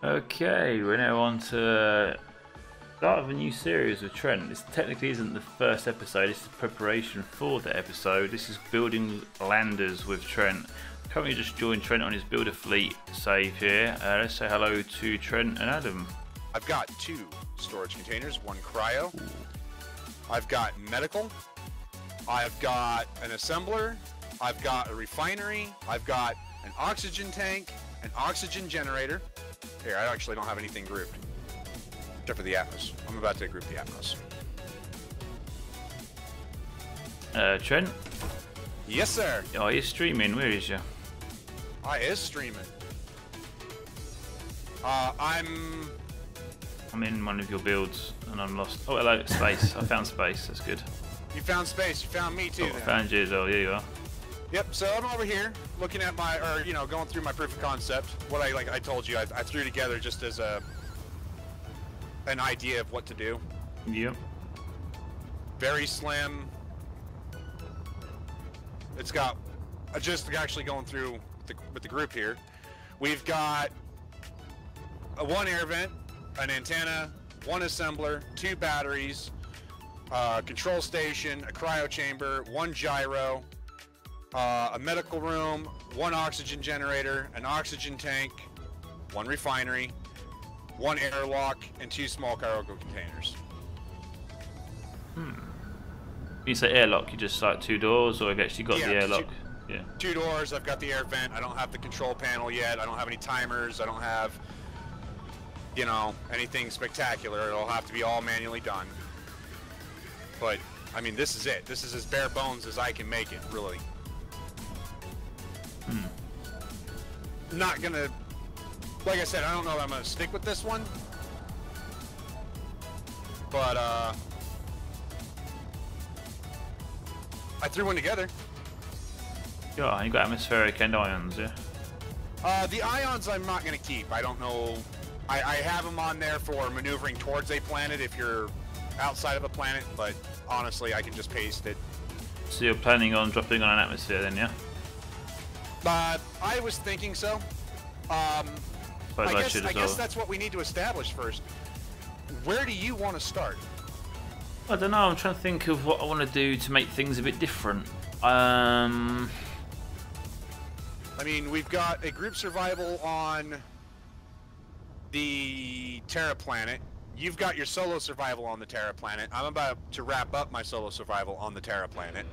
Okay, we're now on to start of a new series with Trent. This technically isn't the first episode, this is preparation for the episode. This is building landers with Trent. Currently just joined Trent on his builder fleet save here. Let's say hello to Trent and Adam. I've got 2 storage containers, 1 cryo. Ooh. I've got medical. I've got an assembler. I've got a refinery. I've got an oxygen tank, an oxygen generator. Here, I actually don't have anything grouped, except for the Atmos. I'm about to group the Atmos. Trent? Yes, sir. Oh, you're streaming. Where is you? I is streaming. I'm in one of your builds, and I'm lost. Oh, hello, space. I found space. That's good. You found space. You found me too. Oh, I found you as well. Here you are. Yep. So I'm over here looking at my, going through my proof of concept. What I told you, I threw together just as an idea of what to do. Yep. Very slim. It's got just actually going through with the group here. We've got a 1 air vent, an antenna, 1 assembler, 2 batteries, control station, a cryo chamber, 1 gyro, a medical room, 1 oxygen generator, an oxygen tank, 1 refinery, 1 airlock, and 2 small cargo containers. When you say airlock, you just like 2 doors, or have you actually got the airlock? Yeah. 2 doors. I've got the air vent. I don't have the control panel yet. I don't have any timers. I don't have, anything spectacular. It'll have to be all manually done. But I mean, this is it. This is as bare bones as I can make it, really. Not gonna, like I said, I don't know if I'm gonna stick with this one, but I threw one together. Yeah, you got atmospheric and ions, yeah? The ions I'm not gonna keep. I don't know. I have them on there for maneuvering towards a planet if you're outside of a planet, but honestly, I can just paste it. So you're planning on dropping on an atmosphere then, yeah? I was thinking so. I guess that's what we need to establish first. Where do you want to start? I don't know, I'm trying to think of what I want to do to make things a bit different. I mean, we've got a group survival on the Terra planet. You've got your solo survival on the Terra planet. I'm about to wrap up my solo survival on the Terra planet.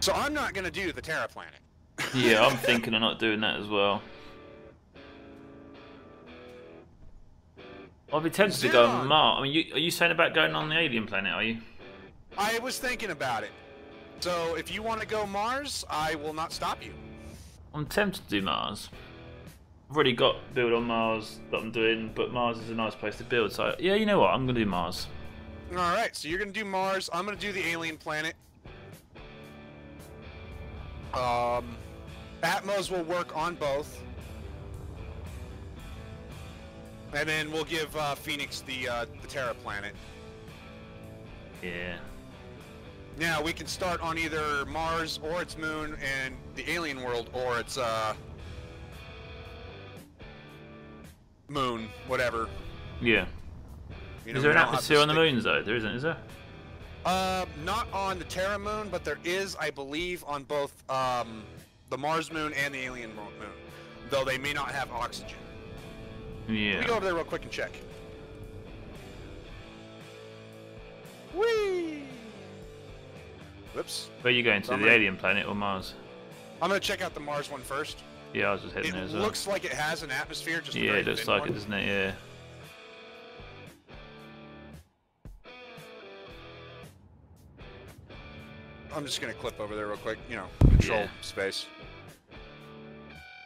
So I'm not going to do the Terra planet. Yeah, I'm thinking of not doing that as well. I'd be tempted to go on Mars. I mean, are you saying about going on the alien planet, are you? I was thinking about it. So if you want to go Mars, I will not stop you. I'm tempted to do Mars. I've already got build on Mars that I'm doing, but Mars is a nice place to build. So yeah, you know what? I'm going to do Mars. Alright, so you're going to do Mars. I'm going to do the alien planet. Atmos will work on both. And then we'll give Phoenix the Terra planet. Yeah. Now we can start on either Mars or its moon and the alien world, or its moon, whatever. Yeah. Is there an atmosphere on the moons though? There isn't, is there? Not on the Terra moon, but there is, I believe, on both the Mars moon and the alien moon. Though they may not have oxygen. Yeah. Let me go over there real quick and check. Whee! Whoops. Where are you going to? The alien planet or Mars? I'm gonna check out the Mars one first. Yeah, I was just heading there as well. It looks like it has an atmosphere, just yeah, it looks like it, doesn't it? Yeah. I'm just gonna clip over there real quick, control space.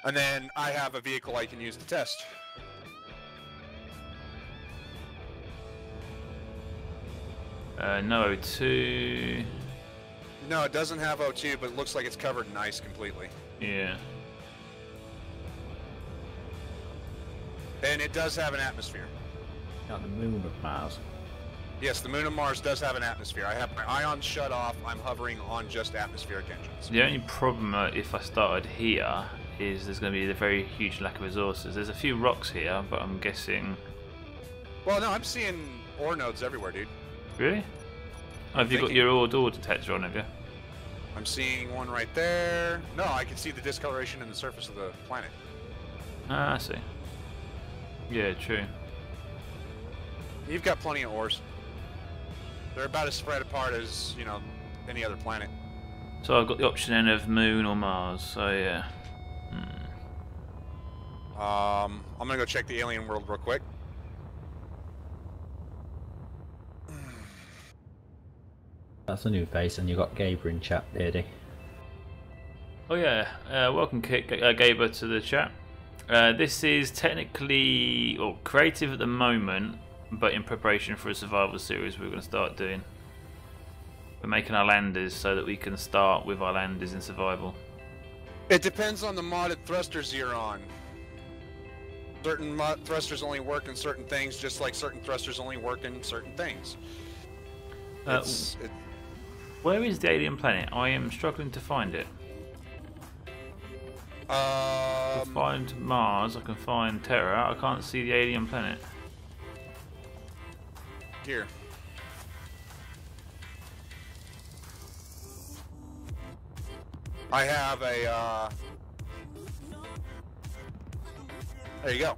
And then I have a vehicle I can use to test. No O2. No, it doesn't have O2, but it looks like it's covered in ice completely. Yeah. And it does have an atmosphere. Not the moon of Mars. Yes, the moon of Mars does have an atmosphere. I have my ions shut off. I'm hovering on just atmospheric engines. The only problem if I started here is there's going to be a very huge lack of resources. There's a few rocks here, but I'm guessing... Well, no, I'm seeing ore nodes everywhere, dude. Really? Oh, have you got your ore detector on, have you? I'm seeing one right there. No, I can see the discoloration in the surface of the planet. Ah, I see. Yeah, true. You've got plenty of ores. They're about as spread apart as, you know, any other planet. So I've got the option then of Moon or Mars, so yeah. I'm gonna go check the alien world real quick. That's a new face, and you got Gaber in chat, Beardie. Oh yeah, welcome Gaber to the chat. This is technically creative at the moment, but in preparation for a survival series we're going to start doing. We're making our landers so that we can start with our landers in survival. It depends on the modded thrusters you're on. Certain thrusters only work in certain things, just like certain thrusters only work in certain things. Where is the alien planet? I am struggling to find it. I can find Mars, I can find Terra, I can't see the alien planet. Here. I have a, there you go.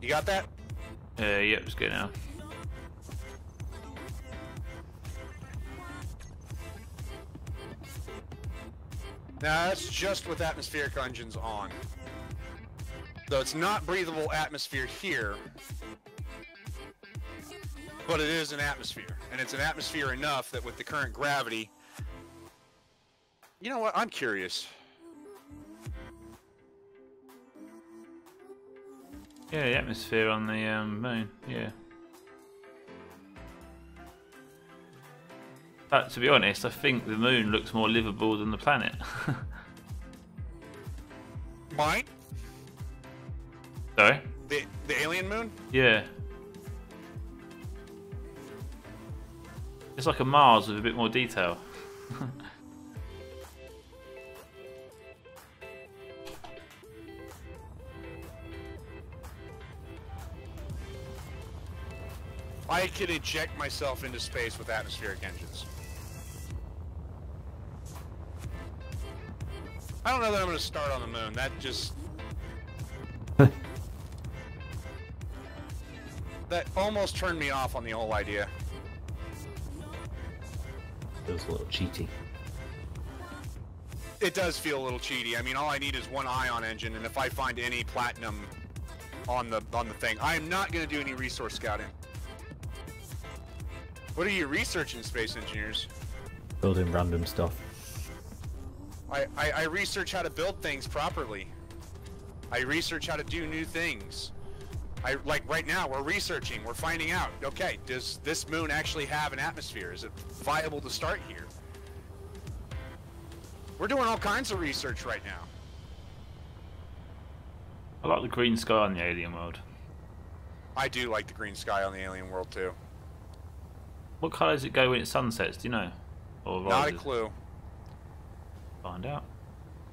You got that? Yep, just get now. Now that's just with atmospheric engines on. So it's not breathable atmosphere here, but it is an atmosphere. And it's an atmosphere enough that with the current gravity... You know what? I'm curious. Yeah, the atmosphere on the moon, yeah. But to be honest, I think the moon looks more livable than the planet. Mine? Sorry? The alien moon? Yeah. It's like a Mars with a bit more detail. I could eject myself into space with atmospheric engines. I don't know that I'm going to start on the moon. That just... that almost turned me off on the whole idea. Feels a little cheaty. It does feel a little cheaty. I mean, all I need is one ion engine, and if I find any platinum on the thing, I am not going to do any resource scouting. What are you researching, space engineers? Building random stuff. I research how to build things properly. I research how to do new things. Like right now, we're researching, we're finding out, okay, does this moon actually have an atmosphere? Is it viable to start here? We're doing all kinds of research right now. I like the green sky on the alien world. I do like the green sky on the alien world too. What colour does it go when it sunsets, do you know? Or Not a rises? clue. Find out.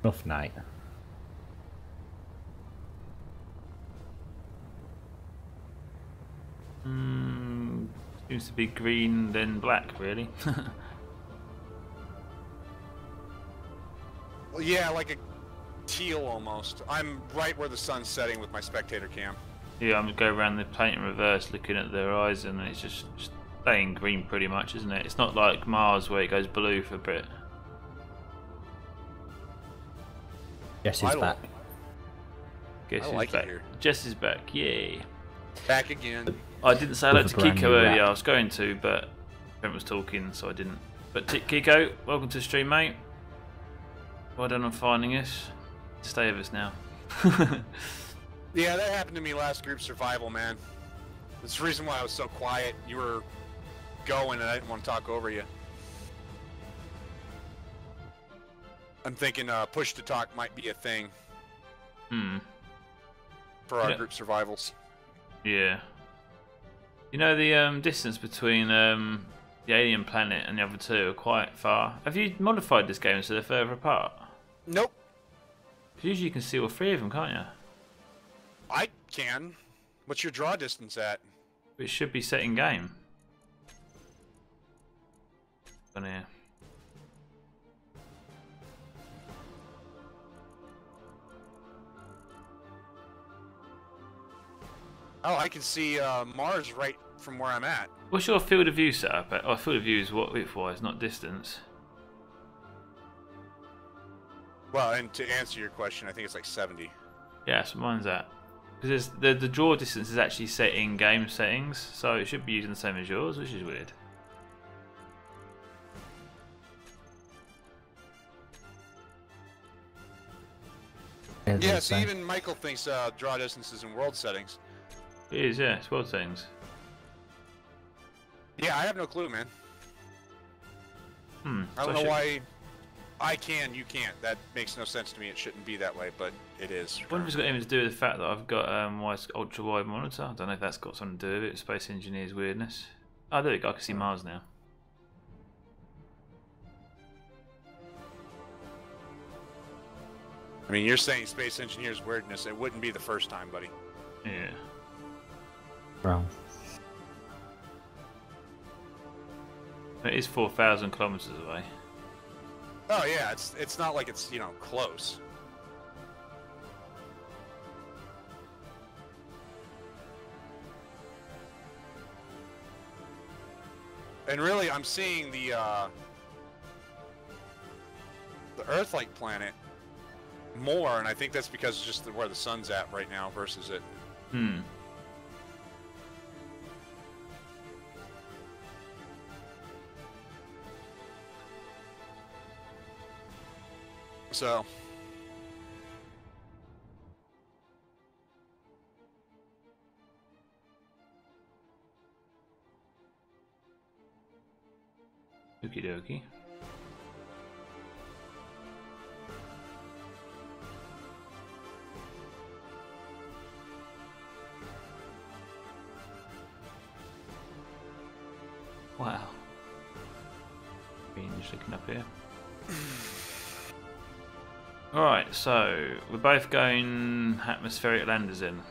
Rough night. Seems to be green then black, really. Well, yeah, like a teal almost. I'm right where the sun's setting with my spectator cam. Yeah, I'm going to go around the planet in reverse looking at the horizon and it's just staying green pretty much, isn't it? It's not like Mars where it goes blue for a bit. Jess is back. Guess I who's like it back? here. Jess is back, yay. Back again. I didn't say hello With to a brand Kiko new earlier, rap. I was going to, but Trent was talking, so I didn't. But Kiko, welcome to the stream, mate. Well done on finding us. Stay with us now. Yeah, that happened to me last group survival, man. That's the reason why I was so quiet. You were going and I didn't want to talk over you. I'm thinking push to talk might be a thing for our group survivals. Yeah. You know the distance between the alien planet and the other two are quite far. Have you modified this game so they're further apart? Nope. Usually you can see all three of them, can't you? I can. What's your draw distance at? It should be set in game. On here. Oh, I can see Mars right from where I'm at. What's your field of view setup at? Oh, field of view is what width-wise, not distance. Well, and to answer your question, I think it's like 70. Yeah, so mine's that. Because the draw distance is actually set in game settings, so it should be using the same as yours, which is weird. Yeah, so even Michael thinks draw distance is in world settings. It is, yeah, it's world settings. Yeah, I have no clue, man. I So don't know why I can, you can't. That makes no sense to me. It shouldn't be that way, but it is. I wonder if it's got anything to do with the fact that I've got ultra wide monitor. I don't know if that's got something to do with it. Space Engineer's weirdness. Oh, there we go. I can see Mars now. I mean, you're saying Space Engineer's weirdness. It wouldn't be the first time, buddy. Yeah. Brown. It is 4,000 kilometers away. Oh yeah, it's not like it's, you know, close. And really, I'm seeing the Earth-like planet more, and I think that's because it's just where the sun's at right now versus it. So. Okie dokie. Wow. Being just looking up here. Alright, so we're both going atmospheric landers in.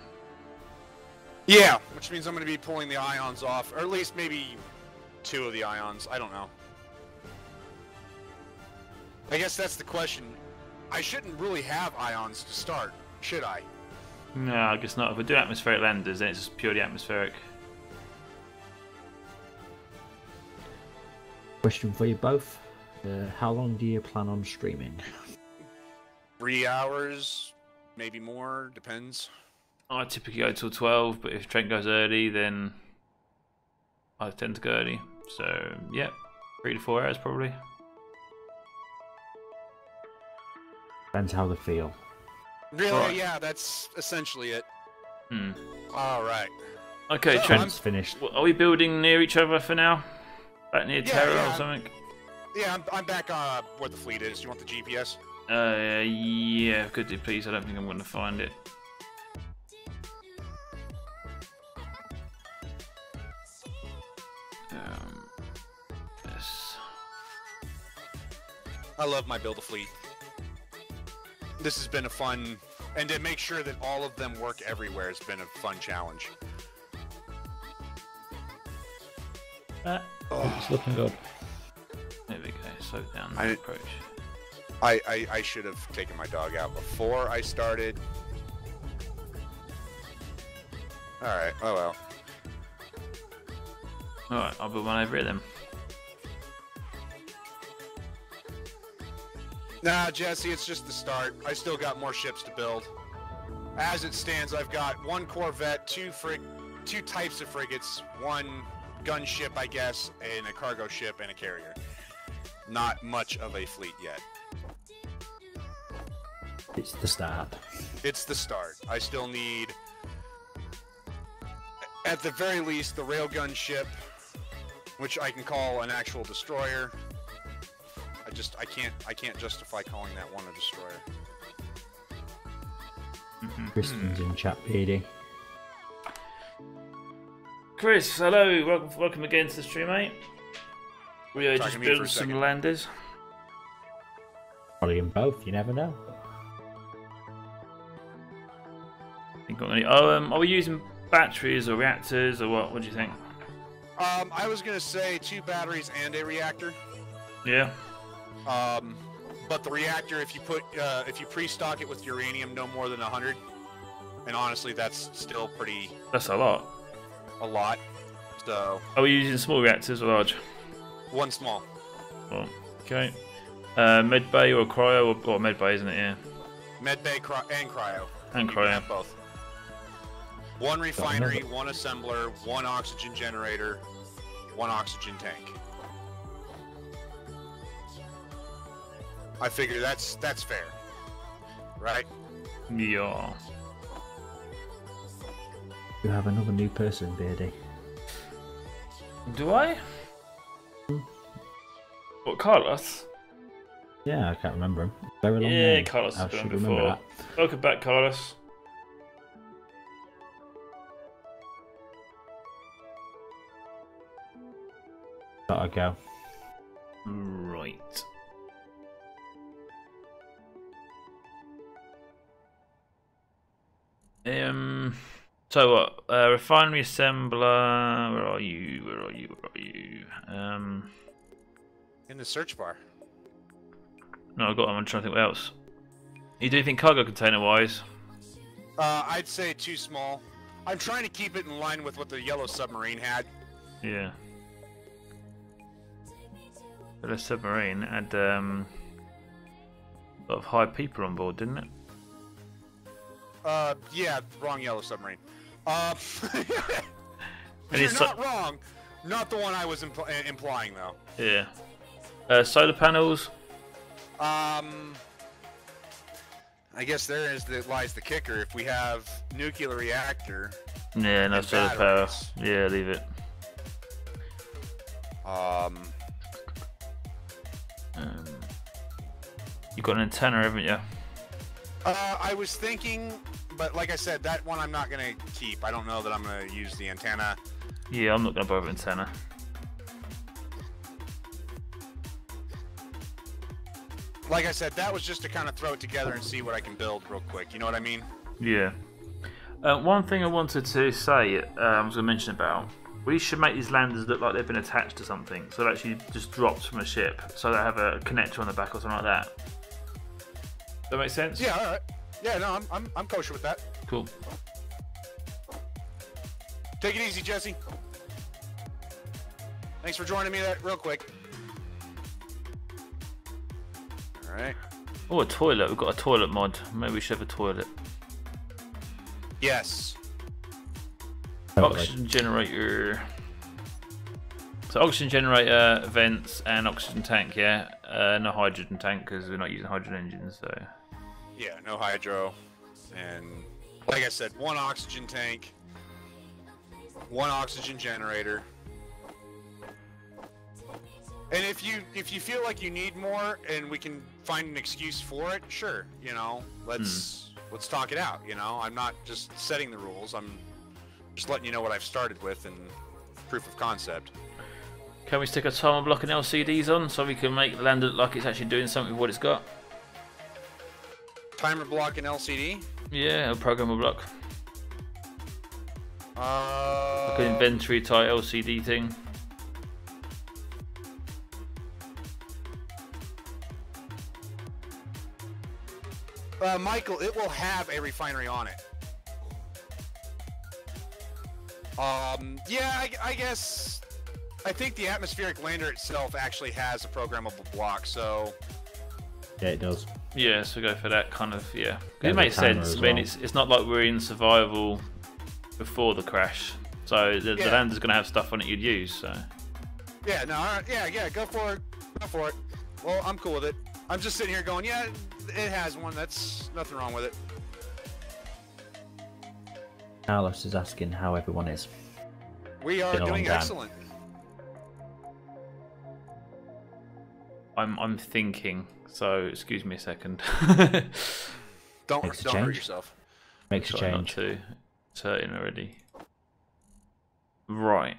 Yeah, which means I'm going to be pulling the ions off, or at least maybe 2 of the ions. I don't know. I guess that's the question. I shouldn't really have ions to start, should I? No, I guess not. If we do atmospheric landers, then it's just purely atmospheric. Question for you both. How long do you plan on streaming? 3 hours, maybe more, depends. I typically go till 12, but if Trent goes early, then I tend to go early. So, yeah, 3 to 4 hours probably. Depends how they feel. Really? Right. Yeah, that's essentially it. All right. Okay, So Trent's finished. Are we building near each other for now? Back near Terra or something? Yeah, I'm back where the fleet is. Do you want the GPS? Yeah, could you please? I don't think I'm going to find it. Yes. I love my build a fleet. This has been a fun, and to make sure that all of them work everywhere has been a fun challenge. It's looking good. There we go. Slow down the approach. I should have taken my dog out before I started. Alright, oh well. Alright, I'll build one over here then. Nah, Jesse, it's just the start. I still got more ships to build. As it stands, I've got 1 Corvette, 2 types of frigates, 1 gunship, I guess, and a cargo ship and a carrier. Not much of a fleet yet. It's the start. It's the start. I still need, at the very least, the railgun ship, which I can call an actual destroyer. I can't justify calling that one a destroyer. Kristen's in chat, BeardieD. Chris, hello. Welcome again to the stream, mate. We are just building some landers. Probably in both. You never know. Think got any? Oh, are we using batteries or reactors or what? What do you think? I was gonna say 2 batteries and a reactor. Yeah. But the reactor, if you pre-stock it with uranium no more than 100, and honestly, that's still pretty. That's a lot. A lot. So. Are we using small reactors or large? 1 small. Oh, okay. Med bay or cryo or med bay, isn't it? Yeah. Med bay and cryo. And you cryo. can have both. 1 refinery, 1 assembler, 1 oxygen generator, 1 oxygen tank. I figure that's fair, right? Yeah. You have another new person, Beardie. Do I? What, Carlos? Yeah, I can't remember him. Very long Yeah, name. Carlos I has been should on remember before. that. Welcome back, Carlos. Thought I'd go. Right. So what? Refinery assembler. Where are you? Where are you? Where are you? In the search bar. No, I got him. I'm trying to think what else. You do think cargo container wise? I'd say 2 small. I'm trying to keep it in line with what the yellow submarine had. Yeah. But the submarine had a lot of high people on board, didn't it? Yeah, wrong yellow submarine. And You're it's not wrong. Not the one I was implying, though. Yeah. Solar panels. I guess lies the kicker. If we have nuclear reactor. Yeah, no and solar power. batteries. Yeah, leave it. You got an antenna, haven't you? I was thinking, but like I said, that one I'm not gonna keep. I don't know that I'm gonna use the antenna. Yeah, I'm not gonna bother with antenna. Like I said, that was just to kind of throw it together and see what I can build real quick. You know what I mean? Yeah. One thing I wanted to say, I was going to mention about, we should make these landers look like they've been attached to something, so they actually just drops from a ship, so they have a connector on the back or something like that. Does that make sense? Yeah. All right. Yeah. No, I'm kosher with that. Cool. Take it easy, Jesse. Thanks for joining me that real quick. All right. Oh, a toilet. We've got a toilet mod. Maybe we should have a toilet. Yes. Oxygen generator. So oxygen generator, vents, and oxygen tank. Yeah. No hydrogen tank because we're not using hydrogen engines. So. Yeah. No hydro, and like I said, 1 oxygen tank, 1 oxygen generator. And if you feel like you need more and we can find an excuse for it, sure. You know, let's talk it out. You know, I'm not just setting the rules. I'm just letting you know what I've started with and proof of concept. Can we stick a timer block and LCDs on so we can make the lander look like it's actually doing something with what it's got? Timer block and LCD? Yeah, a programmer block. Like an Uh, inventory type LCD thing. Michael, it will have a refinery on it. Yeah, I guess. I think the atmospheric lander itself actually has a programmable block, so. Yeah, it does. Yeah, so go for that kind of, yeah. Yeah, It makes the timer sense. as I mean, well. it's not like we're in survival before the crash. So the Yeah. lander's going to have stuff on it you'd use, so. Yeah, no, all right, yeah, go for it. Go for it. Well, I'm cool with it. I'm just sitting here going, yeah, it has one. That's nothing wrong with it. Carlos is asking how everyone is. We are Been a long doing time. excellent. I'm thinking, so excuse me a second. Don't Makes a hurt change. yourself. Makes a Try not change. to. It's hurting already. Right.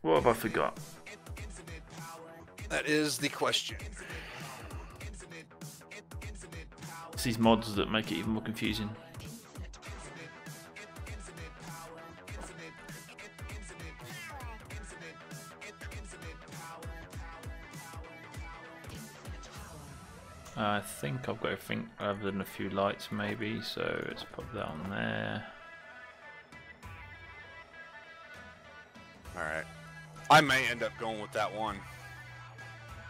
What have I forgot? That is the question. It's these mods that make it even more confusing. I think I've got everything other than a few lights maybe, so let's pop that on there. Alright. I may end up going with that one.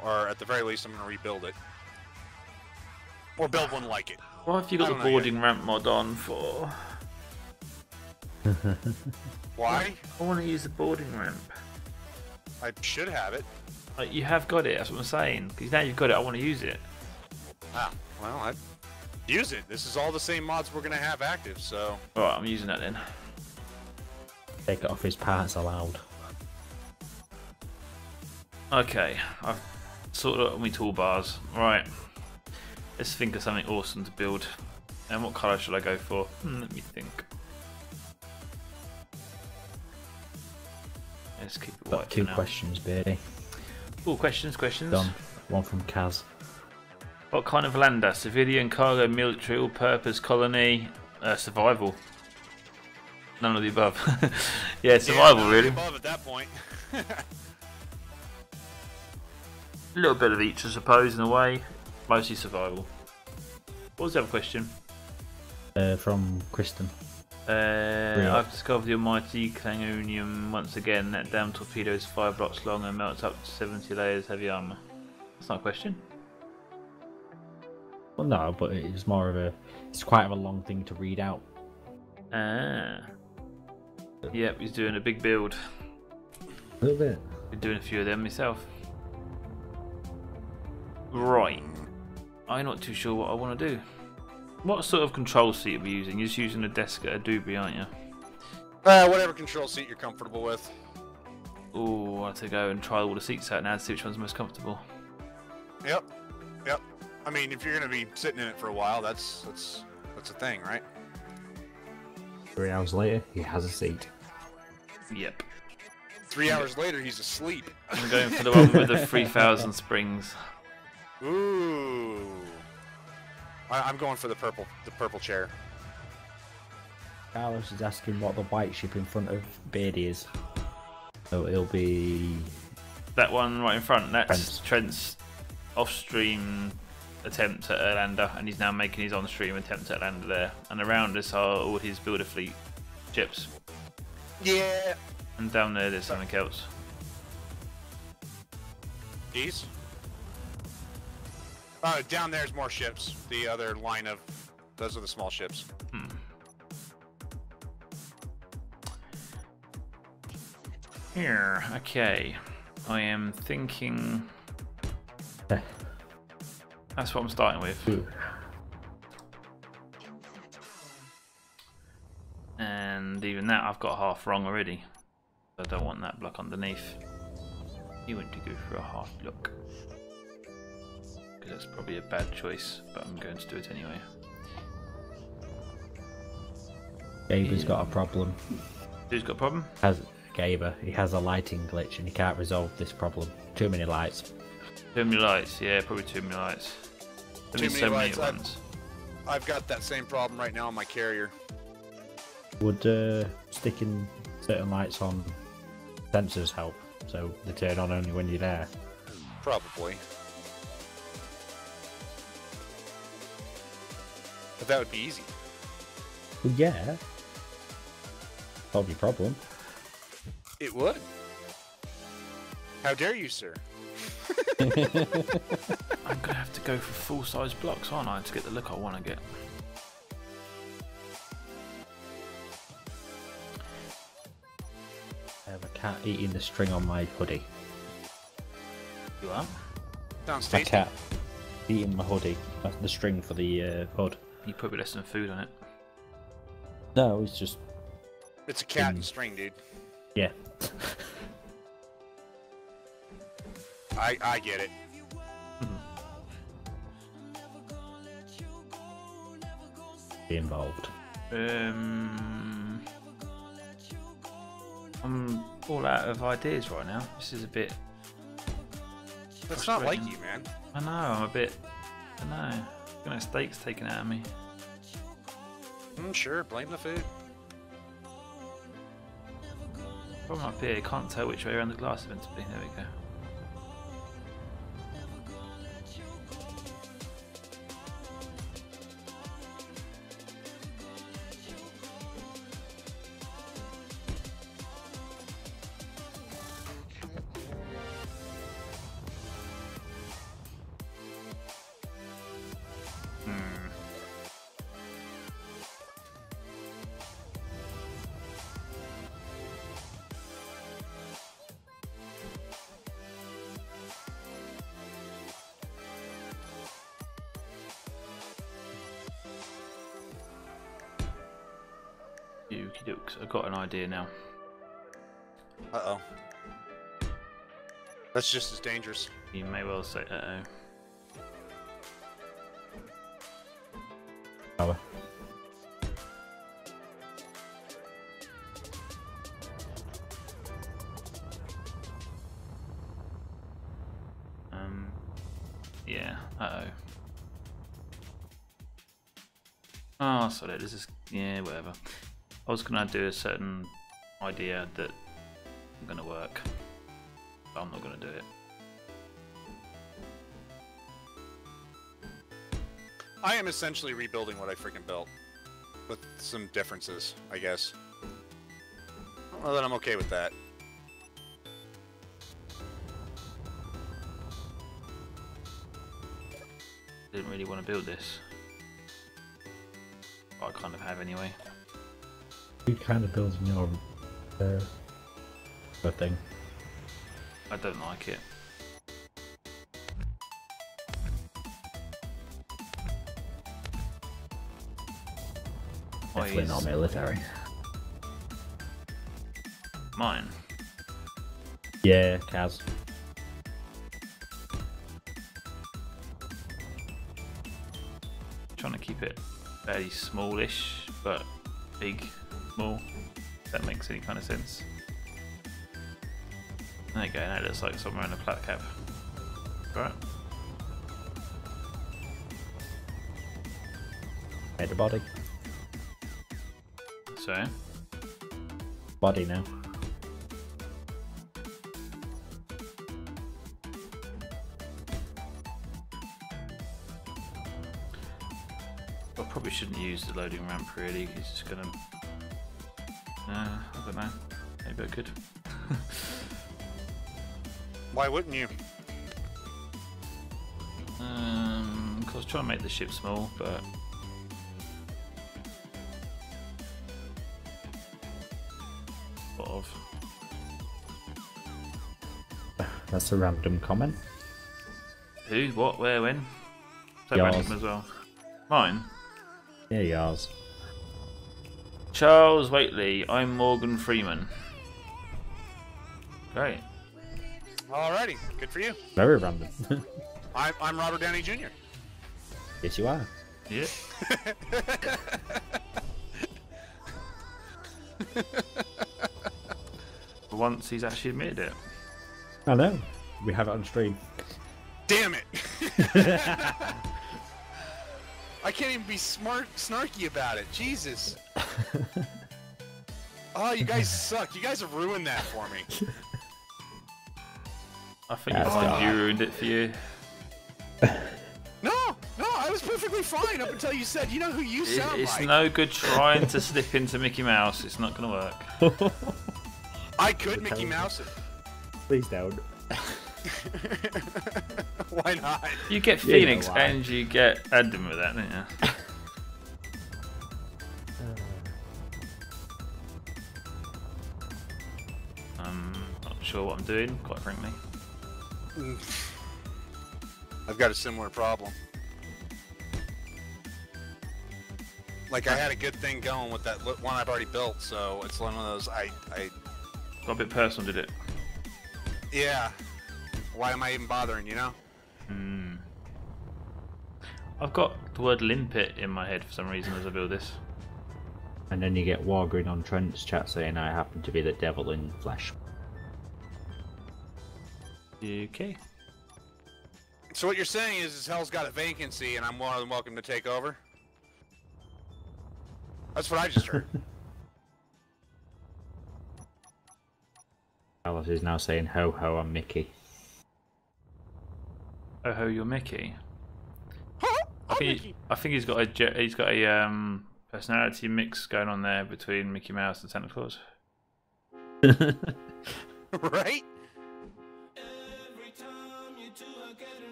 Or at the very least I'm going to rebuild it. Or build one like it. What have you got the boarding ramp mod on for? Why? I want to use the boarding ramp. I should have it. Like, you have got it, that's what I'm saying. Because now you've got it, I want to use it. Ah, well, I'd use it. This is all the same mods we're going to have active, so... Alright, I'm using that then. Take it off his parts allowed. Okay, I've sorted out my toolbars. Right, let's think of something awesome to build. And what colour should I go for? Let me think. Let's keep it white. Got 2 questions, Beardie. Oh, questions. Done. One from Kaz. What kind of lander? Civilian, cargo, military, all-purpose, colony, survival? None of the above. Yeah, survival, none really. of the above at that point. A little bit of each, I suppose, in a way. Mostly survival. What was the other question? From Kristen. I've discovered the almighty Clangonium once again. That damn torpedo is 5 blocks long and melts up to 70 layers heavy armor. That's not a question. Well, no, but it's more of a... It's quite of a long thing to read out. Ah. Yep, he's doing a big build. A little bit. Been doing a few of them myself. Right. I'm not too sure what I want to do. What sort of control seat are we using? You're just using a desk at Adobe, aren't you? Whatever control seat you're comfortable with. Oh, I have to go and try all the seats out now to see which one's most comfortable. Yep. I mean, if you're gonna be sitting in it for a while, that's a thing, right? 3 hours later, he has a seat. Yep. 3 hours later, he's asleep. I'm going for the one with the 3,000 springs. Ooh. I'm going for the purple chair. Carlos is asking what the white ship in front of BeardieD is. So it'll be... That one right in front, that's Trent's off-stream attempt at a lander, and he's now making his on-stream attempt at a lander there. And around us are all his builder fleet ships. Yeah. And down there's something else. These? Down there's more ships. The other line of... Those are the small ships. Here, okay. I am thinking... That's what I'm starting with. Ooh. And even that I've got half wrong already. I don't want that block underneath. You want to go for a half block. Because that's probably a bad choice, but I'm going to do it anyway. Gaber's got a problem. Who's got a problem? Gaber. He has a lighting glitch and he can't resolve this problem. Too many lights. Too many lights, yeah, probably too many lights. There's so many at once. I've got that same problem right now on my carrier. Would sticking certain lights on sensors help? So they turn on only when you're there? Probably. But that would be easy. Well, yeah. Solve your problem. It would. How dare you, sir? I'm gonna have to go for full-size blocks, aren't I, to get the look I want to get. I have a cat eating the string on my hoodie. You are? Sounds A tasty. cat eating my hoodie. That's the string for the hood. You probably left some food on it. No, it's just... It's a cat and string, dude. Yeah. I get it. Be involved. I'm all out of ideas right now. This is a bit... That's not like you, man. I know, I'm a bit... I know. Gonna have steaks taken out of me. Sure, blame the food. Problem up here, can't tell which way around the glass is meant to be. There we go. Okie dokes, I've got an idea now. Uh-oh. That's just as dangerous. You may well say uh-oh. Power. Yeah, uh-oh. Oh, sorry, this is... yeah, whatever. I was going to do a certain idea that I'm going to work, but I'm not going to do it. I am essentially rebuilding what I freaking built. With some differences, I guess. Well, then I'm okay with that. Didn't really want to build this. But I kind of have anyway. You kind of building your thing. I don't like it. Definitely not military. Mine. Yeah, Kaz. Trying to keep it fairly smallish, but big, small. If that makes any kind of sense. There you go. Now it looks like somewhere in a flat cap. Right. Made a body. So. Body now. I probably shouldn't use the loading ramp really. It's just gonna. I don't know. Maybe I could. Why wouldn't you? Cause I was trying to make the ship small, but. Sort of. That's a random comment. Who? What? Where? When? So Yours. random as well. Mine. Yeah, yours. Charles Waitley. I'm Morgan Freeman. Great. Alrighty, good for you. Very random. I'm Robert Downey Jr. Yes, you are. Yeah. For once, he's actually admitted it. I know. We have it on stream. Damn it! I can't even be snarky about it. Jesus. Oh, you guys suck. You guys have ruined that for me. I think you ruined it for you. No, I was perfectly fine up until you said, you know who you sound It's like. no good trying to slip into Mickey Mouse. It's not going to work. I could Mickey Mouse it. Please don't. Why not? You get Phoenix and you get Adam with that, don't you? I'm not sure what I'm doing, quite frankly. I've got a similar problem. Like, I had a good thing going with that one I've already built, so it's one of those, I Got a bit personal, did it? yeah. Why am I even bothering, you know? I've got the word limpet in my head for some reason as I build this. And then you get Wargrin on Trent's chat saying I happen to be the devil in flesh. Okay. So what you're saying is Hell's got a vacancy and I'm more than welcome to take over? That's what I just heard. Alice is now saying, ho ho, I'm Mickey. Oh ho, you're Mickey. I'm Mickey. I think he's got a personality mix going on there between Mickey Mouse and Santa Claus. Right?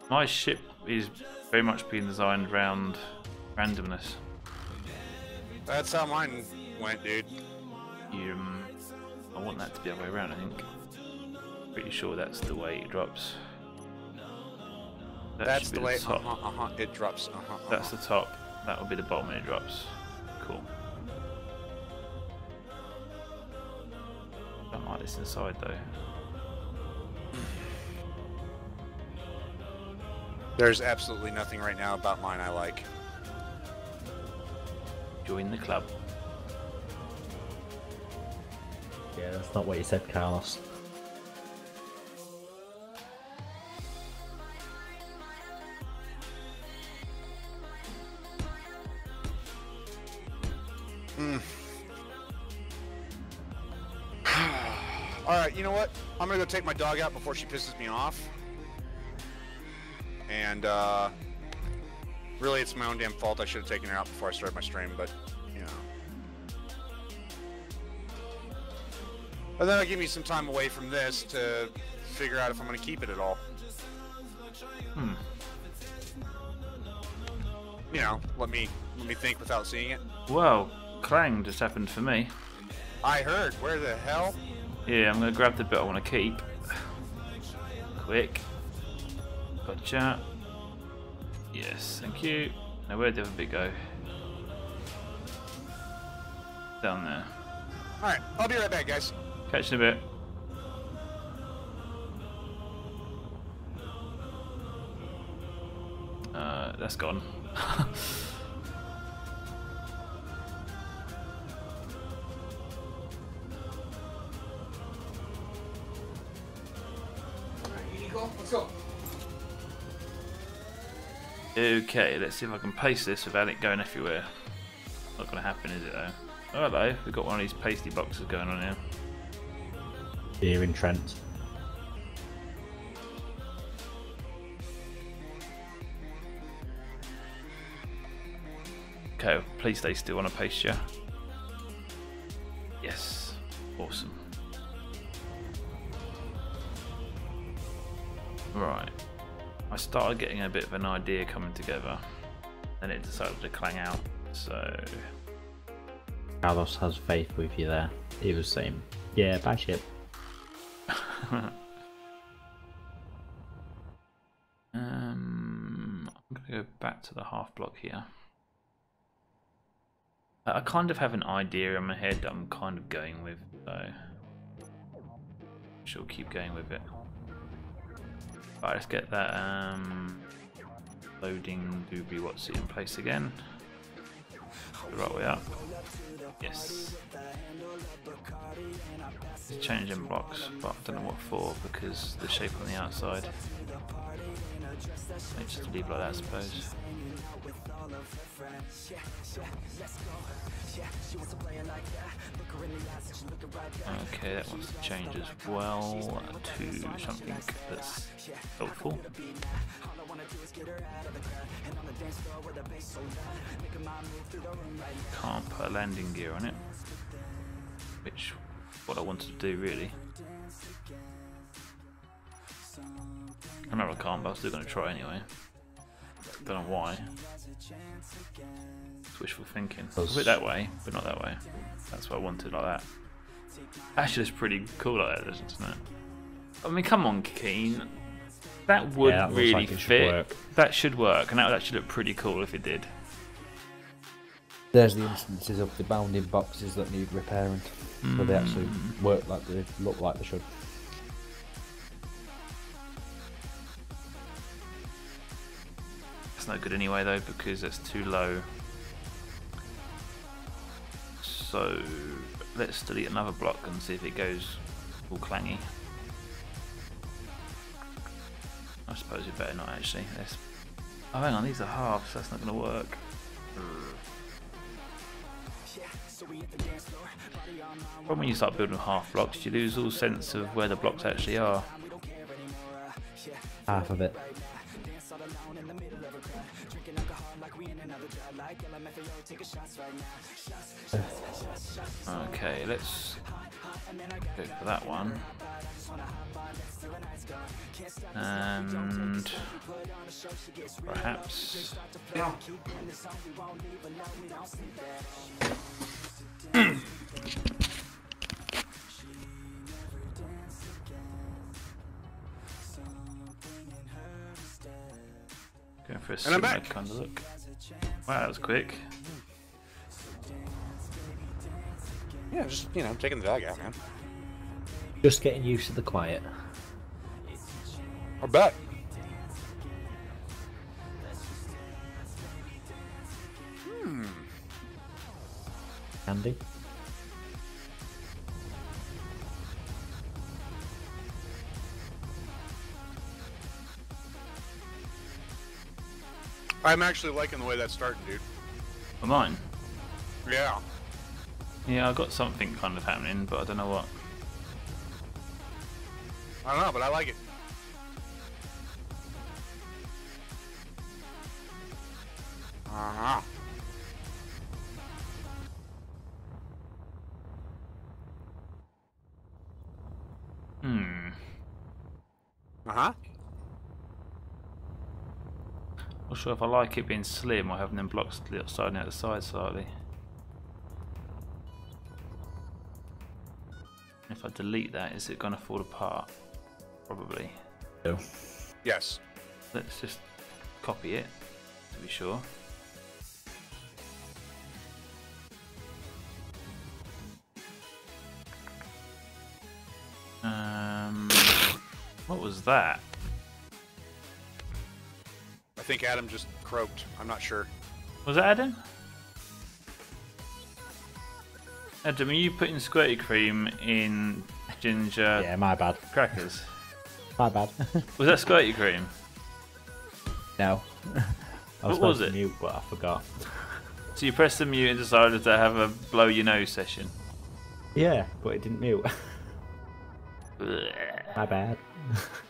My ship is very much being designed around randomness. That's how mine went, dude. I want that to be the other way around, I think. Pretty sure that's the way it drops. That's the way it drops. That's the top. That will be the bottom when it drops. Cool. Don't like this inside though. There's absolutely nothing right now about mine I like. Join the club. Yeah, that's not what you said, Carlos. Alright, you know what? I'm gonna go take my dog out before she pisses me off. And, really it's my own damn fault. I should have taken her out before I started my stream, but, you know. And then it'll give me some time away from this to figure out if I'm gonna keep it at all. You know, let me think without seeing it. Well, clang just happened for me. I heard. Where the hell? Yeah, I'm gonna grab the bit I want to keep. Quick. Gotcha. Yes, thank you. Now where'd the other bit go? Down there. Alright, I'll be right back, guys. Catch you in a bit. That's gone. Let's go. Okay, let's see if I can paste this without it going everywhere. Not going to happen, is it though? Oh, hello, we've got one of these pasty boxes going on here. Here in Trent. Okay, please stay still on a paste, yeah? Yes, awesome. Right, I started getting a bit of an idea coming together, then it decided to clang out, so... Carlos has faith with you there. He was saying, yeah, bye ship. I'm going to go back to the half block here. I kind of have an idea in my head that I'm kind of going with, so she'll keep going with it. Right, let's get that loading doobie what's it in place again. The right way up. Yes. It's changing blocks, but I don't know what for because the shape on the outside. Maybe just leave like that, I suppose. Okay, that wants to change as well to something that's helpful. Can't put a landing gear on it, which is what I wanted to do really. I know I can't, but I'm still going to try anyway. Don't know why. It's wishful thinking. I'll put it that way, but not that way. That's what I wanted, like that. Actually, it's pretty cool like that, isn't it? I mean, come on, Keen. That would really like fit. That should work, and that would actually look pretty cool if it did. There's the instances of the bounding boxes that need repairing, but they actually work like they look like they should. It's no good anyway though because it's too low. So let's delete another block and see if it goes all clangy. I suppose we better not actually. Let's... Oh, hang on, these are halves, so that's not going to work. When you start building half blocks, you lose all sense of where the blocks actually are. Half of it. Okay, let's go for that one. And perhaps going for a similar kind of look. Wow, that was quick. Yeah, just, you know, taking the dog out, man. Just getting used to the quiet. I bet. Andy? I'm actually liking the way that's starting, dude. For mine? Yeah. Yeah, I got something kind of happening, but I don't know what. I don't know, but I like it. Uh-huh. Uh-huh. Not sure if I like it being slim or having them blocks sliding out the side slightly. If I delete that, is it going to fall apart? Probably. No. Yes. Let's just copy it to be sure. What was that? I think Adam just croaked. I'm not sure. Was that Adam? Adam, are you putting squirty cream in ginger Yeah, my bad. crackers? My bad. Was that squirty cream? No. I What was supposed to it? mute, but I forgot. So you pressed the mute and decided to have a blow your nose session? Yeah, but it didn't mute. My bad.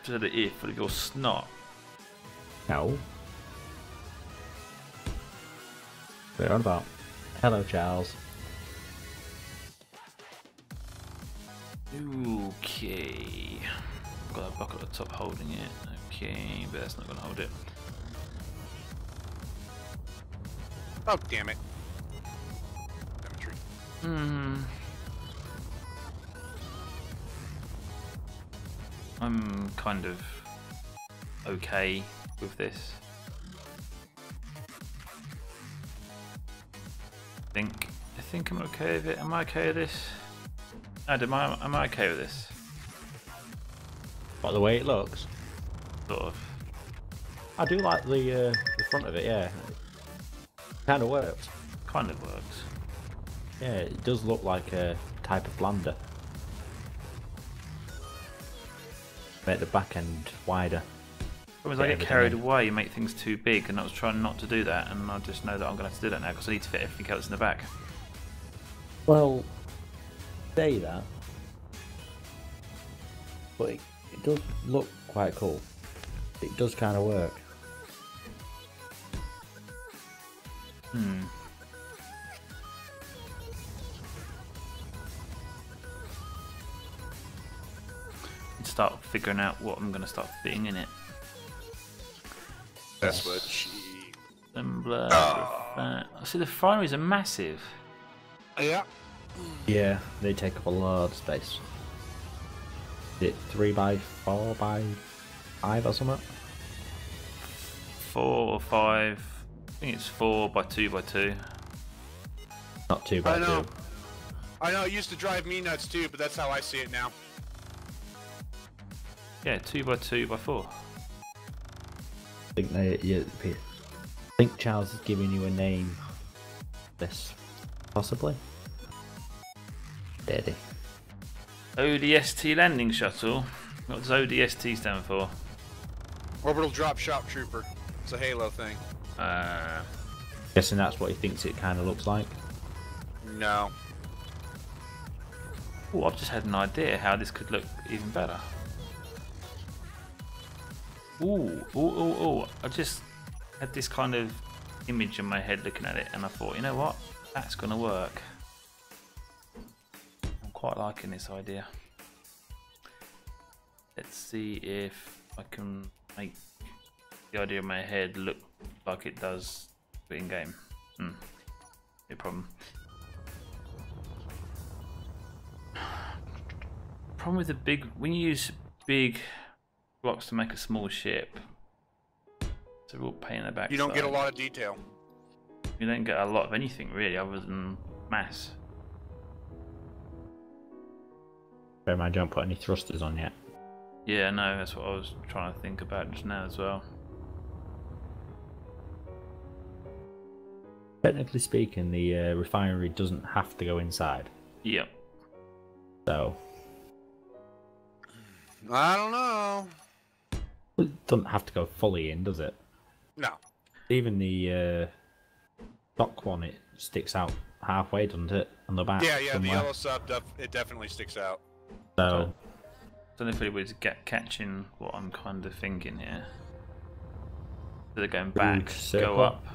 To the ear full of your snot. No. What are you on about? Hello, Charles. Okay. Got a bucket at the top holding it. Okay, but that's not going to hold it. Oh, damn it. Symmetry. I'm kind of okay with this. I think I'm okay with it. Am I okay with this? Adam, am I okay with this? What, the way it looks? Sort of. I do like the front of it, yeah. Kind of works. Kind of works. Yeah, it does look like a type of blender. Make the back end wider. As I get carried away, you make things too big, and I was trying not to do that, and I just know that I'm going to have to do that now because I need to fit everything else in the back. Well, say that, but it does look quite cool. It does kind of work. Start figuring out what I'm going to start fitting in it. That's what she... Assembler. See, the fineries are massive. Yeah. Yeah, they take up a lot of space. Is it 3x4 by 5 or something? 4 or 5. I think it's 4 by 2 by 2. Not 2 by 2. I know, it used to drive me nuts too, but that's how I see it now. Yeah, 2 by 2 by 4. I think Charles is giving you a name. This, possibly. Beardie. ODST landing shuttle. What does ODST stand for? Orbital Drop Shot Trooper. It's a Halo thing. Guessing that's what he thinks it kind of looks like. No. Oh, I've just had an idea how this could look even better. Ooh, ooh, ooh, ooh. I just had this kind of image in my head looking at it, and I thought, you know what? That's going to work. I'm quite liking this idea. Let's see if I can make the idea in my head look like it does in game. No problem. Problem with the big, when you use big blocks to make a small ship, it's a real pain in the backside. You don't get a lot of detail. You don't get a lot of anything really, other than mass. Bear in mind, you don't put any thrusters on yet. Yeah, no, that's what I was trying to think about just now as well. Technically speaking, the refinery doesn't have to go inside. Yep. So I don't know. it doesn't have to go fully in, does it? No. Even the dock one, it sticks out halfway, doesn't it? On the back. Yeah, somewhere. the yellow sub, it definitely sticks out. So I don't know if anybody's catching what I'm kind of thinking here. So they're going back, circle. go up.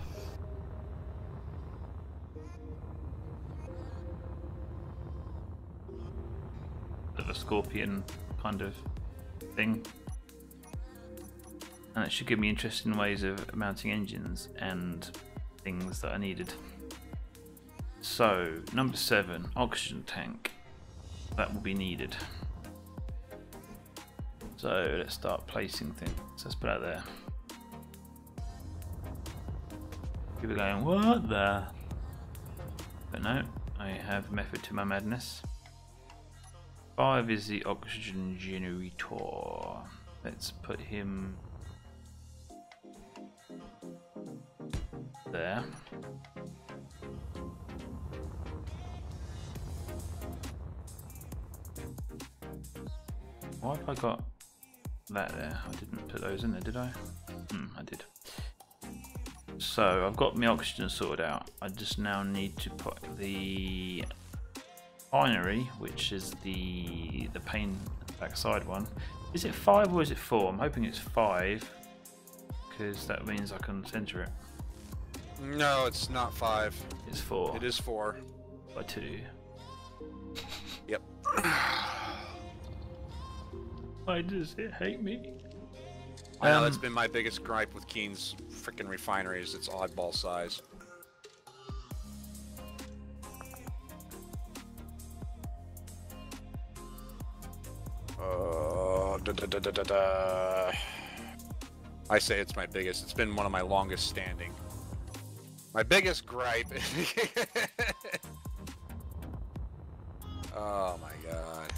Bit of a scorpion kind of thing. And it should give me interesting ways of mounting engines and things that I needed. So, number 7, oxygen tank. That will be needed. So let's start placing things. Let's put it out there. People are going, what the? But no, I have method to my madness. 5 is the oxygen generator. Let's put him there. Why have I got that there? I didn't put those in there, did I? I did. So I've got my oxygen sorted out. I just now need to put the binary, which is the pane backside one. Is it 5 or is it 4? I'm hoping it's 5 because that means I can center it. No, it's not 5. It's 4. It is 4. By 2. Yep. Why does it hate me? I know that's been my biggest gripe with Keen's freaking refinery is its oddball size. I say it's my biggest. It's been one of my longest standing. My biggest gripe. Oh my god.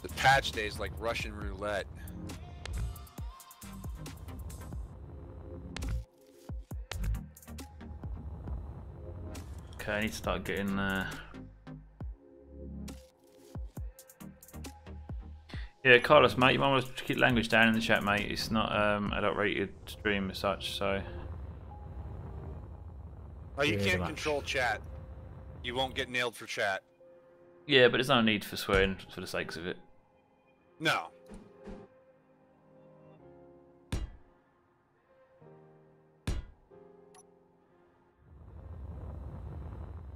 The patch day is like Russian roulette. Okay, I need to start getting yeah, Carlos, mate, you might want to keep language down in the chat, mate. It's not adult rated stream as such, so. Oh, you can't control chat. You won't get nailed for chat. Yeah, but there's no need for swearing for the sakes of it. No.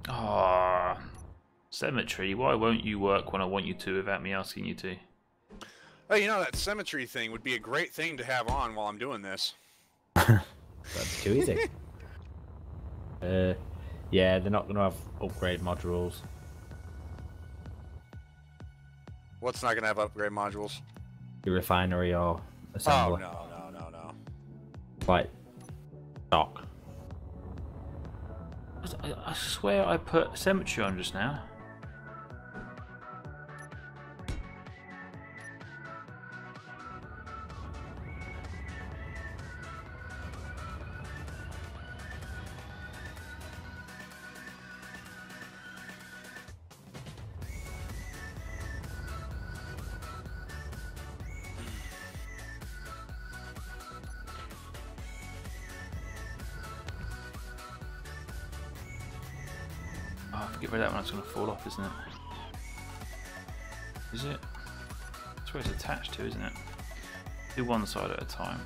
Ah, cemetery. Why won't you work when I want you to without me asking you to? Oh, you know, that symmetry thing would be a great thing to have on while I'm doing this. that's too easy. Yeah, they're not going to have upgrade modules. What's not going to have upgrade modules? Your refinery or assembly. Oh, no. Like stock. I swear I put cemetery on just now. Get rid of that one, it's going to fall off, isn't it? Is it? That's where it's attached to, isn't it? Do one side at a time.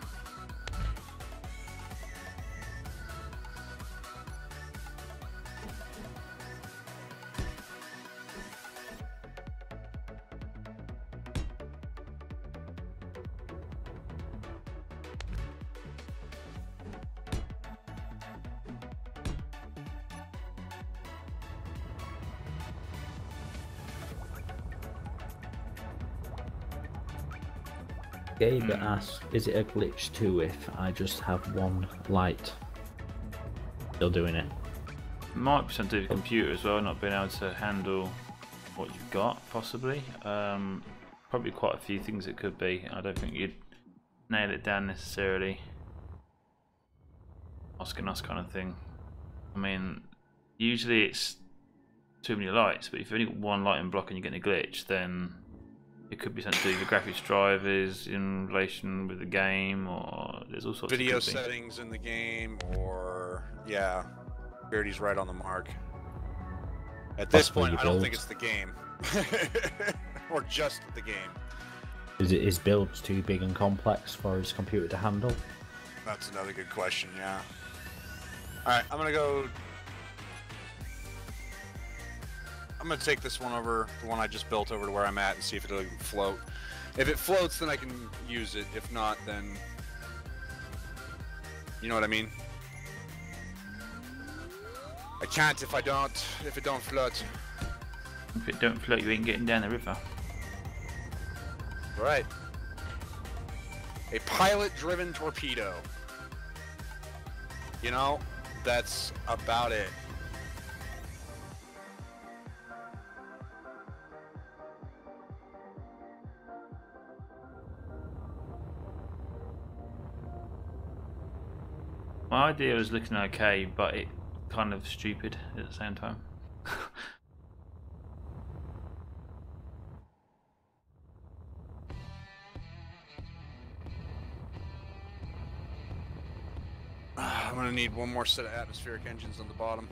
Gabe asks, is it a glitch too if I just have one light? Still doing it. Might be something to do with the computer as well, not being able to handle what you've got, possibly. Probably quite a few things it could be. I don't think you'd nail it down necessarily. Asking us kind of thing. I mean, usually it's too many lights, but if you've only got one lighting block and you're getting a glitch, then it could be something to do with the graphics drivers in relation with the game, or there's all sorts video of settings in the game, or yeah, BeardieD's right on the mark. At this point, I don't think it's the game, or just the game. Is it his build's too big and complex for his computer to handle? That's another good question. Yeah. All right, I'm gonna go. I'm gonna take this one over, the one I just built, over to where I'm at and see if it'll even float. If it floats, then I can use it. If not, then you know what I mean. I can't if it don't float. If it don't float, you ain't getting down the river. Right. A pilot-driven torpedo. You know, that's about it. My idea was looking okay, but it kind of stupid at the same time. I'm gonna need one more set of atmospheric engines on the bottom.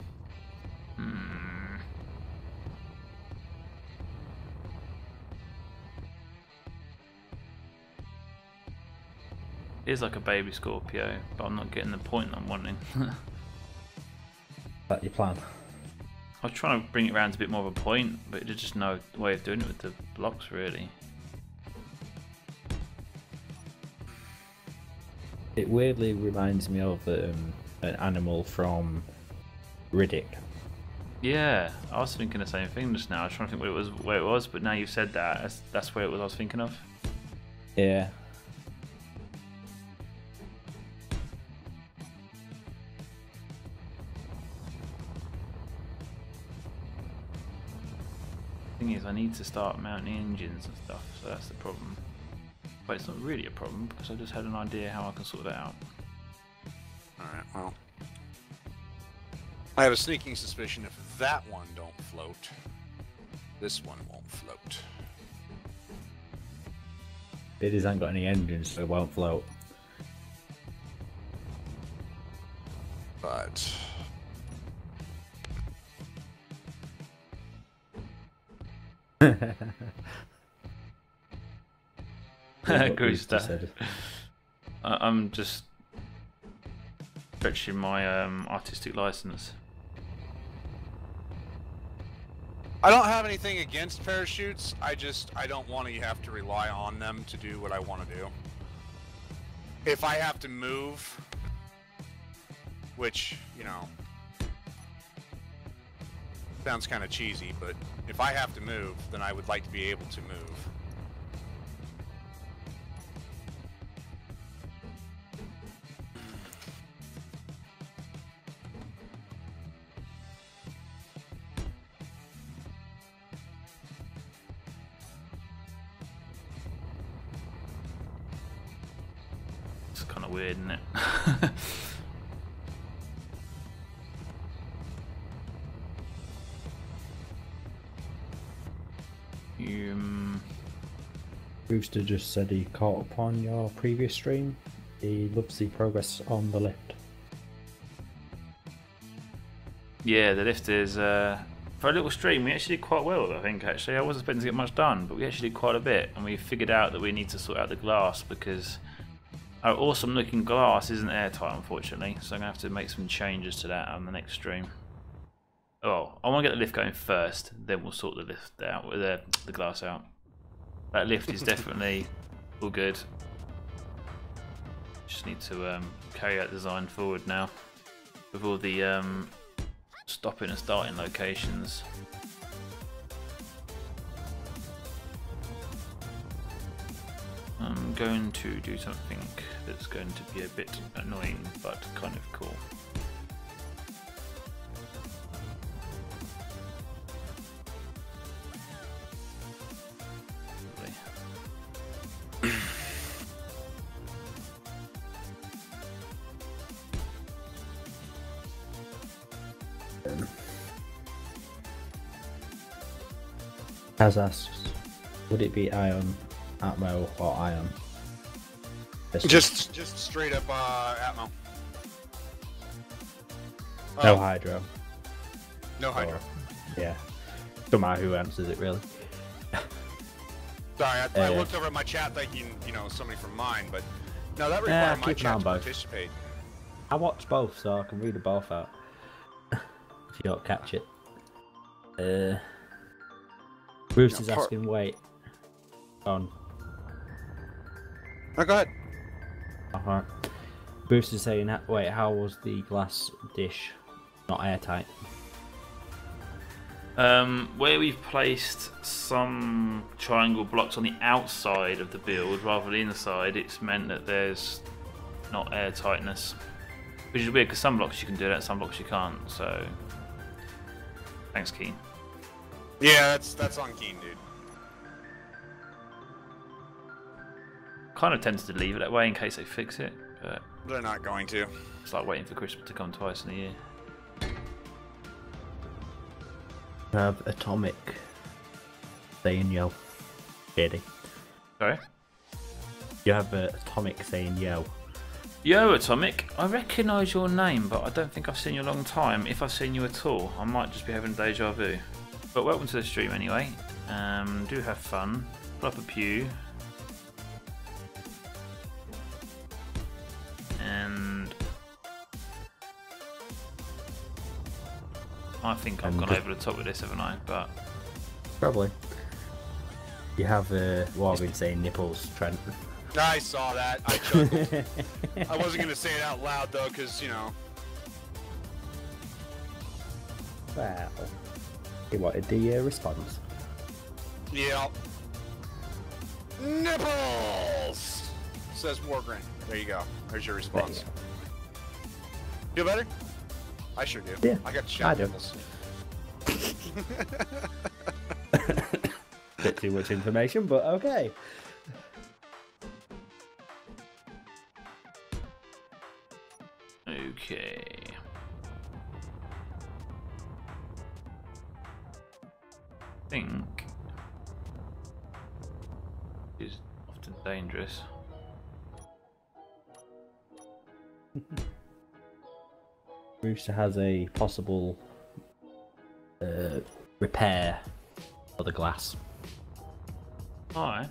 It is like a baby Scorpio, but I'm not getting the point I'm wanting. Is that your plan? I was trying to bring it around to a bit more of a point, but there's just no way of doing it with the blocks, really. It weirdly reminds me of an animal from Riddick. Yeah, I was thinking the same thing just now. I was trying to think where it was, but now you've said that, that's where it was I was thinking of. Yeah. Thing is, I need to start mounting engines and stuff, so that's the problem. But it's not really a problem because I just had an idea how I can sort that out. Alright, well. I have a sneaking suspicion if that one don't float, this one won't float. It hasn't got any engines, so it won't float. But Gusta. I'm just stretching my artistic license. I don't have anything against parachutes. I don't want to have to rely on them to do what I want to do. If I have to move, which, you know, sounds kind of cheesy, but if I have to move, then I would like to be able to move. It's kind of weird, isn't it? Brewster just said he caught up on your previous stream. He loves the progress on the lift. Yeah, the lift is for a little stream, we actually did quite well, I think, actually. I wasn't expecting to get much done, but we actually did quite a bit. And we figured out that we need to sort out the glass because our awesome looking glass isn't airtight, unfortunately. So I'm going to have to make some changes to that on the next stream. Oh, I want to get the lift going first, then we'll sort the lift out, with the glass out. That lift is definitely all good. Just need to carry that design forward now with all the stopping and starting locations. I'm going to do something that's going to be a bit annoying but kind of cool. Has asked, would it be Ion, Atmo, or Ion? Just straight up Atmo. No Hydro. No Hydro. Yeah. Don't matter who answers it, really. Sorry, I looked over at my chat thinking, you know, somebody from mine, but no, that requires my chat to participate. I watch both, so I can read them both out. If you don't catch it. Bruce is asking, wait. On. Oh, go ahead. Alright. Bruce is saying, wait, how was the glass dish not airtight? Where we've placed some triangle blocks on the outside of the build rather than inside, it's meant that there's not airtightness. Which is weird because some blocks you can do that, some blocks you can't, so... Thanks, Keen. Yeah, that's on Keen, dude. Kind of tempted to leave it that way in case they fix it, but... They're not going to. It's like waiting for Christmas to come twice in a year. I have Atomic saying yo. BeardieD. Sorry? You have Atomic saying yo. Yo, Atomic, I recognise your name, but I don't think I've seen you in a long time. If I've seen you at all, I might just be having deja vu. But welcome to the stream anyway. Do have fun. Pull up a pew. And I think I've gone over the top with this, haven't I? But probably. You have what I've been saying, nipples, Trent. I saw that. I chuckled. I wasn't gonna say it out loud though, because you know. Well, he wanted the response. Yeah. Nipples! Says Wargrin. There you go. There's your response. Feel better? I sure do. Yeah, I got shot I do. nipples. Bit too much information, but okay. okay. I think is often dangerous. Rooster has a possible repair for the glass. Alright.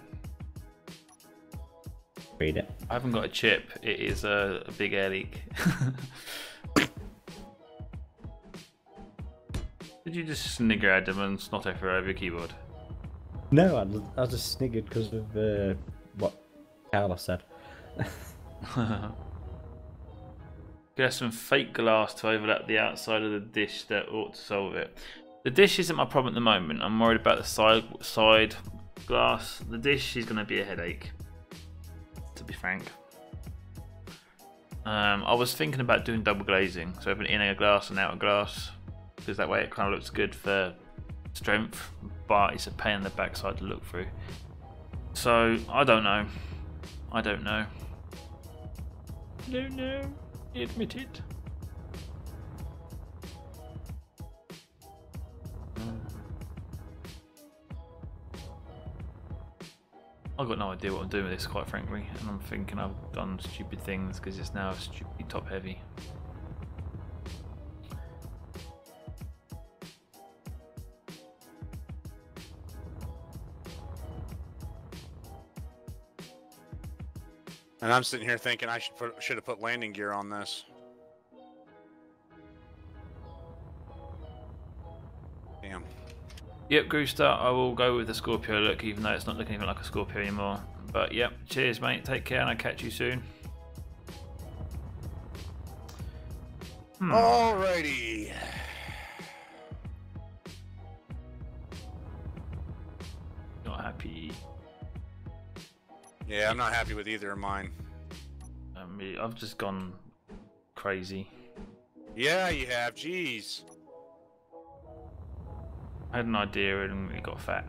Read it. I haven't got a chip. It is a big air leak. Did you just snigger at them and snot over your keyboard? No, I just sniggered because of what Carlos said. Get some fake glass to overlap the outside of the dish that ought to solve it. The dish isn't my problem at the moment. I'm worried about the side glass. The dish is going to be a headache, to be frank. I was thinking about doing double glazing, so having an inner glass and outer glass, because that way it kind of looks good for strength, but it's a pain in the backside to look through. So I don't know. I don't know. Don't know. Admit it. I've got no idea what I'm doing with this, quite frankly, and I'm thinking I've done stupid things because it's now stupidly top heavy. And I'm sitting here thinking I should have put landing gear on this. Damn. Yep, Groovestar, I will go with the Scorpio look, even though it's not looking even like a Scorpio anymore. But yep, cheers mate, take care and I'll catch you soon. Alrighty. Not happy. Yeah, I'm not happy with either of mine. I've just gone crazy. Yeah, you have. Jeez. I had an idea and it got fat.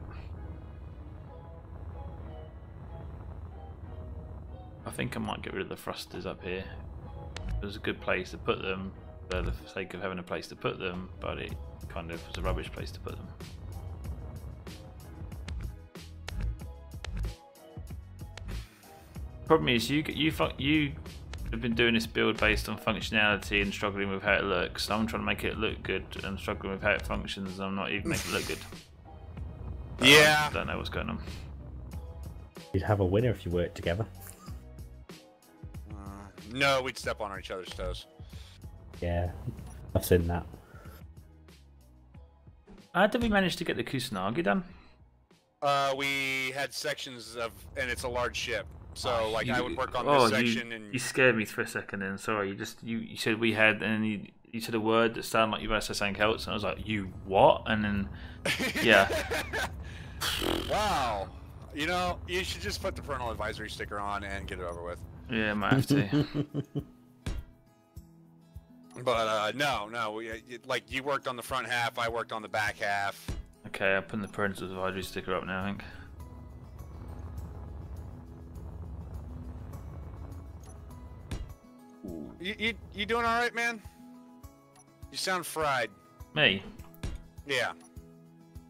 I think I might get rid of the thrusters up here. It was a good place to put them for the sake of having a place to put them, but it kind of was a rubbish place to put them. Problem is, you have been doing this build based on functionality and struggling with how it looks. I'm trying to make it look good and struggling with how it functions. And I'm not even making it look good. Yeah. I don't know what's going on. You'd have a winner if you worked together. No, we'd step on each other's toes. Yeah, I've seen that. How did we manage to get the Kusanagi done? We had sections of, and it's a large ship. So, like, I would work on this section, and you scared me for a second. Then sorry, you said we had, and you said a word that sounded like you were saying something else, and I was like, you what? And then, yeah. Wow. You know, you should just put the parental advisory sticker on and get it over with. Yeah, I might have to. But no, like you worked on the front half, I worked on the back half. Okay, I'm putting the parental advisory sticker up now, I think. You doing all right, man? You sound fried. Me? Yeah.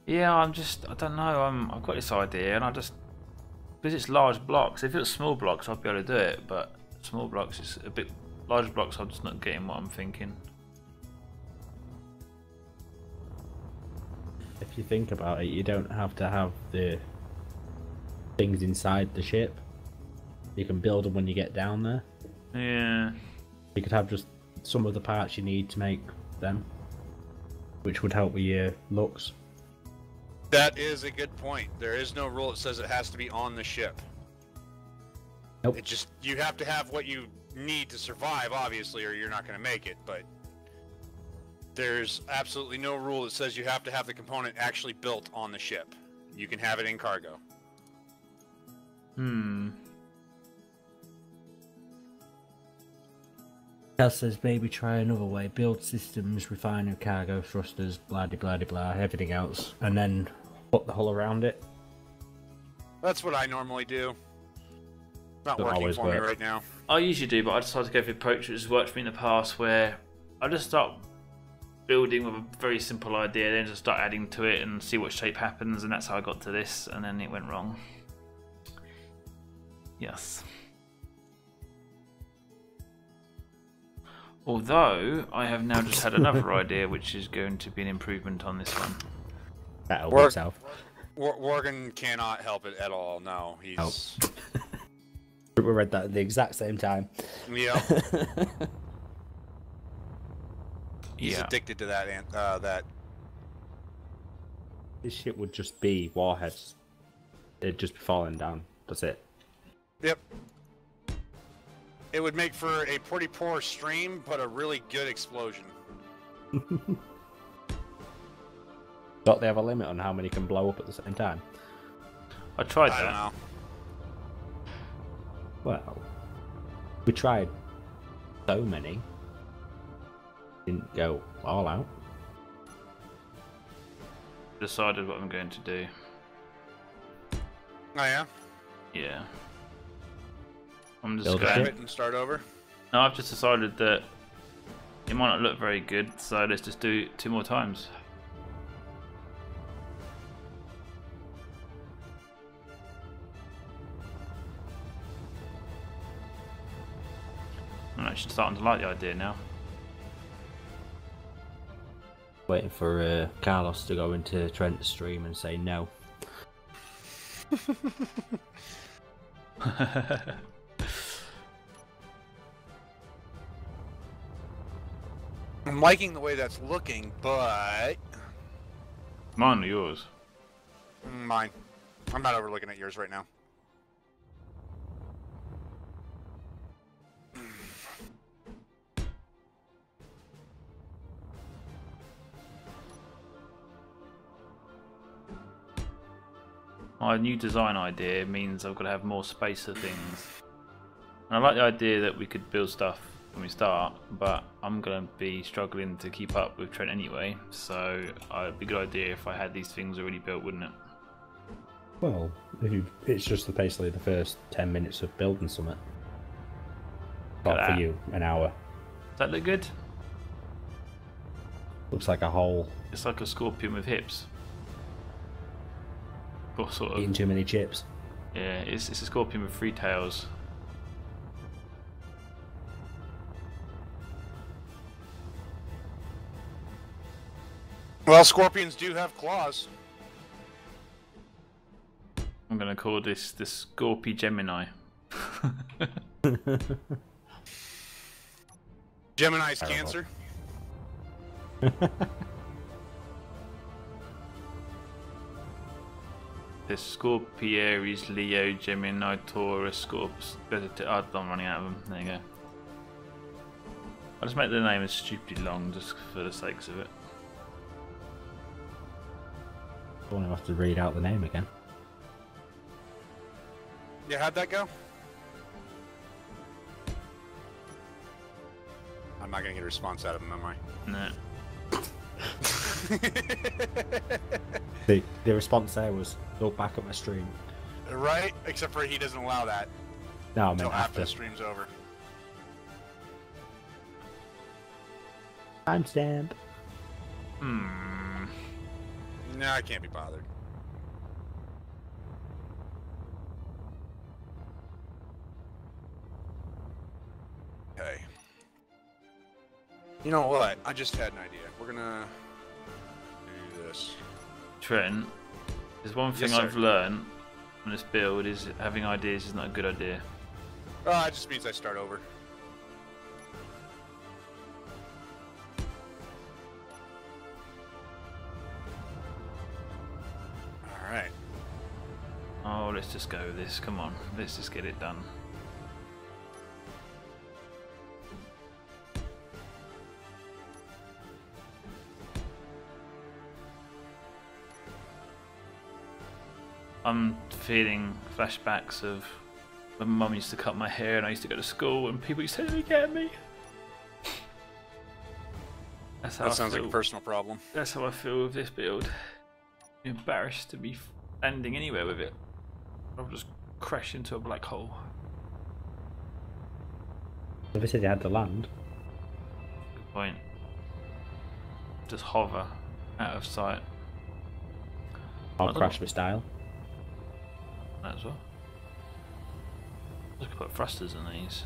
Yeah, I don't know. I've got this idea, and because it's large blocks. If it was small blocks, I'd be able to do it. But small blocks is a bit. Large blocks, I'm just not getting what I'm thinking. If you think about it, you don't have to have the things inside the ship. You can build them when you get down there. Yeah. You could have just some of the parts you need to make them, which would help with your looks. That is a good point. There is no rule that says it has to be on the ship. Nope. It just, you have to have what you need to survive, obviously, or you're not going to make it, but there's absolutely no rule that says you have to have the component actually built on the ship. You can have it in cargo. Cal says maybe try another way. Build systems, refiner cargo, thrusters, blah de blah de blah, everything else, and then put the hull around it. That's what I normally do. Not Don't working always for me work. right now. I usually do, but I decided to go for the approach which has worked for me in the past, where I just start building with a very simple idea, then just start adding to it and see what shape happens, and that's how I got to this, and then it went wrong. Yes. Although, I have now just had another idea, which is going to be an improvement on this one. That'll work itself. Morgan cannot help it at all. No, he's. We read that at the exact same time. Yeah. He's Yeah. addicted to that. That. This shit would just be warheads. It'd just be falling down. That's it. Yep. It would make for a pretty poor stream, but a really good explosion. Don't they have a limit on how many can blow up at the same time? I tried I that. don't know. Well, we tried so many. Didn't go all out. Decided what I'm going to do. Oh yeah. Yeah. I'm just Build Grab going. it and start over. No, I've just decided that it might not look very good, so let's just do it 2 more times. I'm actually starting to like the idea now. Waiting for Carlos to go into Trent's stream and say no. I'm liking the way that's looking, but Mine or yours? mine. I'm not overlooking at yours right now. My new design idea means I've got to have more space for things. And I like the idea that we could build stuff when we start, but I'm going to be struggling to keep up with Trent anyway, so it'd be a good idea if I had these things already built, wouldn't it? Well, it's just basically the first 10 minutes of building something. But for you, an hour. Does that look good? Looks like a hole. It's like a scorpion with hips. Or sort of. Eating too many chips. Yeah, it's a scorpion with 3 tails. Well, scorpions do have claws. I'm gonna call this the Scorpy Gemini. Gemini's Cancer. The Scorpio, Aries, Leo, Gemini, Taurus, Scorpus. I'm running out of them. There you go. I'll just make the name as stupidly long just for the sakes of it. I won't have to read out the name again. Yeah, how'd that go? I'm not gonna get a response out of him, am I? No. The response there was, look back at my stream. Right? Except for he doesn't allow that No, I until meant after after. the stream's over. Timestamp. No, I can't be bothered. Okay. You know what? I just had an idea. We're gonna do this. Trent, there's one thing Yes, sir. I've learned on this build is having ideas is not a good idea. Oh, it just means I start over. Alright. Oh, let's just go with this. Come on, let's just get it done. I'm feeling flashbacks of when Mum used to cut my hair and I used to go to school and people used to say, "Look at me." That's how That I sounds like feel. a personal problem. That's how I feel with this build. I'm embarrassed to be landing anywhere with it. I'll just crash into a black hole. Never said you had to land. Good point. Just hover out of sight. I'll crash with style. That as well. Just put thrusters in these.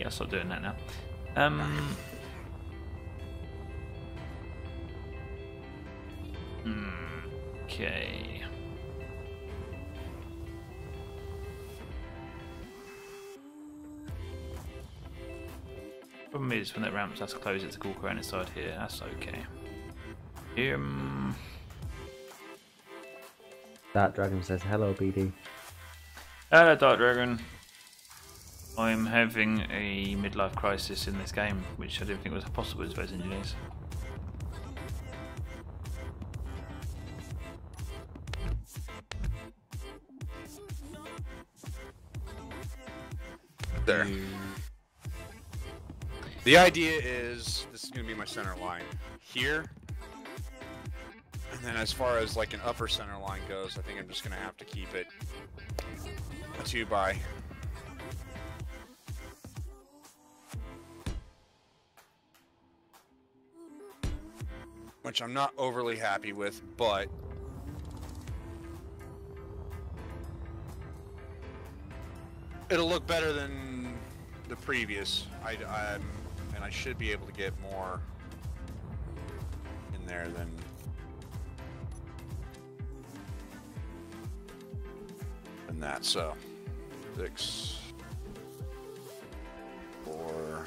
I'll stop doing that now. Okay. Problem is when it ramps, I have to close it to walk around inside here. That's okay. Dark Dragon says, hello, BD. Hello, Dark Dragon. I'm having a midlife crisis in this game, which I didn't think was possible as Space Engineers. There. The idea is this is going to be my center line here. And then as far as like an upper center line goes, I think I'm just going to have to keep it a 2x. Which I'm not overly happy with, but it'll look better than the previous. And I should be able to get more in there than that. So 6, 4,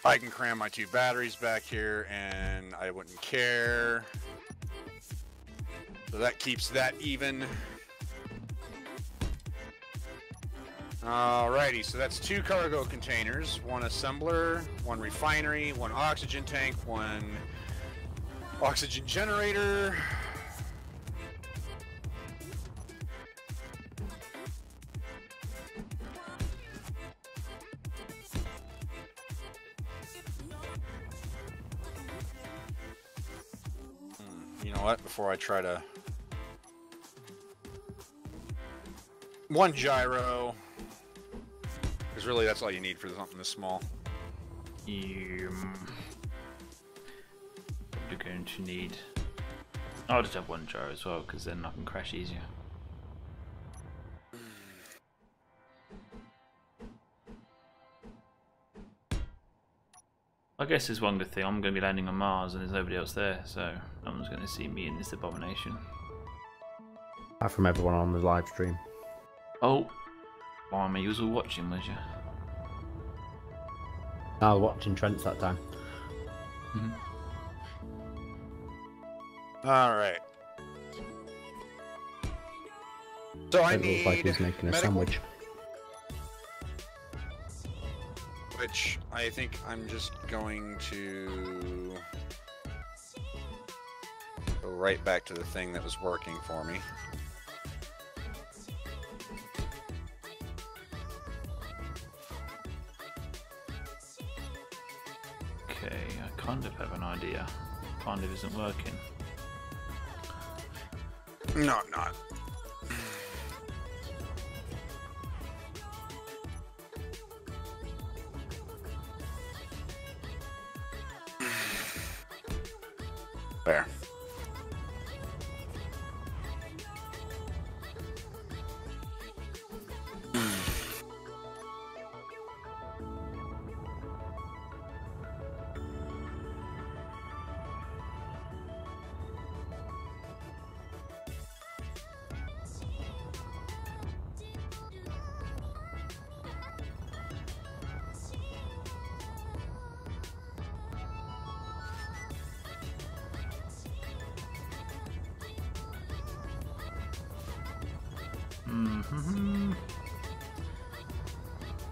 I can cram my 2 batteries back here and I wouldn't care. So that keeps that even. Alrighty, so that's 2 cargo containers, 1 assembler, 1 refinery, 1 oxygen tank, 1 oxygen generator. You know what, before I try to... 1 gyro. Because really that's all you need for something this small. You're going to need... I'll just have 1 gyro as well, because then I can crash easier. I guess there's one good thing, I'm going to be landing on Mars and there's nobody else there, so no one's going to see me in this abomination. Apart from everyone on the live stream. Oh, blimey, you was all watching, was you? I was watching Trent's that time. Alright. So I It need looks like he's making a medical, sandwich. which I think I'm just going to go right back to the thing that was working for me. Okay, I kind of have an idea. Kind of isn't working. No, not. There.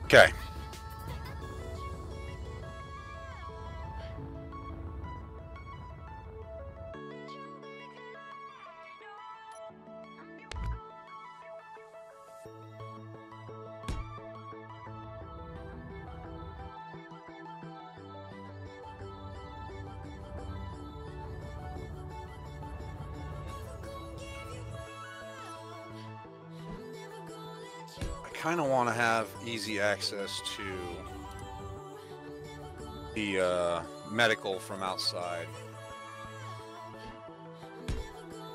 Okay. I kind of want to have easy access to the medical from outside.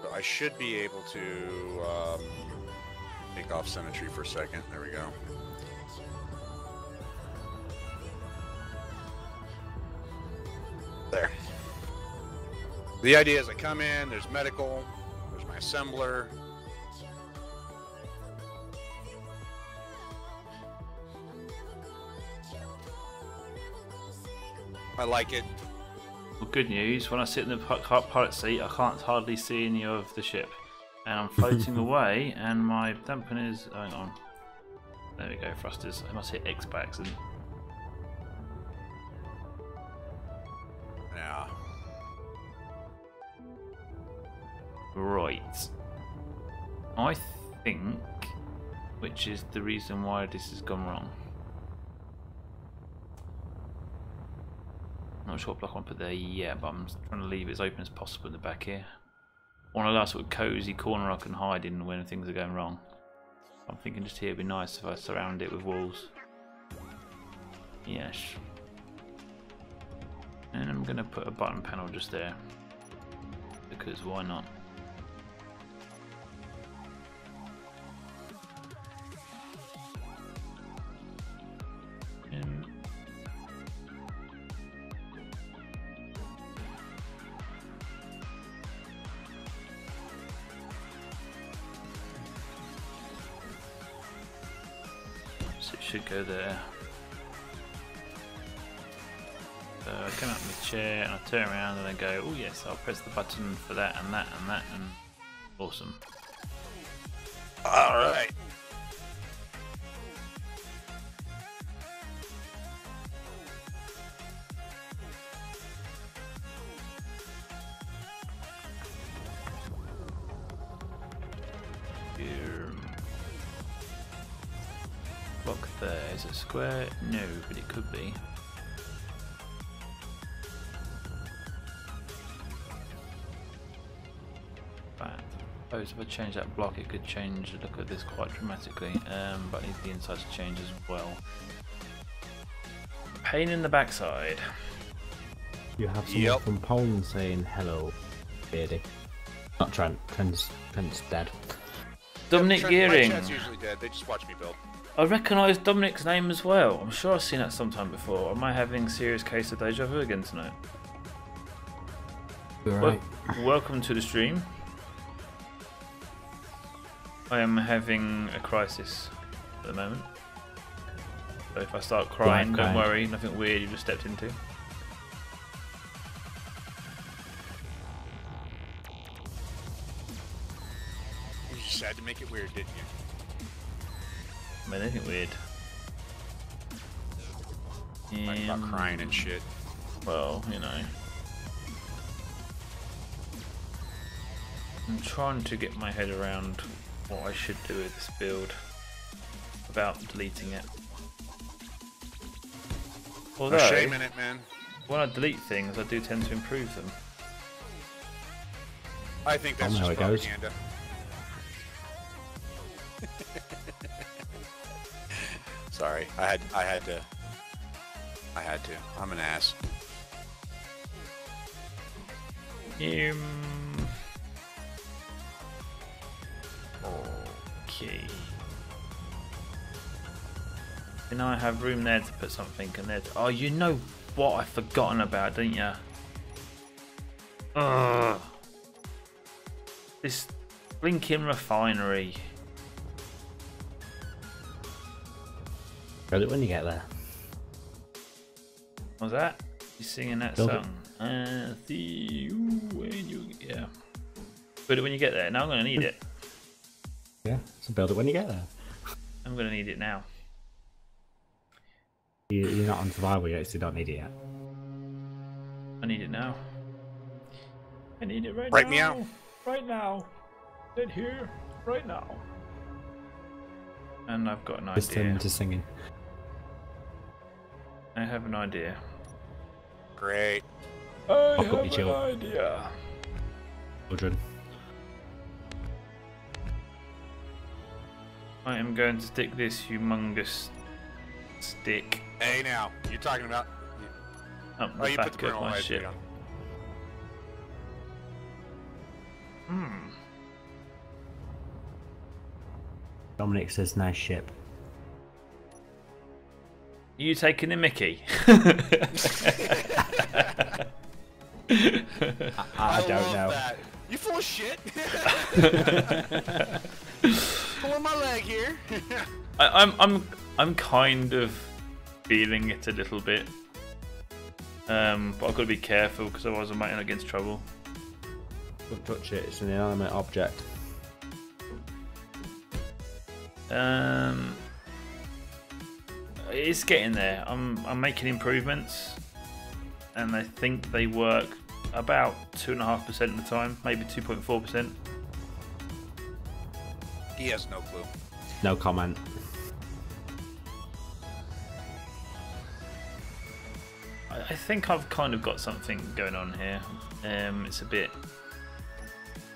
So I should be able to take off symmetry for a second. There we go. There. The idea is I come in, there's medical, there's my assembler. I like it. Well, good news, when I sit in the pilot seat I can't hardly see any of the ship. And I'm floating away and my dampeners... hang on. There we go, thrusters. I must hit X by accident. Yeah. Right. I think, which is the reason why this has gone wrong. I'm not sure what block I want to put there yet, but I'm trying to leave it as open as possible in the back here. I want a last sort of cosy corner I can hide in when things are going wrong. I'm thinking just here it'd be nice if I surround it with walls. Yes. And I'm going to put a button panel just there. Because why not? So it should go there. So I come out of my chair and I turn around and I go, oh yes, I'll press the button for that and that and that, and awesome. Alright. Block there. Is it square? No, but it could be. But suppose if I change that block, it could change the look at this quite dramatically. But I need the inside to change as well. Pain in the backside. You have someone from Poland saying hello, Beardie. Not Trent. Trent's dead. Dominic Gearing. My chat's usually dead. They just watch me build. I recognise Dominic's name as well. I'm sure I've seen that sometime before. Am I having a serious case of deja vu again tonight? You're right. Welcome to the stream. I am having a crisis at the moment. So if I start crying, don't worry, nothing weird you just stepped into. You just had to make it weird, didn't you? I mean, anything weird. Like about crying and shit. Well, you know. I'm trying to get my head around what I should do with this build without deleting it. Although, No shame in it, man. when I delete things, I do tend to improve them. I think that's just propaganda. Sorry, I had to. I'm an ass. Okay. And I have room there to put something in there. Oh, you know what I've forgotten about, didn't you? Ugh. This blinking refinery. Build it when you get there. What was that? You singing that Build song? See you when you yeah. Build it when you get there. Now I'm gonna need it. Yeah, so build it when you get there. I'm gonna need it now. You're not on survival yet, so you don't need it yet. I need it now. I need it right now. Write me out. Right now. Sit here. Right now. And I've got an Just turn idea. into singing. I have an idea. Great. I Fuck up have your chill. an idea. Children. I am going to stick this humongous stick Hey, now you're talking about. up Oh, the you put back the of parental my advisory ship. on. Dominic says nice ship. You taking the mickey? I don't love know. That. You full of shit. Pulling my leg here. I'm kind of feeling it a little bit, but I've got to be careful because otherwise I might end up against trouble. Don't touch it. It's an inanimate object. It's getting there. I'm making improvements, and I think they work about 2.5% of the time, maybe 2.4%. He has no clue. No comment. I think I've kind of got something going on here.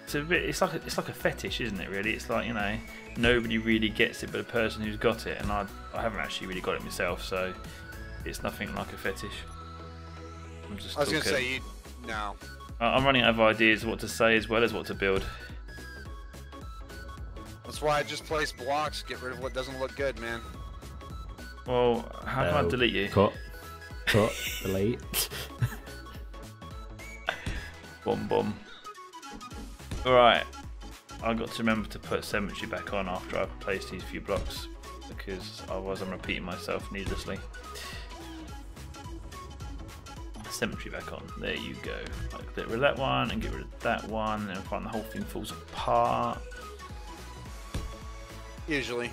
It's like a fetish, isn't it? Really, it's like, you know, nobody really gets it, but the person who's got it, and I haven't actually really got it myself, so it's nothing like a fetish. I was gonna say no. I'm running out of ideas of what to say as well as what to build. That's why I just place blocks. Get rid of what doesn't look good, man. Well, how can I delete you? Cut. Delete. Boom. Alright, I've got to remember to put cemetery back on after I've placed these few blocks, because otherwise I'm repeating myself needlessly. symmetry back on. There you go. Like, get rid of that one and get rid of that one, and find the whole thing falls apart. Usually.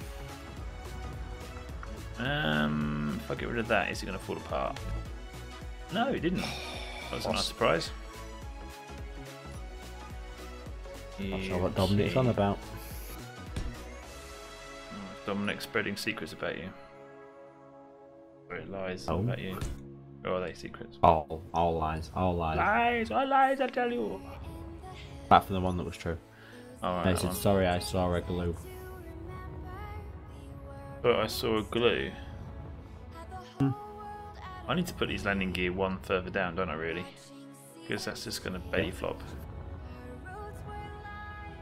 If I get rid of that, is it going to fall apart? No, it didn't. That was a nice surprise. Not sure what Dominic's on about. Dominic's spreading secrets about you. Where it lies about you. Or are they secrets? All lies, all lies. Lies, all lies, I tell you. Apart from the one that was true. Alright. I said, sorry, I saw a glue. But I saw a glue. I need to put these landing gear one further down, don't I, really? Because that's just going to belly flop.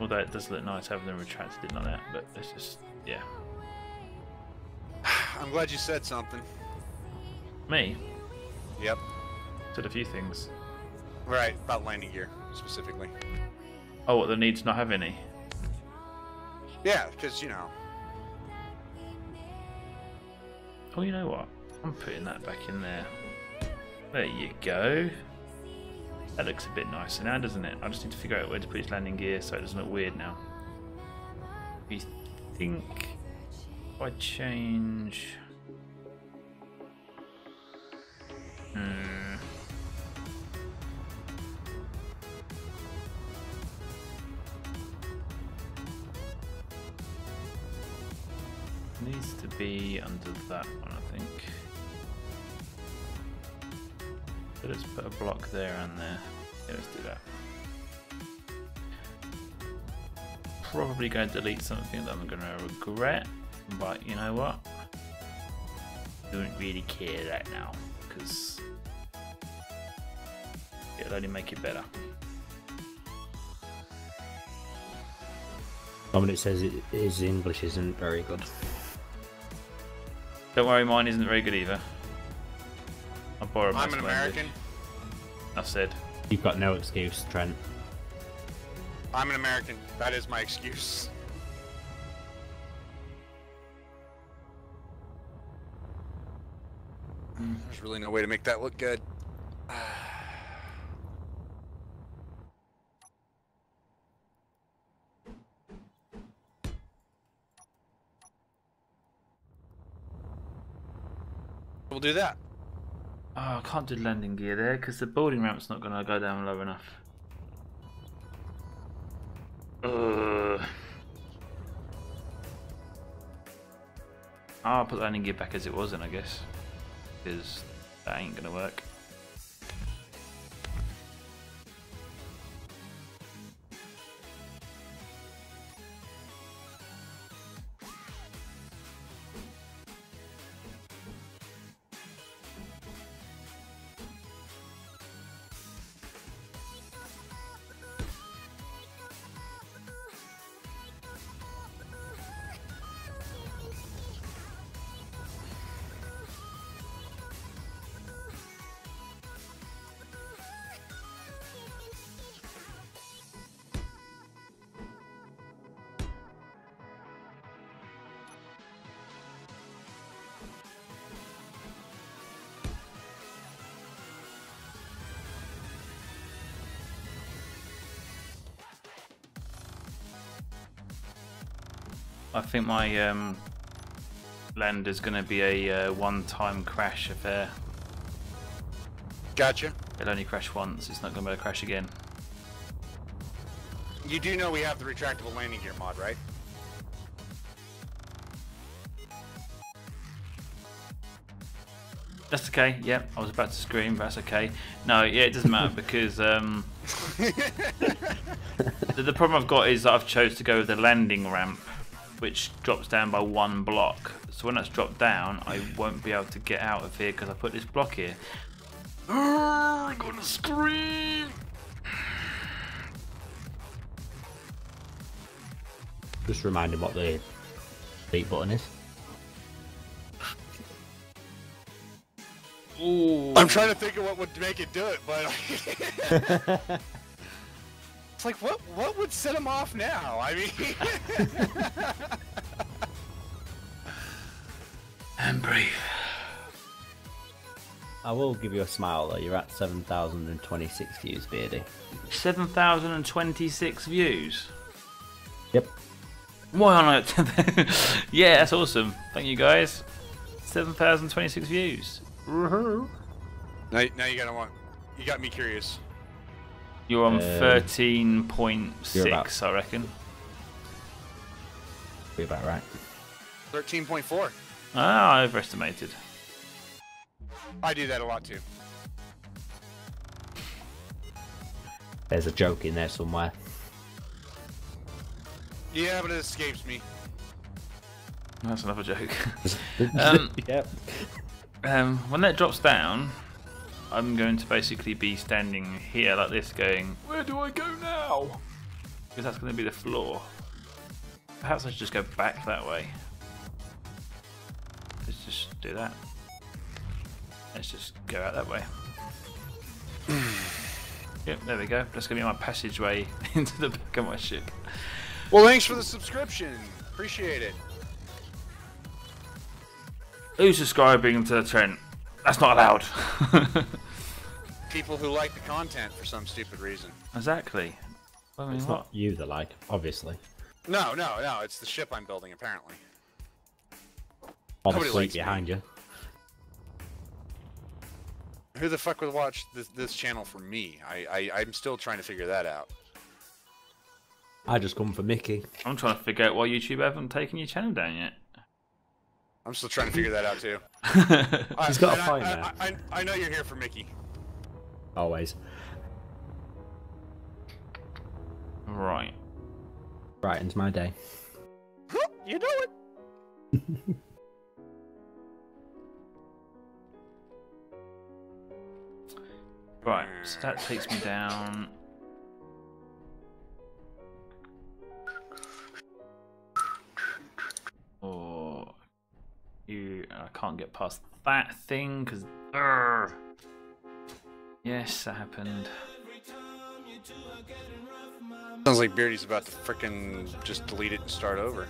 Although it does look nice having them retracted in like that, but it's just, yeah. I'm glad you said something. Me? Yep. Said a few things. Right, about landing gear, specifically. Oh, what, the need to not have any? Yeah, because, you know. Oh, you know what? I'm putting that back in there. There you go. That looks a bit nicer now, doesn't it? I just need to figure out where to put his landing gear so it doesn't look weird now. I think if I change... Needs to be under that one, I think. So let's put a block there and there. Yeah, let's do that. Probably going to delete something that I'm going to regret, but you know what? Don't really care right now because it'll only make it better. Dominic says his English isn't very good. Don't worry, mine isn't very good either. I borrowed my I'm an American. I said. You've got no excuse, Trent. I'm an American. That is my excuse. There's really no way to make that look good. We'll do that. Oh, I can't do landing gear there because the boarding ramp's not going to go down low enough. I'll put the landing gear back as it was then, I guess, because that ain't going to work. I think my lander's going to be a one-time crash affair. Gotcha. It'll only crash once, it's not going to be able to crash again. You do know we have the retractable landing gear mod, right? That's okay, yeah, I was about to scream, but that's okay. No, yeah, it doesn't matter because the problem I've got is that I've chose to go with the landing ramp, which drops down by one block. So when that's dropped down, I won't be able to get out of here because I put this block here. I'm gonna scream! Just remind him what the delete button is. Ooh. I'm trying to think of what would make it do it, but it's like what would set him off now? I mean, and breathe. I will give you a smile though. You're at 7,026 views, Beardie. 7,026 views. Yep. Why on earth? Yeah, that's awesome. Thank you guys. 7,026 views. Now you got me curious. You're on 13.6, I reckon. Be about right. 13.4. Ah, I overestimated. I do that a lot too. There's a joke in there somewhere. Yeah, but it escapes me. That's another joke. Yep. When that drops down, I'm going to basically be standing here like this going, where do I go now? Because that's going to be the floor. Perhaps I should just go back that way. Let's just do that. Let's just go out that way. Yep, there we go. That's going to be my passageway into the back of my ship. Well, thanks for the subscription. Appreciate it. Who's subscribing to Trent? That's not allowed. People who like the content for some stupid reason. Exactly. I mean, It's what? not you that like, obviously. No, it's the ship I'm building, apparently. Or the Nobody fleet likes me. behind you. Who the fuck would watch this channel for me? I'm still trying to figure that out. I just come for Mickey. I'm trying to figure out why YouTube haven't taken your channel down yet. I'm still trying to figure that out too. He's got a And point there. I know you're here for Mickey. Always. Right. Brightens my day. You know it. Right, so that takes me down. Or I can't get past that thing because. Yes, that happened. Sounds like Beardie's about to frickin' just delete it and start over.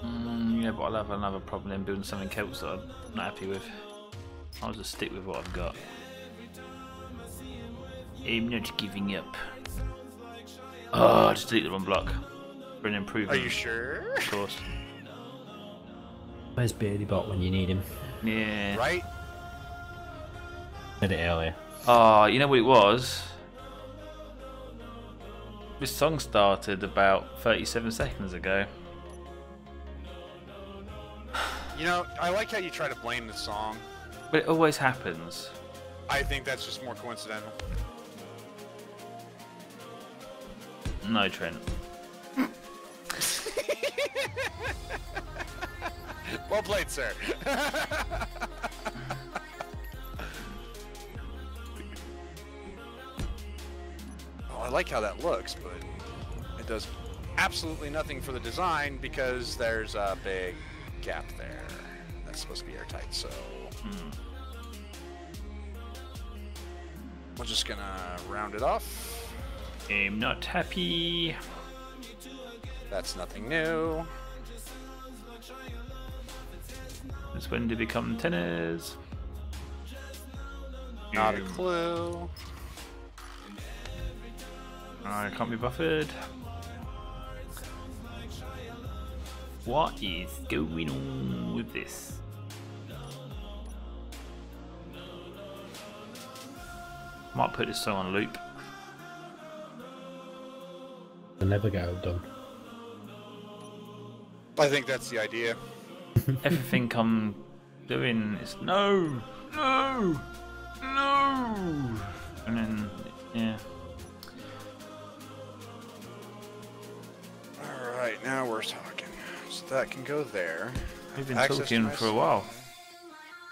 Yeah, but I'll have another problem in building something else that I'm not happy with. I'll just stick with what I've got. I'm not giving up. Oh, I just deleted one block. For an improvement. Are you sure? Of course. Where's Beardie Bot when you need him? Yeah. Right? Said it earlier. Oh, you know what it was? This song started about 37 seconds ago. You know, I like how you try to blame the song. But it always happens. I think that's just more coincidental. No, Trent. Well played, sir. Oh, I like how that looks, but it does absolutely nothing for the design because there's a big gap there. That's supposed to be airtight, so... We're just gonna round it off. I'm not happy. That's nothing new. It's when to become tenors. Not a clue. I can't be buffered. What is going on with this? Might put this song on loop. I'll never get done. I think that's the idea. Everything I'm doing is no, no, no, and then yeah. Alright, now we're talking. So that can go there. We've been Access to talking my for a while.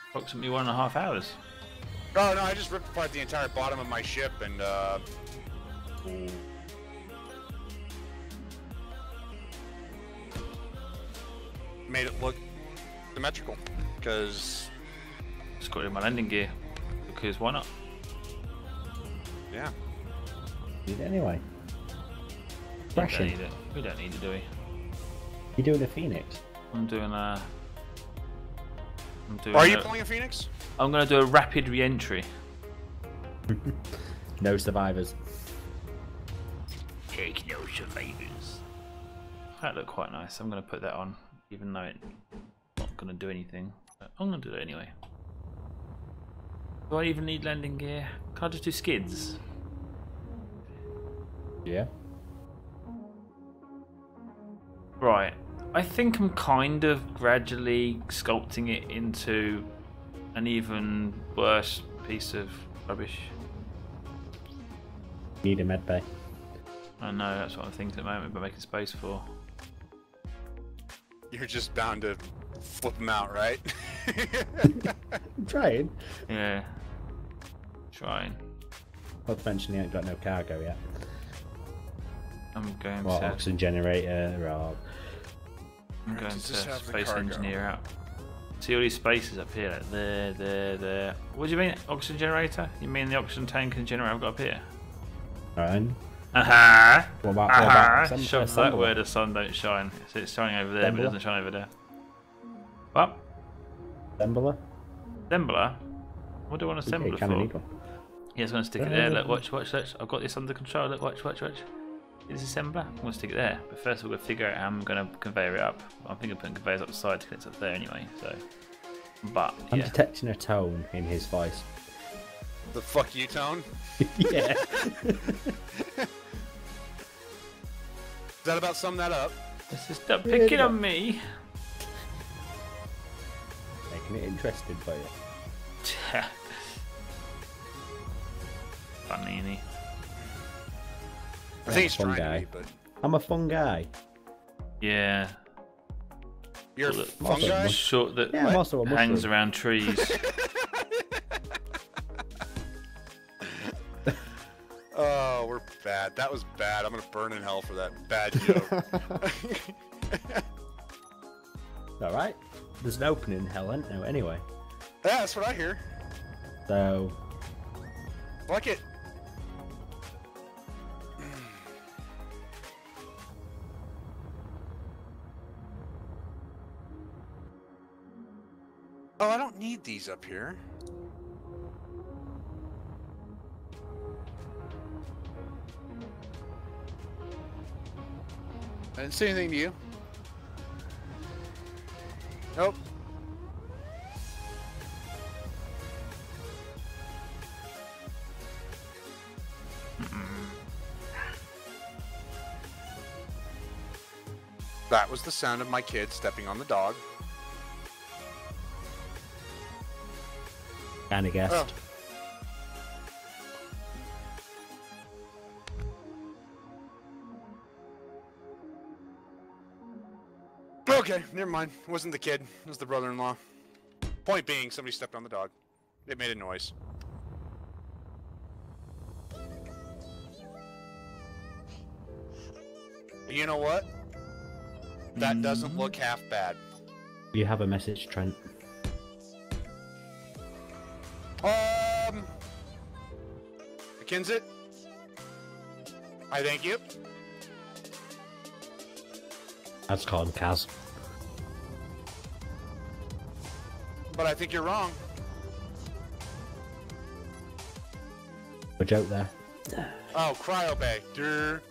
Approximately 1.5 hours. Oh no, I just ripped apart the entire bottom of my ship and made it look symmetrical. Because Just got in my landing gear because why not? yeah. Did it anyway. We don't Crashing. need it. We don't need it, do we? You doing a Phoenix? I'm doing Are you pulling a Phoenix? I'm going to do a rapid re-entry. No survivors. Take no survivors. That looked quite nice. I'm going to put that on, even though it's not going to do anything. But I'm going to do it anyway. Do I even need landing gear? Can I just do skids? Yeah. Right. I think I'm kind of gradually sculpting it into an even worse piece of rubbish. Need a med bay. I know, that's what I'm thinking at the moment, but making space for. You're just bound to flip them out, right? I'm trying. Yeah. Trying. Not to mention you ain't got no cargo yet. I'm going Or to oxygen generator or... I'm going Does to this have the space cargo? engineer out. See all these spaces up here, like there. What do you mean, oxygen generator? You mean the oxygen tank and generator I've got up here? Alright. Aha! What about Shove that where the sun don't shine. So it's shining over there, but it doesn't shine over there. What? Assembler? Assembler? What do I want to assembler You kind of need for? one. Yeah, it's going to stick it there. Look, watch. I've got this under control. Look, watch. Is this assembler? I'm going to stick it there. But first we're going to figure out how I'm going to conveyor it up. I'm thinking of putting conveyors up the side to connect up there anyway. So, but I'm yeah. detecting a tone in his voice. The fuck you tone? Yeah. Does that about sum that up? This is stop picking on me. Making it interesting for you. Funny, isn't he? I think he's fun trying guy. to be, but I'm a fun guy. Yeah. you're a Well, fun guy? Short that Yeah, I'm also a hangs mushroom. around trees. Oh, we're bad. That was bad. I'm gonna burn in hell for that bad joke. Alright. There's an opening in hell, ain't there, anyway. Yeah, that's what I hear. So, Fuck it. Oh, I don't need these up here. I didn't say anything to you. Nope. That was the sound of my kid stepping on the dog. kinda guessed. Oh. Okay, never mind. It wasn't the kid. It was the brother-in-law. Point being, somebody stepped on the dog. It made a noise. You know what? That doesn't look half bad. You have a message, Trent. McKinsey? I thank you. That's called him Kaz. But I think you're wrong. A joke there. Oh, Cryo Bay. Durr.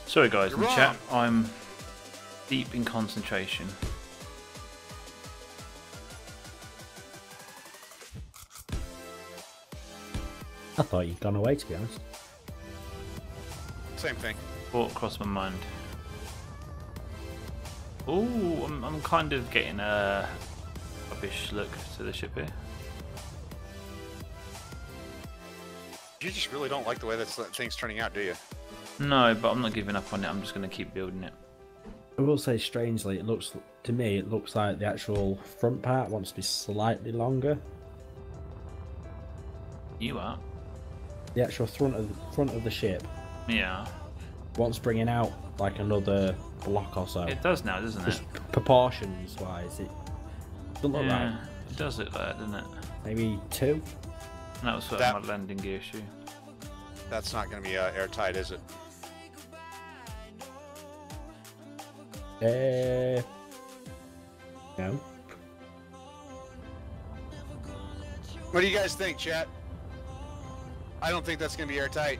Sorry guys, in You're the chat, wrong. I'm deep in concentration. I thought you'd gone away, to be honest. Same thing. Thought crossed my mind. Ooh, I'm kind of getting a rubbish look to the ship here. You just really don't like the way that thing's turning out, do you? No, but I'm not giving up on it. I'm just going to keep building it. I will say, strangely, it looks to me it looks like the actual front part wants to be slightly longer. You are? The actual front of the ship Yeah. wants bringing out like another block or so. It does now, doesn't it? Just proportions wise, it doesn't look Yeah, right. it does look like that, doesn't it? Maybe 2. And that was sort That- of my landing gear issue. That's not going to be airtight, is it? What do you guys think, chat? I don't think that's going to be airtight.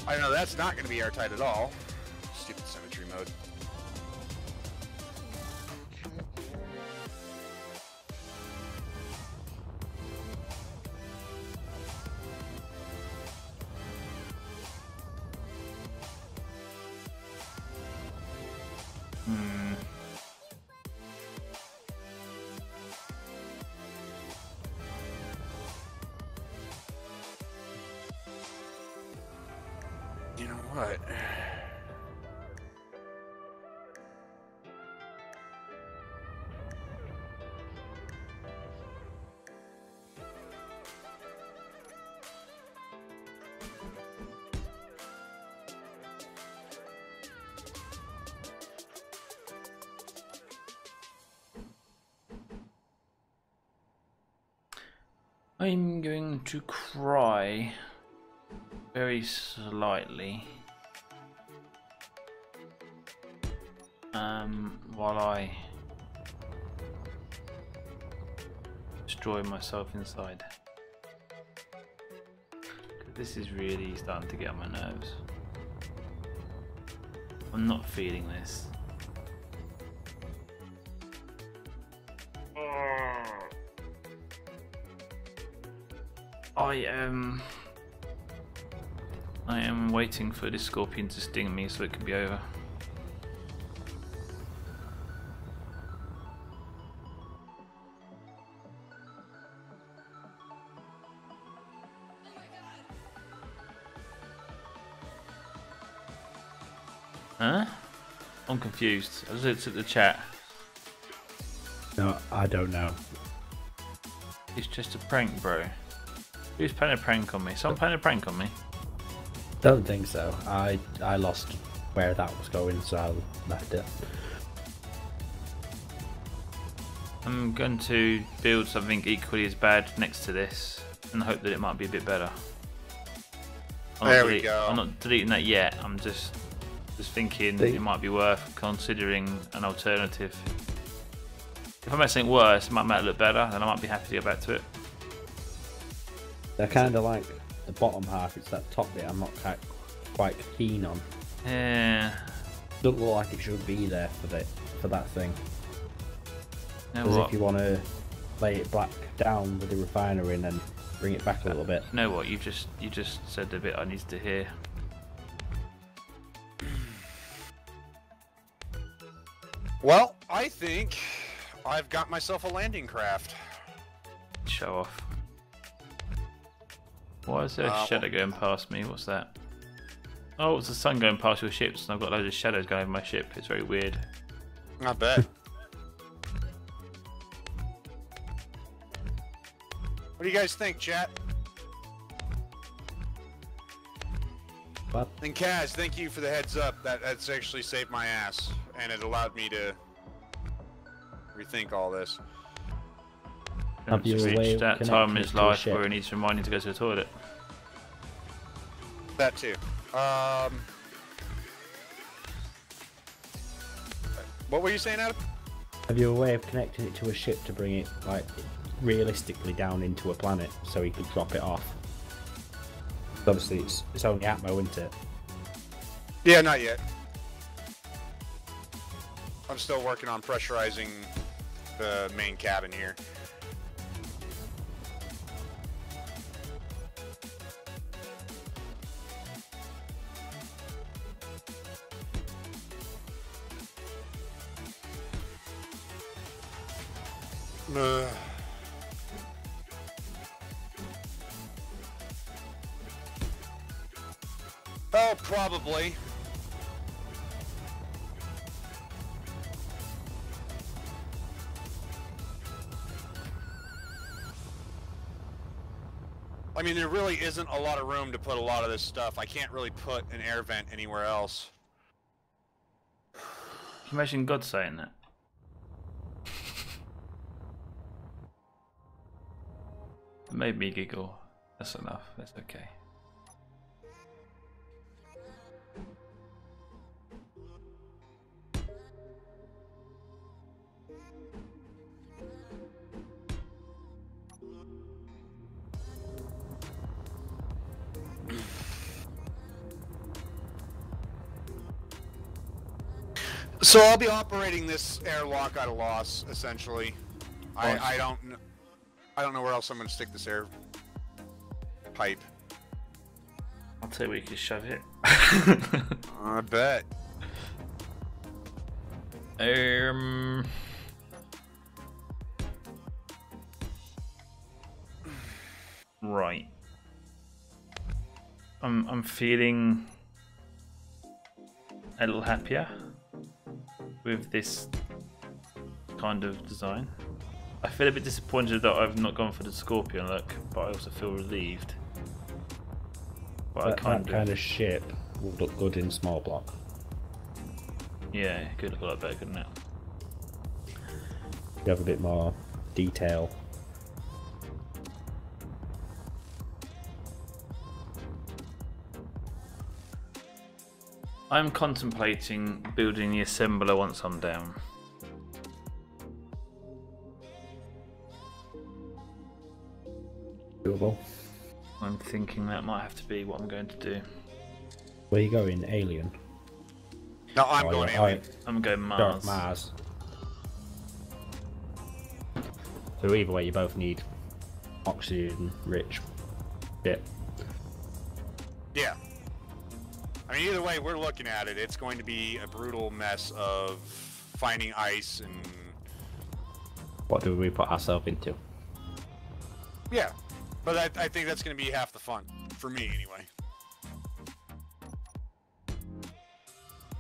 I know that's not going to be airtight at all. Stupid symmetry mode. You know what? I'm going to cry very slightly while I destroy myself inside. This is really starting to get on my nerves. I'm not feeling this. I am waiting for this scorpion to sting me so it can be over. Huh? I'm confused. I just looked at the chat. No, I don't know. It's just a prank, bro. Who's playing a prank on me? Someone playing a prank on me? Don't think so. I lost where that was going, so I left it. I'm going to build something equally as bad next to this and hope that it might be a bit better. There we go. I'm not deleting that yet. I'm just thinking it might be worth considering an alternative. If I make something worse, it might make it look better, then I might be happy to go back to it. They're kind of like the bottom half. It's that top bit I'm not quite keen on. Yeah. Doesn't look like it should be there for that thing. Because what? if you want to lay it back down with the refiner in and bring it back a little bit. You know what? You just said the bit I needed to hear. Well, I think I've got myself a landing craft. Show off. Why is there a shadow going past me? What's that? Oh, it's the sun going past your ships, and I've got loads of shadows going over my ship. It's very weird. I bet. What do you guys think, chat? What? And Kaz, thank you for the heads up. That's actually saved my ass, and it allowed me to rethink all this. Have you Reached that connected time in his to a life ship? where he needs reminding to go to the toilet. That too. What were you saying, Adam? Have you a way of connecting it to a ship to bring it like realistically down into a planet so he could drop it off? Obviously, it's only Atmo, isn't it? Yeah, not yet. I'm still working on pressurizing the main cabin here. Oh, probably. I mean, there really isn't a lot of room to put a lot of this stuff. I can't really put an air vent anywhere else. Can you imagine God saying that? It made me giggle. That's enough. That's okay. So I'll be operating this airlock out of loss, essentially. I don't know where else I'm going to stick this air pipe. I'll tell you where you can shove it. I bet. Right. I'm feeling a little happier with this kind of design. I feel a bit disappointed that I've not gone for the scorpion look, but I also feel relieved. But That kind of ship would look good in small block. Yeah, it could look a lot better, couldn't it? You have a bit more detail. I'm contemplating building the assembler once I'm down. Doable. I'm thinking that might have to be what I'm going to do. Where you going? Alien? No, I'm going alien. I'm going Dark Mars. Mars. So either way, you both need oxygen-rich bit. Yeah. I mean, either way, we're looking at it. It's going to be a brutal mess of finding ice and... What do we put ourselves into? Yeah. But I think that's going to be half the fun. For me, anyway.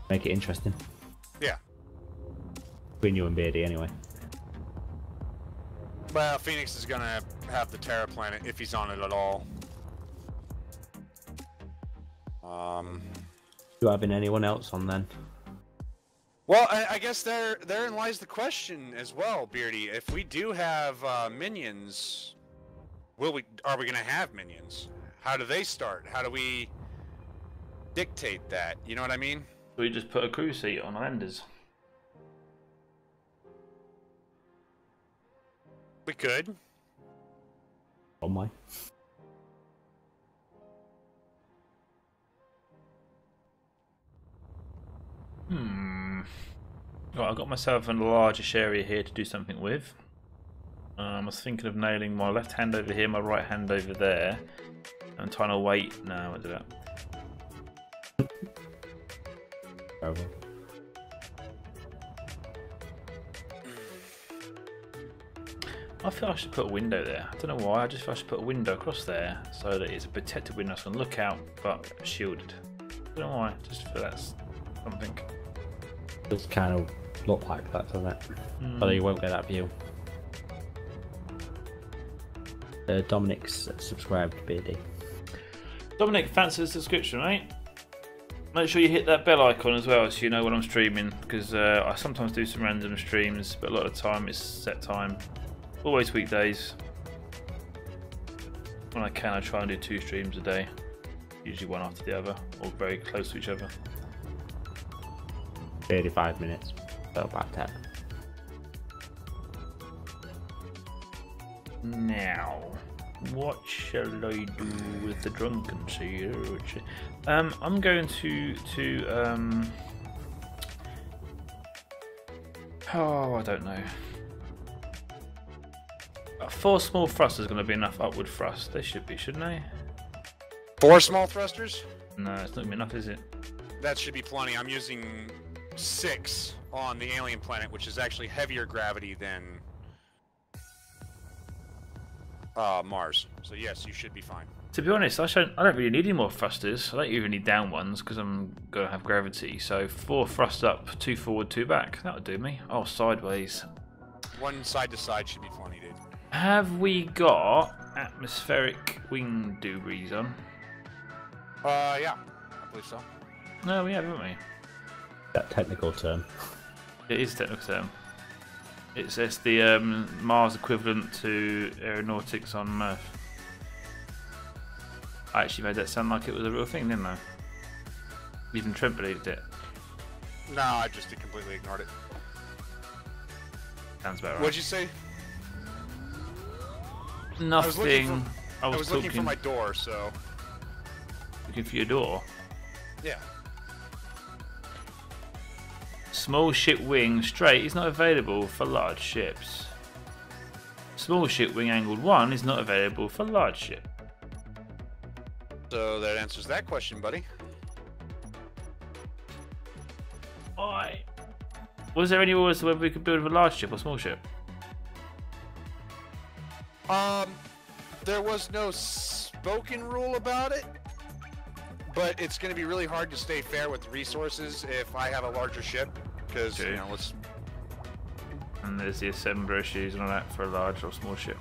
Make it interesting. Yeah. Between you and BeardieD, anyway. Well, Phoenix is going to have the Terra planet, if he's on it at all. You having anyone else on then? Well, I guess therein lies the question as well, BeardieD. If we do have minions, are we going to have minions? How do they start? How do we dictate that? You know what I mean? We just put a crew seat on Landers. We could. Oh my. Right, I've got myself a largish area here to do something with. I was thinking of nailing my left hand over here, my right hand over there. I'm trying to wait. No, I won't do that. Over. I feel I should put a window there. I don't know why, I just feel I should put a window across there so that it's a protected window so I can look out but shielded. I don't know why, just feel that's something. Does kind of look like that, doesn't it? But you won't get that view. Dominic's subscribed to BeardieD. Dominic, fancy the subscription, mate? Make sure you hit that bell icon as well so you know when I'm streaming, because I sometimes do some random streams, but a lot of the time it's set time. Always weekdays. When I can, I try and do 2 streams a day. Usually one after the other, or very close to each other. 35 minutes. So about that. Now, what shall I do with the drunken seed? I'm going to oh, I don't know. 4 small thrusters are going to be enough upward thrust. They should be, shouldn't they? 4 small thrusters? No, it's not going to be enough, is it? That should be plenty. I'm using 6 on the alien planet, which is actually heavier gravity than Mars. So yes, you should be fine. To be honest, I don't really need any more thrusters. I don't even need down ones because I'm going to have gravity. So 4 thrust up, 2 forward, 2 back. That would do me. Oh, sideways. 1 side to side should be plenty, dude. Have we got atmospheric wing debris on? Yeah, I believe so. No, we have, haven't we? That technical term. It is a technical term. It's the Mars equivalent to aeronautics on Earth. I actually made that sound like it was a real thing, didn't I? Even Trent believed it. No, I just completely ignored it. Sounds about right. What'd you say? Nothing. I was looking for my door, so... Looking for your door? Yeah. Small ship wing straight is not available for large ships. Small ship wing angled 1 is not available for large ship. So that answers that question, buddy. Why? Was there any rules whether we could build with a large ship or small ship? There was no spoken rule about it, but it's going to be really hard to stay fair with resources if I have a larger ship, because Okay. you know, let's. And there's the assembler issues and all that for a large or small ship.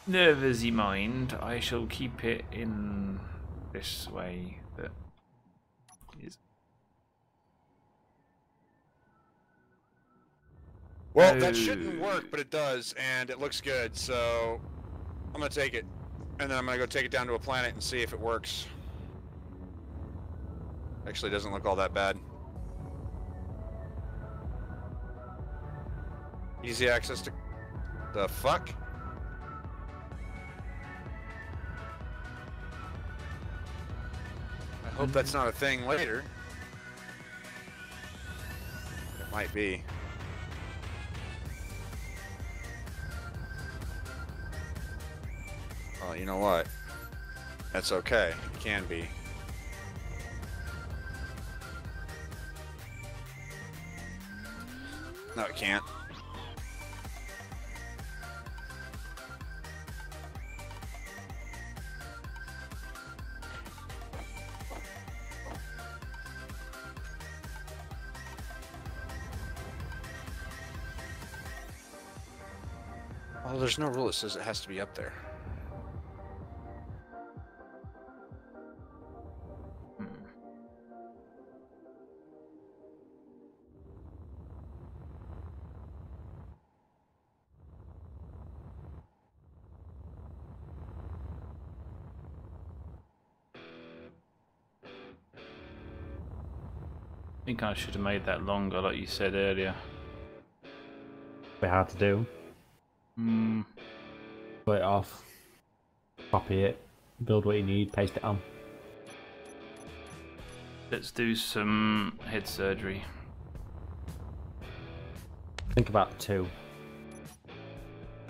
Never the mind. I shall keep it in this way. That is. Well, that shouldn't work, but it does, and it looks good. So I'm going to take it, and then I'm going to go take it down to a planet and see if it works. Actually, it doesn't look all that bad. Easy access to... The fuck? I hope that's not a thing later. It might be. Well, you know what? That's okay. It can be. No, it can't. Oh, there's no rule that says it has to be up there. I think I should have made that longer, like you said earlier. Bit hard to do. Hmm. Put it off. Copy it. Build what you need. Paste it on. Let's do some head surgery. Think about 2.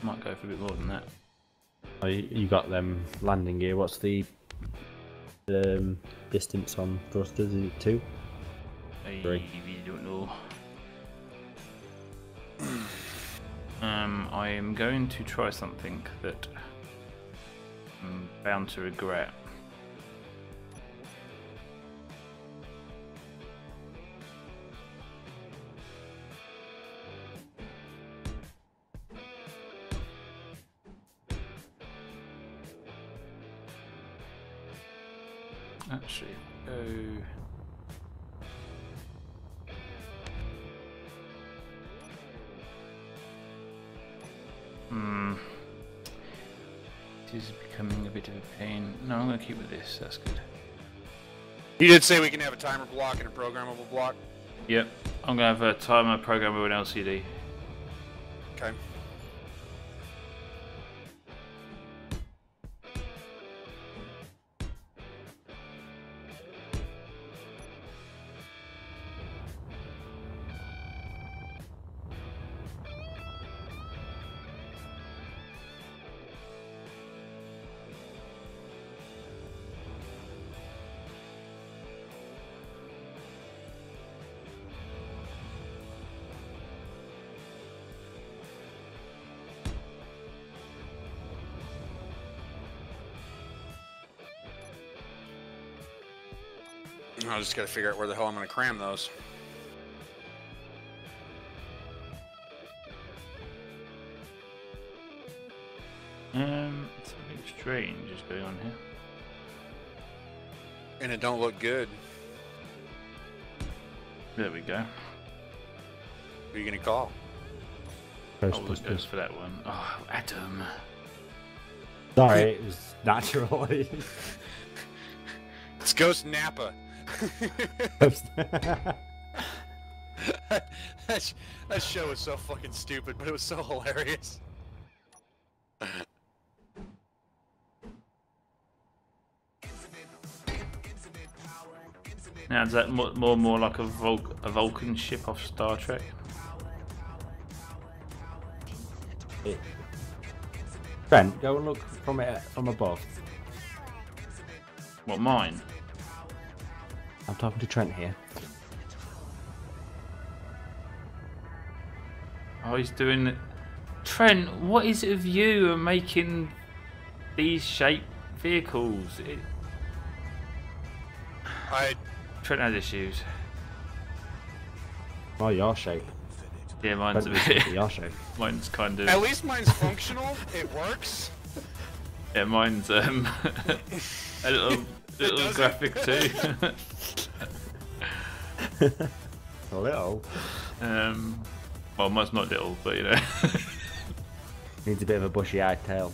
Might go for a bit more than that. Oh, you got them landing gear. What's the distance on thrusters? Is it 2? I 3. don't know. I am going to try something that I'm bound to regret. Actually, go. This is becoming a bit of a pain. No, I'm going to keep with this. That's good. You did say we can have a timer block and a programmable block. Yep. I'm going to have a timer programmer with an LCD. Okay. I just got to figure out where the hell I'm going to cram those. Something strange is going on here. And it don't look good. There we go. Who are you going to call? Always goes for that one. Oh, Adam. Sorry, it was natural. It's Ghost Napa. that show was so fucking stupid, but it was so hilarious. Now is that more like a Vulcan ship off Star Trek? Trent, go and look from above. What, mine? I'm talking to Trent here. Oh, he's doing it. Trent, what is it of you and making these shaped vehicles? Trent has issues. Oh, your shape. Yeah, mine's a bit. Your shape. Mine's kind of. At least mine's functional. It works. Yeah, mine's a little graphic too. A little. Well, mine's not little, but you know. Needs a bit of a bushy-eyed tail.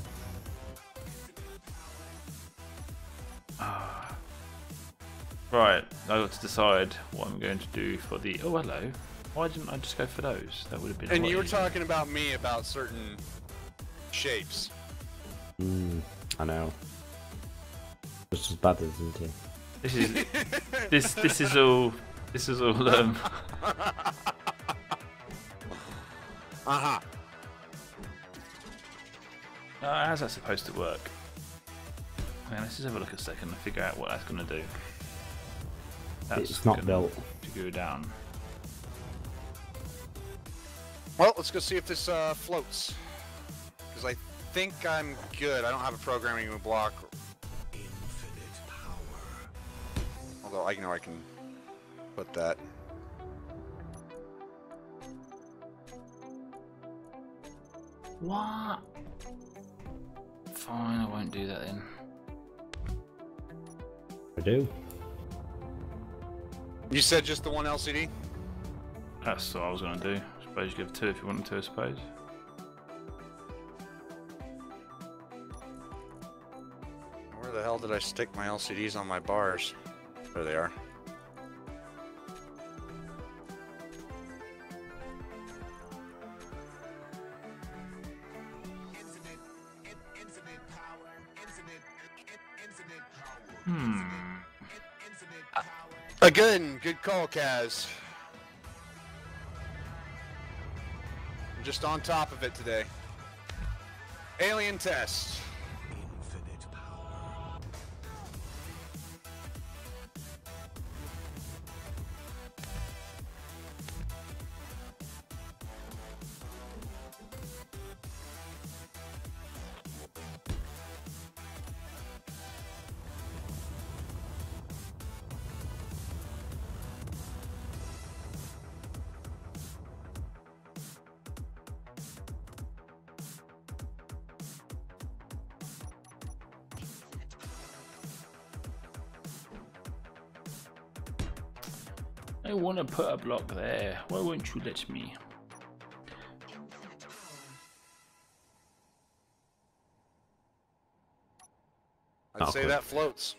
Right, I got to decide what I'm going to do for the. Oh, hello. Why didn't I just go for those? That would have been. And you were talking about me about certain shapes. I know. Just as bad as isn't it? This is all. How's that supposed to work? Man, let's just have a look a second and figure out what that's going to do. It's not built to go down. Well, let's go see if this floats. Because I think I'm good. I don't have a programming block. Infinite power. Although I know I can put that. What? Fine, I won't do that then. I do. You said just the one LCD? That's what I was going to do. I suppose you give two if you wanted to, I suppose. Where the hell did I stick my LCDs on my bars? There they are. Again, good call, Kaz. I'm just on top of it today. Alien test. Infinite power. I want to put a block there. Why won't you let me? I'd say that floats.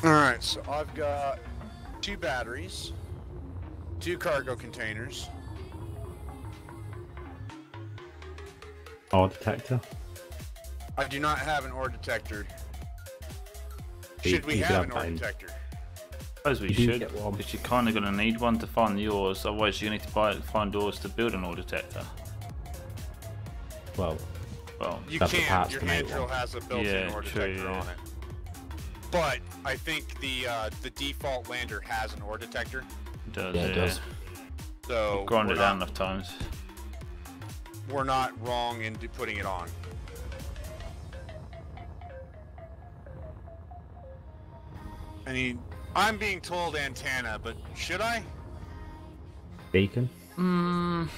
Alright, so I've got 2 batteries, 2 cargo containers. Ore detector. I do not have an ore detector. Should we have an ore detector? I suppose we You do should, get one. because you're kind of going to need one to find the ores, otherwise you're going to need to find ores to build an ore detector. Well, Well, You That's the can. parts Your to make hand drill one. has a built-in Yeah, ore true, detector yeah. on it. But I think the default lander has an ore detector. it does. Yeah, it does. So Grind we're it down not, enough times. we're not wrong in putting it on. I mean, I'm being told antenna, but should I? Beacon. Don't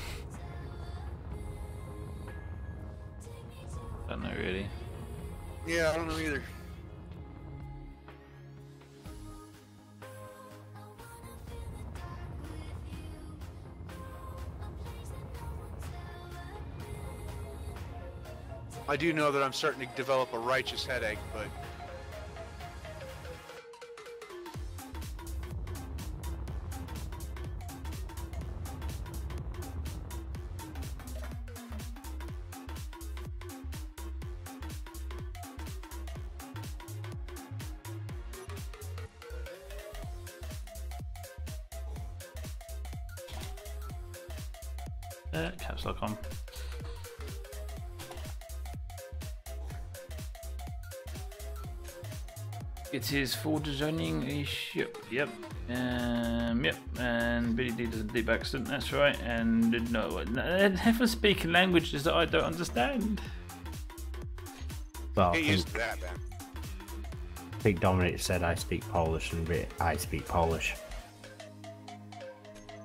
know really. Yeah, I don't know either. I do know that I'm starting to develop a righteous headache, but Caps lock on. It is for designing a ship. Yep. Yep. And BeardieD does a deep accent. That's right. And no, never speaking languages that I don't understand. Well, get used to that, man. I think Dominic said I speak Polish and I speak Polish.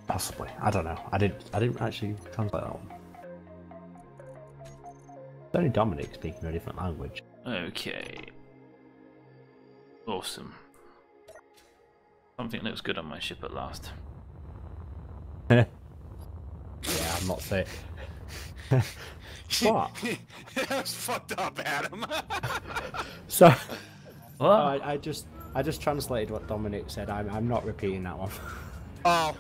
Possibly. I don't know. I didn't actually translate that one. It's only Dominic speaking a different language. Okay. Awesome. Something looks good on my ship at last. Yeah, I'm not saying. What? That was fucked up, Adam. So What? I just translated what Dominic said. I'm not repeating that one. Oh.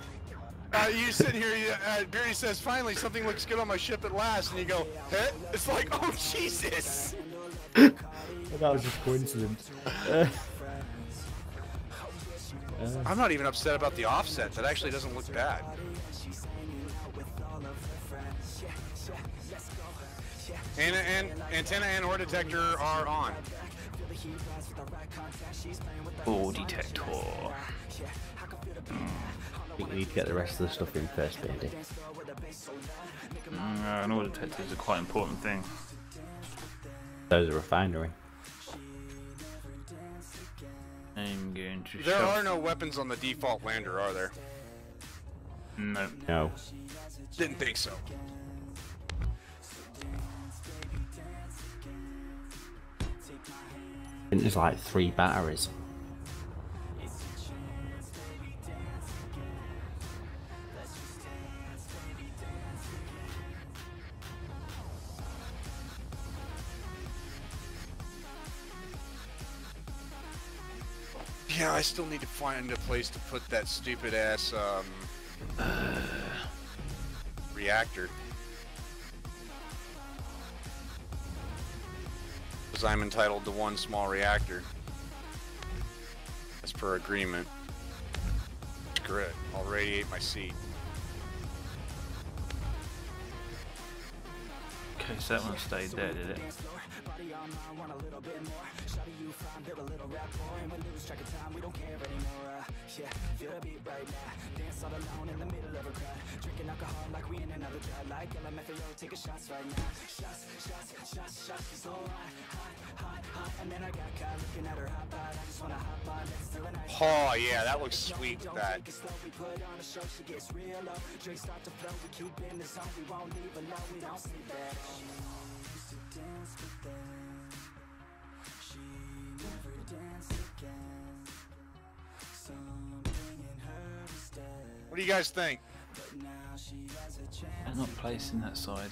You sit here, Beardie says, finally, something looks good on my ship at last, and you go, eh? It's like, oh, Jesus! That was just coincidence. I'm not even upset about the offset. That actually doesn't look bad. And antenna and ore detector are on. Ore detector. I think we need to get the rest of the stuff in first, Beardie. An ore detector is a quite important thing. There's a refinery. I'm going to There shove... are no weapons on the default lander, are there? No. No. Didn't think so. I think there's like 3 batteries. Yeah, I still need to find a place to put that stupid ass reactor. Because I'm entitled to 1 small reactor. As per agreement. Screw it. I'll radiate my seat. Okay, so that one stayed there, did it? Oh yeah, that looks sweet. That. What do you guys think? I'm not placing that side.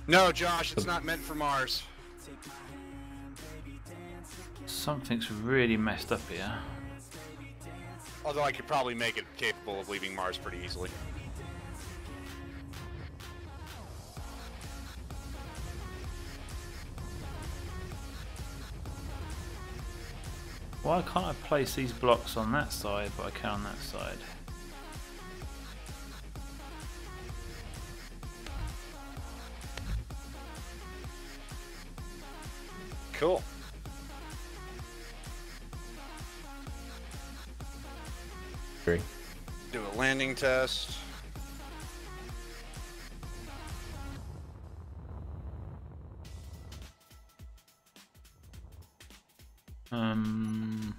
No, Josh, it's not meant for Mars. Something's really messed up here. Although I could probably make it capable of leaving Mars pretty easily. Why can't I place these blocks on that side, but I can on that side? Cool. Three. Do a landing test. I'm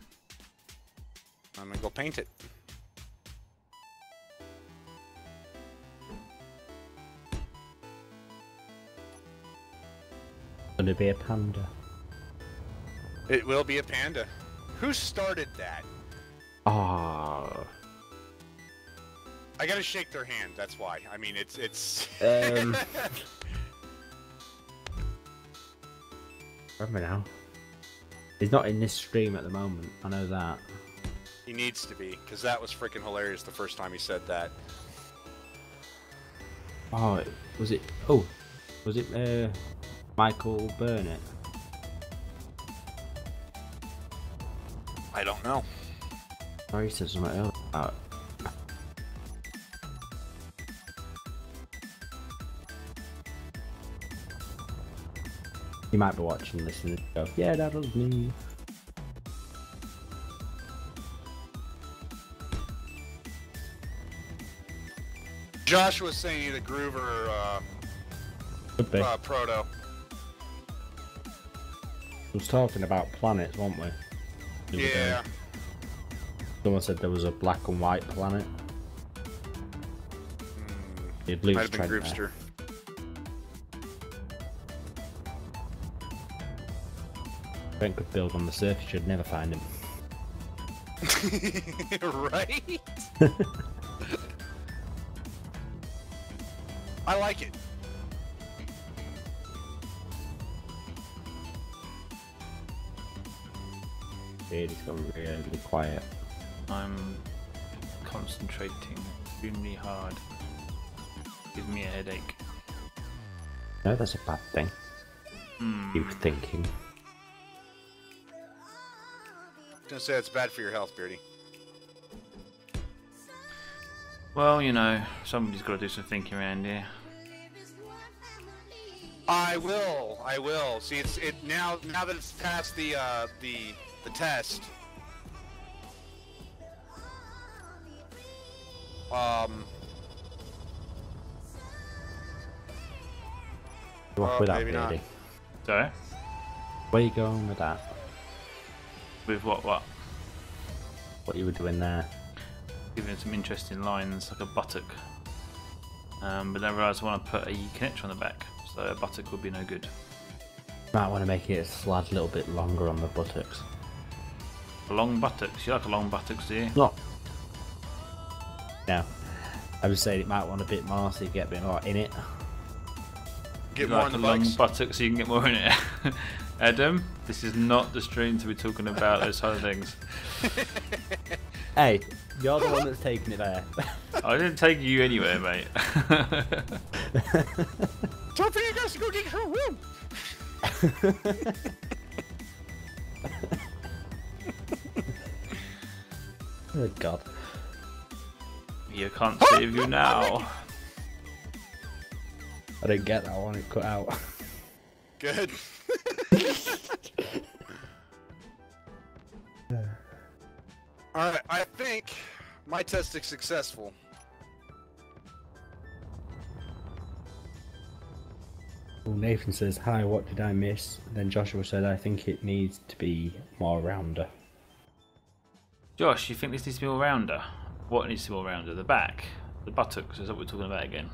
gonna go paint it. Gonna be a panda. It will be a panda. Who started that? Ah. I gotta shake their hand. That's why. I mean, it's. Remember now. He's not in this stream at the moment. I know that. He needs to be, because that was freaking hilarious the first time he said that. Oh, was it? Oh, was it Michael Burnett? I don't know. Oh, he said something else about. You might be watching, listening, and go, yeah, that was me. Josh was saying either Groove or Proto. We was talking about planets, weren't we? Yeah. Someone said there was a black and white planet. You'd lose Might have been Trent Groovester. Trent could build on the surface, you'd never find him. Right? I like it. Dude, he's gone really quiet. I'm concentrating extremely hard. Gives me a headache. No, that's a bad thing. You thinking. I was gonna say it's bad for your health, Beardie. Well, you know, somebody's got to do some thinking around here. I will. See, it's now that it's past the test. Walk with that, maybe not. Beardie. Sorry? Where are you going with that? With what? What you were doing there? Giving some interesting lines, like a buttock. But then I realised I want to put a connector on the back, so a buttock would be no good. Might want to make it a slide a little bit longer on the buttocks. Long buttocks? You like a long buttocks, do you? Not. No. I was saying it might want a bit more so you get a bit more in it. Get You more like on a the long bikes. buttock so you can get more in it. Adam, this is not the stream to be talking about those kind of things. Hey, you're the one that's taking it there. I didn't take you anywhere, mate. Time for you guys to go get your room. Oh God. You can't save you now. I didn't get that one, it cut out. Good. Alright, I think my test is successful. Well, Nathan says, hi, what did I miss? Then Joshua said, I think it needs to be more rounder. Josh, you think this needs to be all rounder? What needs to be all rounder? The back? The buttocks? Is that what we're talking about again?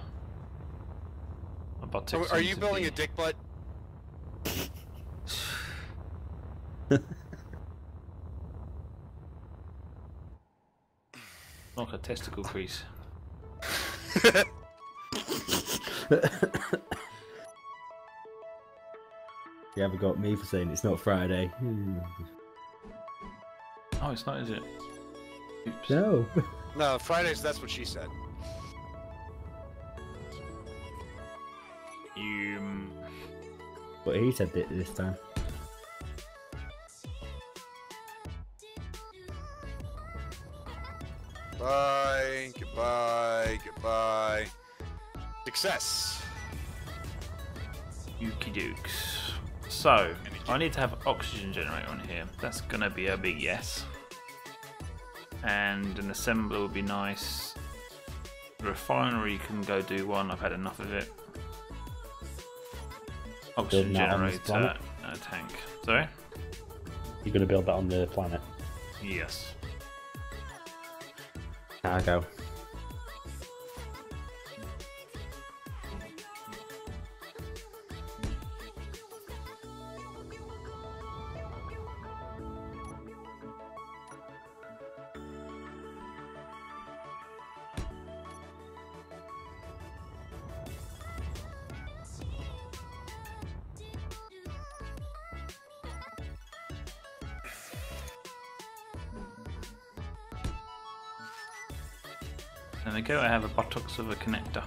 My buttocks Are need you to building be- a dick butt? Like a testicle crease. You haven't got me for saying it's not Friday. Oh, it's not, is it? Oops. No. No, Fridays, that's what she said. You... But he said it this time. Bye, goodbye, goodbye. Success. Yuki Dukes. So, Any I need to have oxygen generator on here. That's gonna be a big yes. And an assembler would be nice. Refinery can go do one. I've had enough of it. Oxygen generator, a tank. Sorry? You're going to build that on the planet? Yes. Cargo. There we go, I have a buttocks of a connector.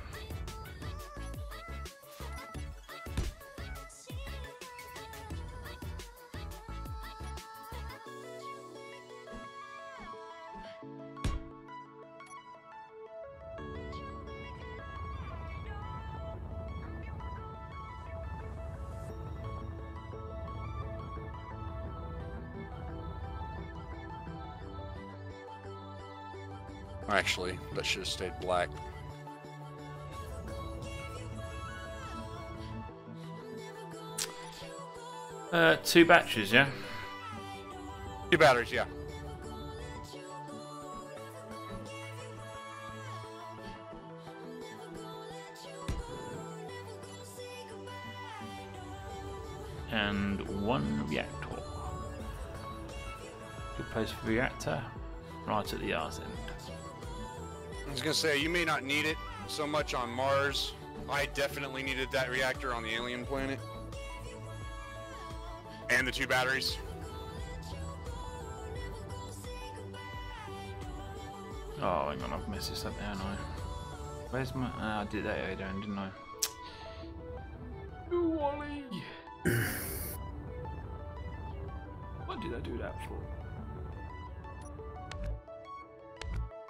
Actually, that should have stayed black. Two batteries, yeah? 2 batteries, yeah. And 1 reactor. Good place for reactor. Right at the arse end. I was gonna say, you may not need it so much on Mars. I definitely needed that reactor on the alien planet. And the 2 batteries. Oh, hang on, I've messed this up, haven't I? Where's my... I did that earlier, didn't I? Oh, Wally! What did I do that for?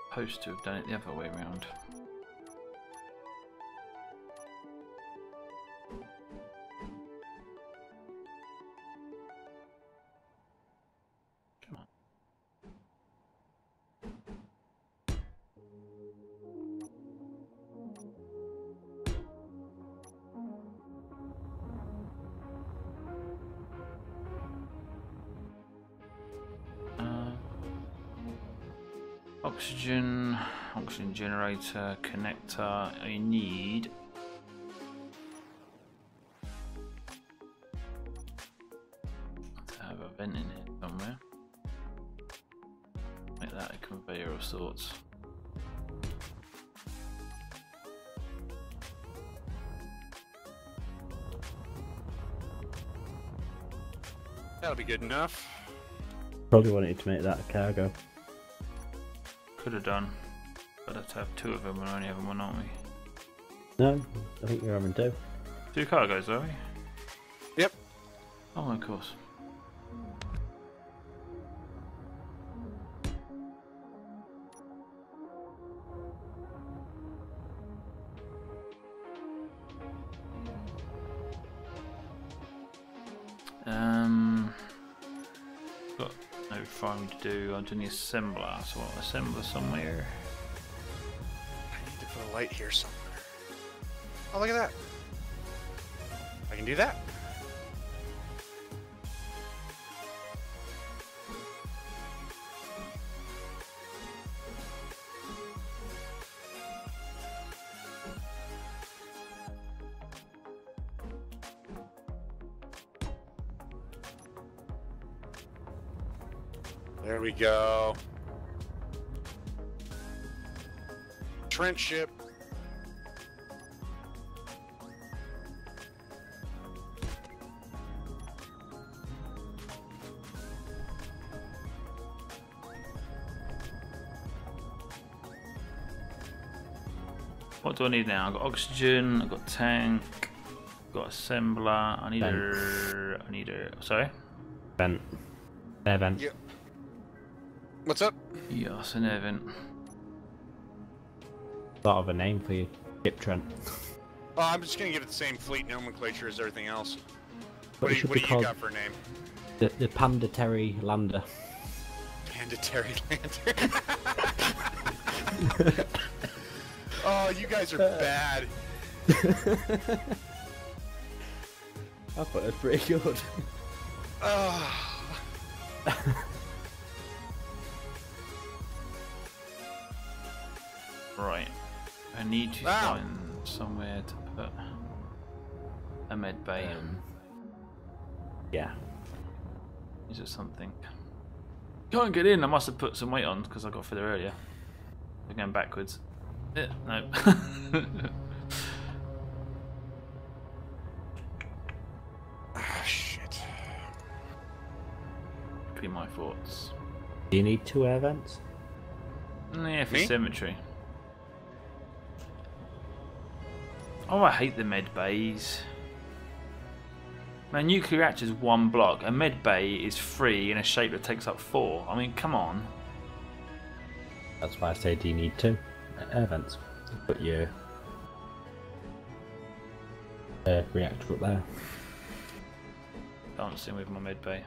Supposed to have done it the other way around. Come on. Oxygen generator, connector. I need to have a vent in here somewhere. Make that a conveyor of sorts. That'll be good enough. Probably wanted to make that a cargo. Could have done, but I'd have to have 2 of them and only having 1, aren't we? No, I think you're having 2. 2 cargoes, are we? Yep. Oh, of course. Got no farming to do. I'm doing the assembler, so I'll assembler somewhere. I need to put a light here somewhere. Oh, look at that. I can do that. There we go. Trent ship. What do I need now? I've got oxygen, I've got tank, I've got assembler, I need a, sorry? Vent. Air vent. Yeah. What's up? Yes, an air vent. Thought of a name for you. Ship Trent. Oh, I'm just gonna give it the same fleet nomenclature as everything else. But it should what be do you called got for a name? the Panda Terry Lander. Panda Terry Lantern. Oh, you guys are bad. I thought it was pretty good. Oh. Right. I need to find somewhere to put a med bay in. Yeah. Is it something? Can't get in. I must have put some weight on because I got through there earlier. We're going backwards. No. Ah, shit. Could be my thoughts. Do you need 2 air vents? Yeah, for Me? symmetry. Oh, I hate the med bays. Man, nuclear reactor is 1 block. A med bay is 3 in a shape that takes up 4. I mean, come on. That's why I say, do you need 2 air vents? Put your reactor up there. Dancing with my med bay.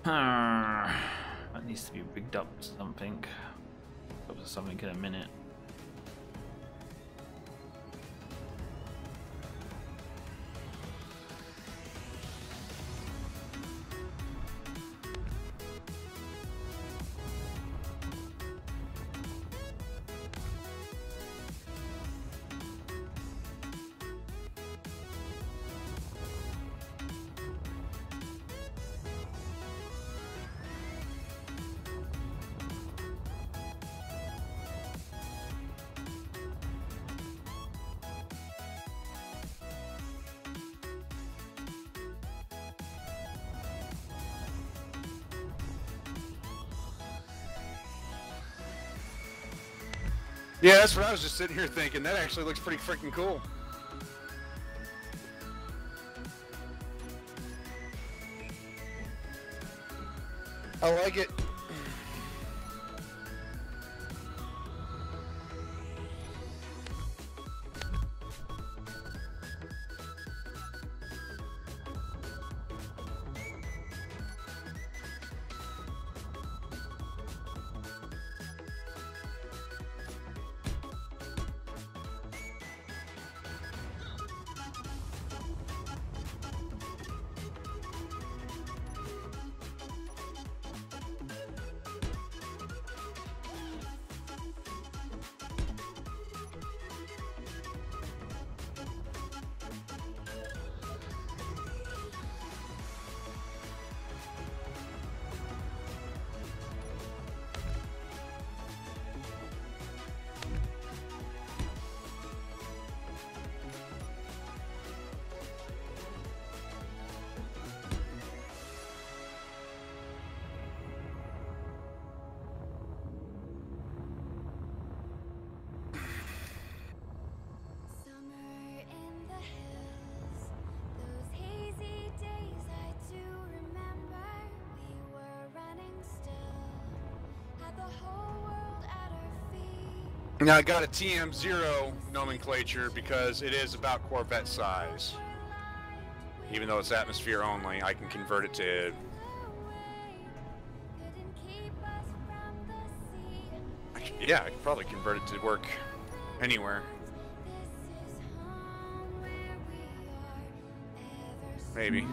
That needs to be rigged up to something. Up to something in a minute. Yeah, that's what I was just sitting here thinking. That actually looks pretty freaking cool. I like it. Now I got a TM0 nomenclature because it is about Corvette size. Even though it's atmosphere only, I can convert it to... Yeah, I could probably convert it to work anywhere. Maybe.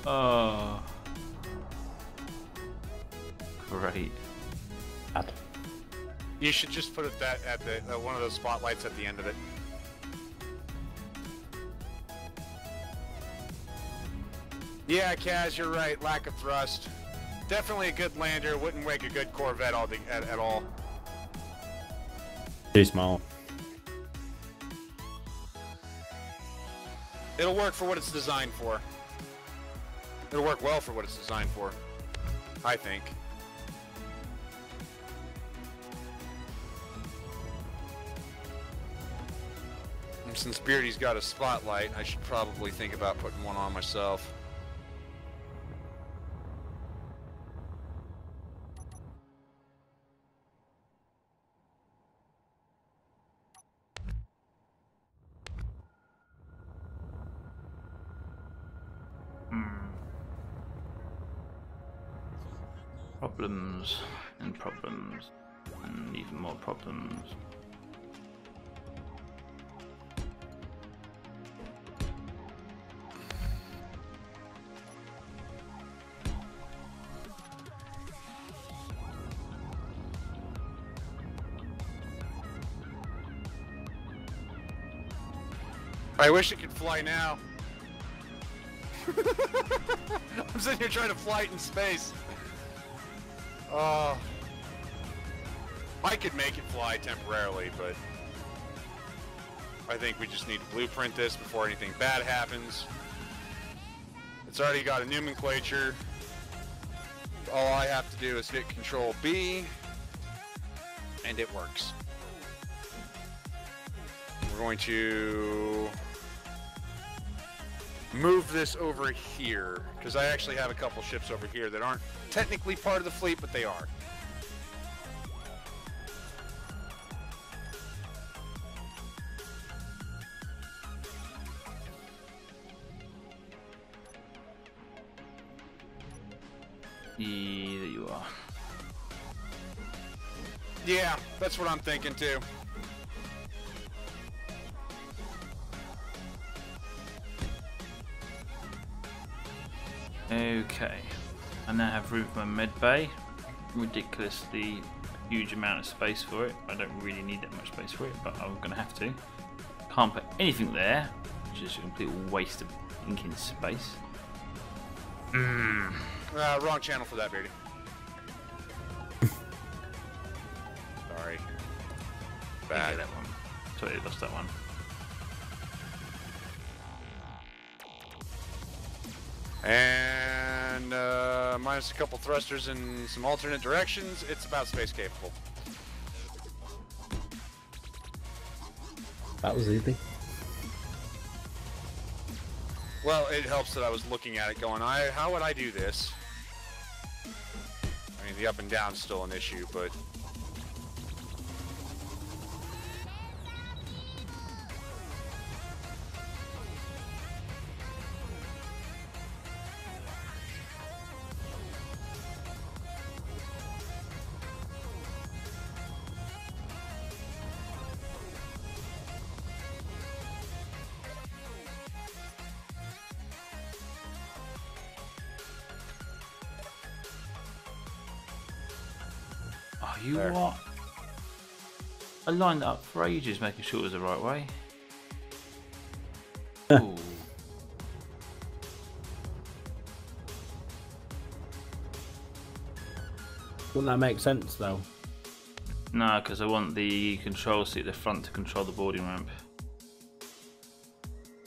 Oh, great. You should just put it at the one of those spotlights at the end of it. Yeah, Kaz, you're right. Lack of thrust. Definitely a good lander. Wouldn't make a good Corvette at all. Too small. It'll work for what it's designed for. It'll work well for what it's designed for, I think. And since BeardieD's got a spotlight, I should probably think about putting one on myself. Problems and problems and even more problems. I wish it could fly now. I'm sitting here trying to fly it in space. I could make it fly temporarily, but I think we just need to blueprint this before anything bad happens. It's already got a nomenclature. All I have to do is hit Control B, and it works. We're going to move this over here, because I actually have a couple ships over here that aren't technically part of the fleet, but they are. Yeah, there you are. Yeah, that's what I'm thinking too. Okay, I now have room for my med bay. Ridiculously huge amount of space for it. I don't really need that much space for it, but I'm gonna have to. Can't put anything there, which is a complete waste of inking space. Wrong channel for that, Beardie. Sorry. Bad. That one. Totally lost that one. And minus a couple thrusters in some alternate directions, it's about space capable. That was easy. Well, it helps that I was looking at it going, how would I do this? I mean, the up and down's still an issue, but... Oh, you There. what? I lined it up for ages, making sure it was the right way. Ooh. Wouldn't that make sense though? No, because I want the control seat at the front to control the boarding ramp.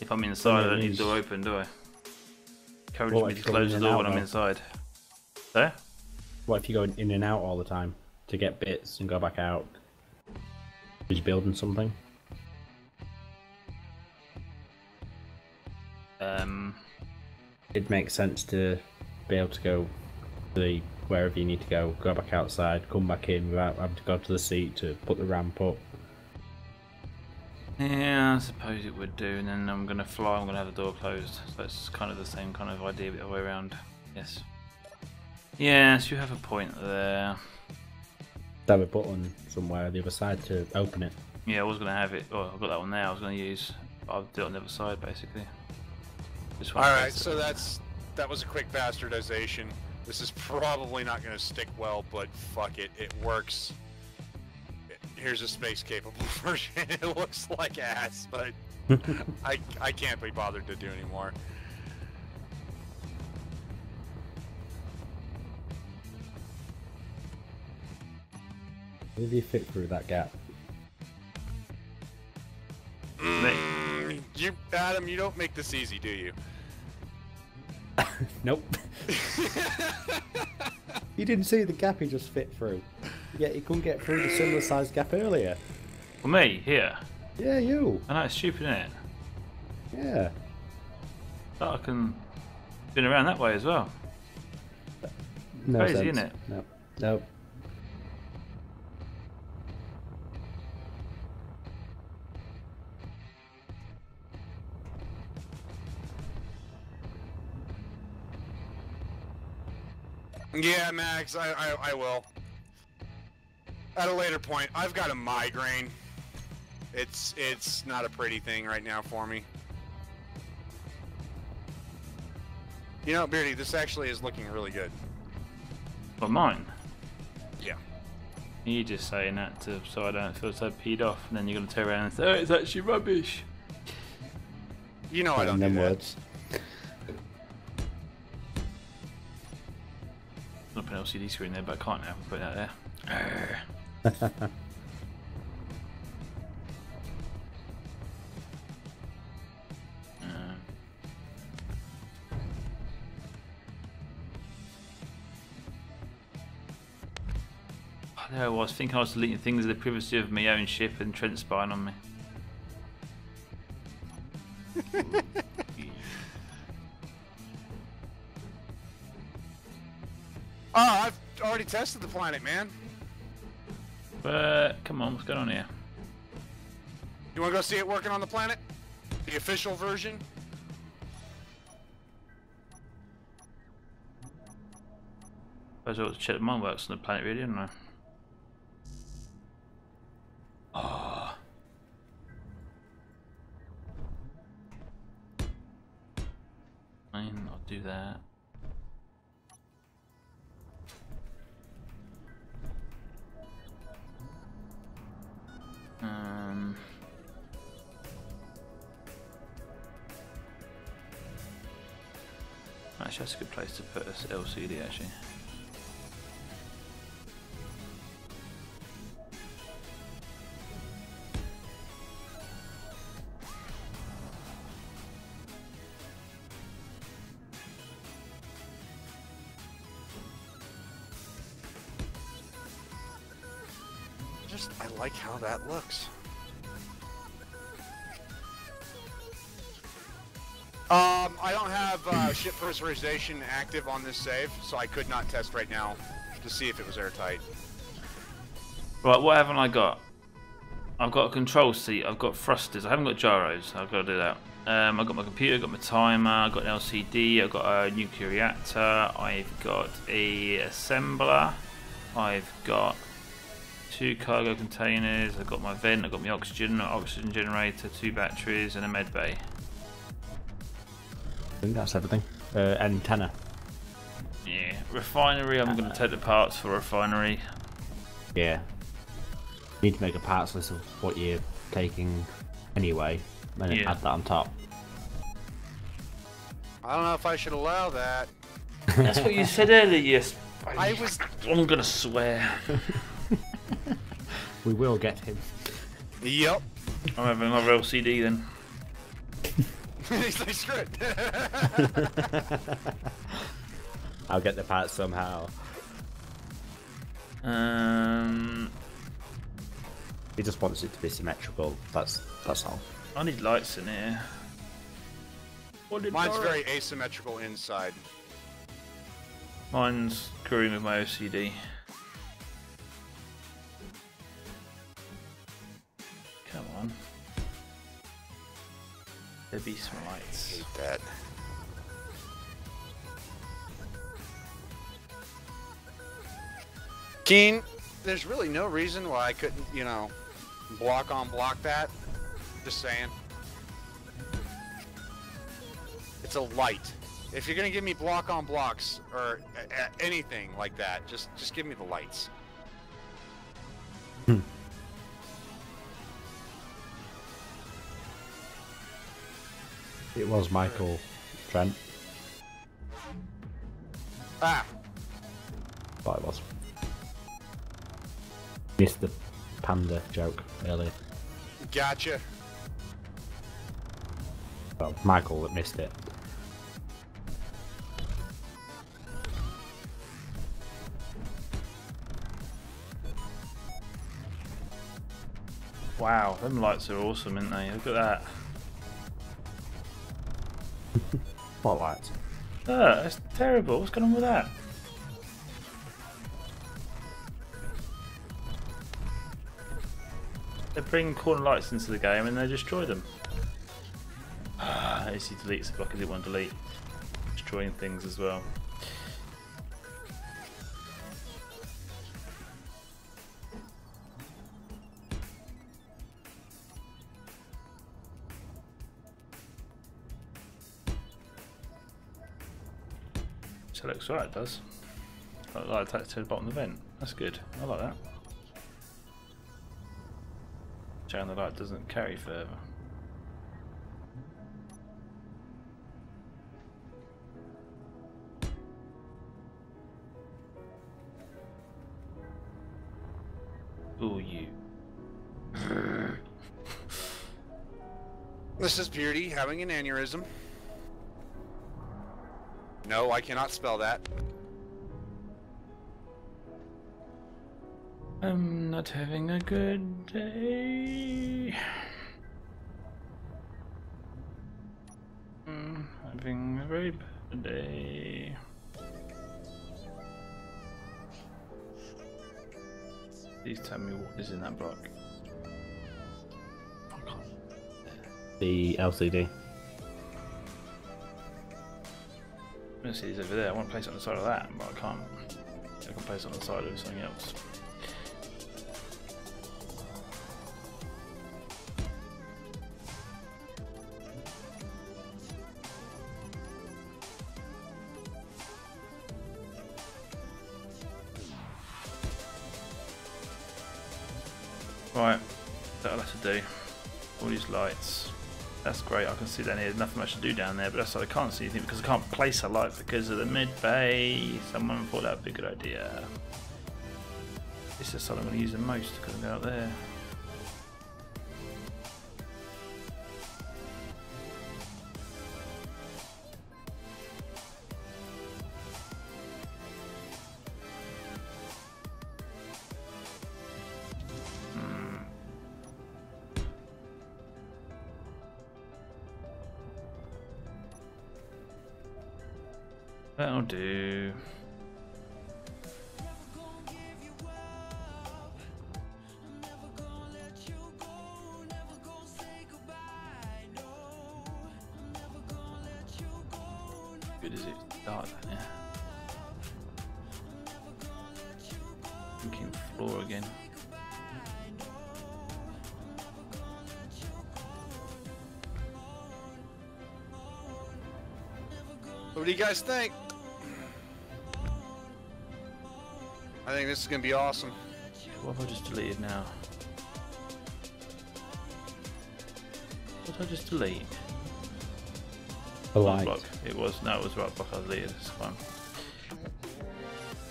If I'm inside, I don't need the door open, do I? Encourages me to close the door when I'm inside. There? What if you're going in and out all the time to get bits and go back out? Are you building something? It makes sense to be able to go to the wherever you need to go back outside, come back in without having to go to the seat to put the ramp up. Yeah, I suppose it would do, and then I'm going to fly, I'm going to have the door closed. So it's kind of the same kind of idea, but the other way around. Yes. Yes, you have a point there. Have a button somewhere on the other side to open it. Yeah, I was going to have it. Oh, I've got that one there I was going to use. I'll do it on the other side, basically. Alright, so that was a quick bastardization. This is probably not going to stick well, but fuck it, it works. Here's a space-capable version. It looks like ass, but I can't be bothered to do anymore. Maybe you fit through that gap. Adam, you don't make this easy, do you? Nope. You didn't see the gap he just fit through. Yet he couldn't get through the similar sized gap earlier. For me, here. Yeah, you. I know, it's stupid, isn't it? Yeah. But I can spin around that way as well. No Crazy, sense. isn't it? No. Nope. Yeah, Max, I will. At a later point, I've got a migraine. It's not a pretty thing right now for me. You know, Beardie, this actually is looking really good. For mine? Yeah. You just saying that so I don't feel so peed off, and then you're going to turn around and say, oh, it's actually rubbish. You know I don't do them that. words. I'll put an LCD screen there, but I can't now. I'll put that there. There I was, thinking I was deleting things of the privacy of my own ship, and Trent spying on me. Oh, I've already tested the planet, man. But come on, what's going on here? You want to go see it working on the planet? The official version? I suppose I ought to check that mine works on the planet, really, don't I? Oh. Fine, I'll do that. Actually, that's a good place to put this LCD, actually. I like how that looks. I don't have ship personalization active on this save, so I could not test right now to see if it was airtight. Right, what haven't I got? I've got a control seat, I've got thrusters, I haven't got gyros, I've got to do that. I've got my computer, I've got my timer, I've got an LCD, I've got a nuclear reactor, I've got a assembler, I've got 2 cargo containers, I've got my vent, I've got my oxygen generator, 2 batteries, and a med bay. I think that's everything. Antenna. Yeah, refinery, I'm going to take the parts for refinery. Yeah. You need to make a parts list of what you're taking anyway, and then add that on top. I don't know if I should allow that. That's what you said earlier, yes. I'm going to swear. We will get him. Yep. I'm having another LCD then. He's like, screw it. I'll get the parts somehow. He just wants it to be symmetrical. That's all. I need lights in here. Mine's very asymmetrical inside. Mine's screwing with my OCD. Come on. There be some lights. Hate that. Keen, there's really no reason why I couldn't, you know, block on block that. Just saying. It's a light. If you're gonna give me block on blocks or anything like that, just give me the lights. It was Michael, Trent. Ah. Thought it was. Missed the panda joke earlier. Gotcha. Well, Michael that missed it. Wow, them lights are awesome, aren't they? Look at that. What lights? Oh, that's terrible. What's going on with that? They bring corner lights into the game and they destroy them. Ah, AC deletes the block I didn't want to delete. Destroying things as well. So it looks right, it does. Like attached to the bottom of the vent. That's good. I like that. Showing the light doesn't carry further. Ooh, you. This is Beardie having an aneurysm. No, I cannot spell that. I'm not having a good day. I'm having a very bad day. Please tell me what is in that block. I can't. The LCD. I'm gonna see these over there. I want to place it on the side of that, but I can't. I can place it on the side of something else. Right, that'll have to do. All these lights. That's great, I can see down here. There's nothing much to do down there, but that's why I can't see anything because I can't place a light because of the mid bay. Someone thought that would be a good idea. This is something I'm going to use the most because I'm out there. That'll do. Good as it starts, yeah. Thinking floor again. What do you guys think? I think this is gonna be awesome. What have I just deleted now? What did I just delete? The light. Block. It was, no, it was right block I deleted, it's fine.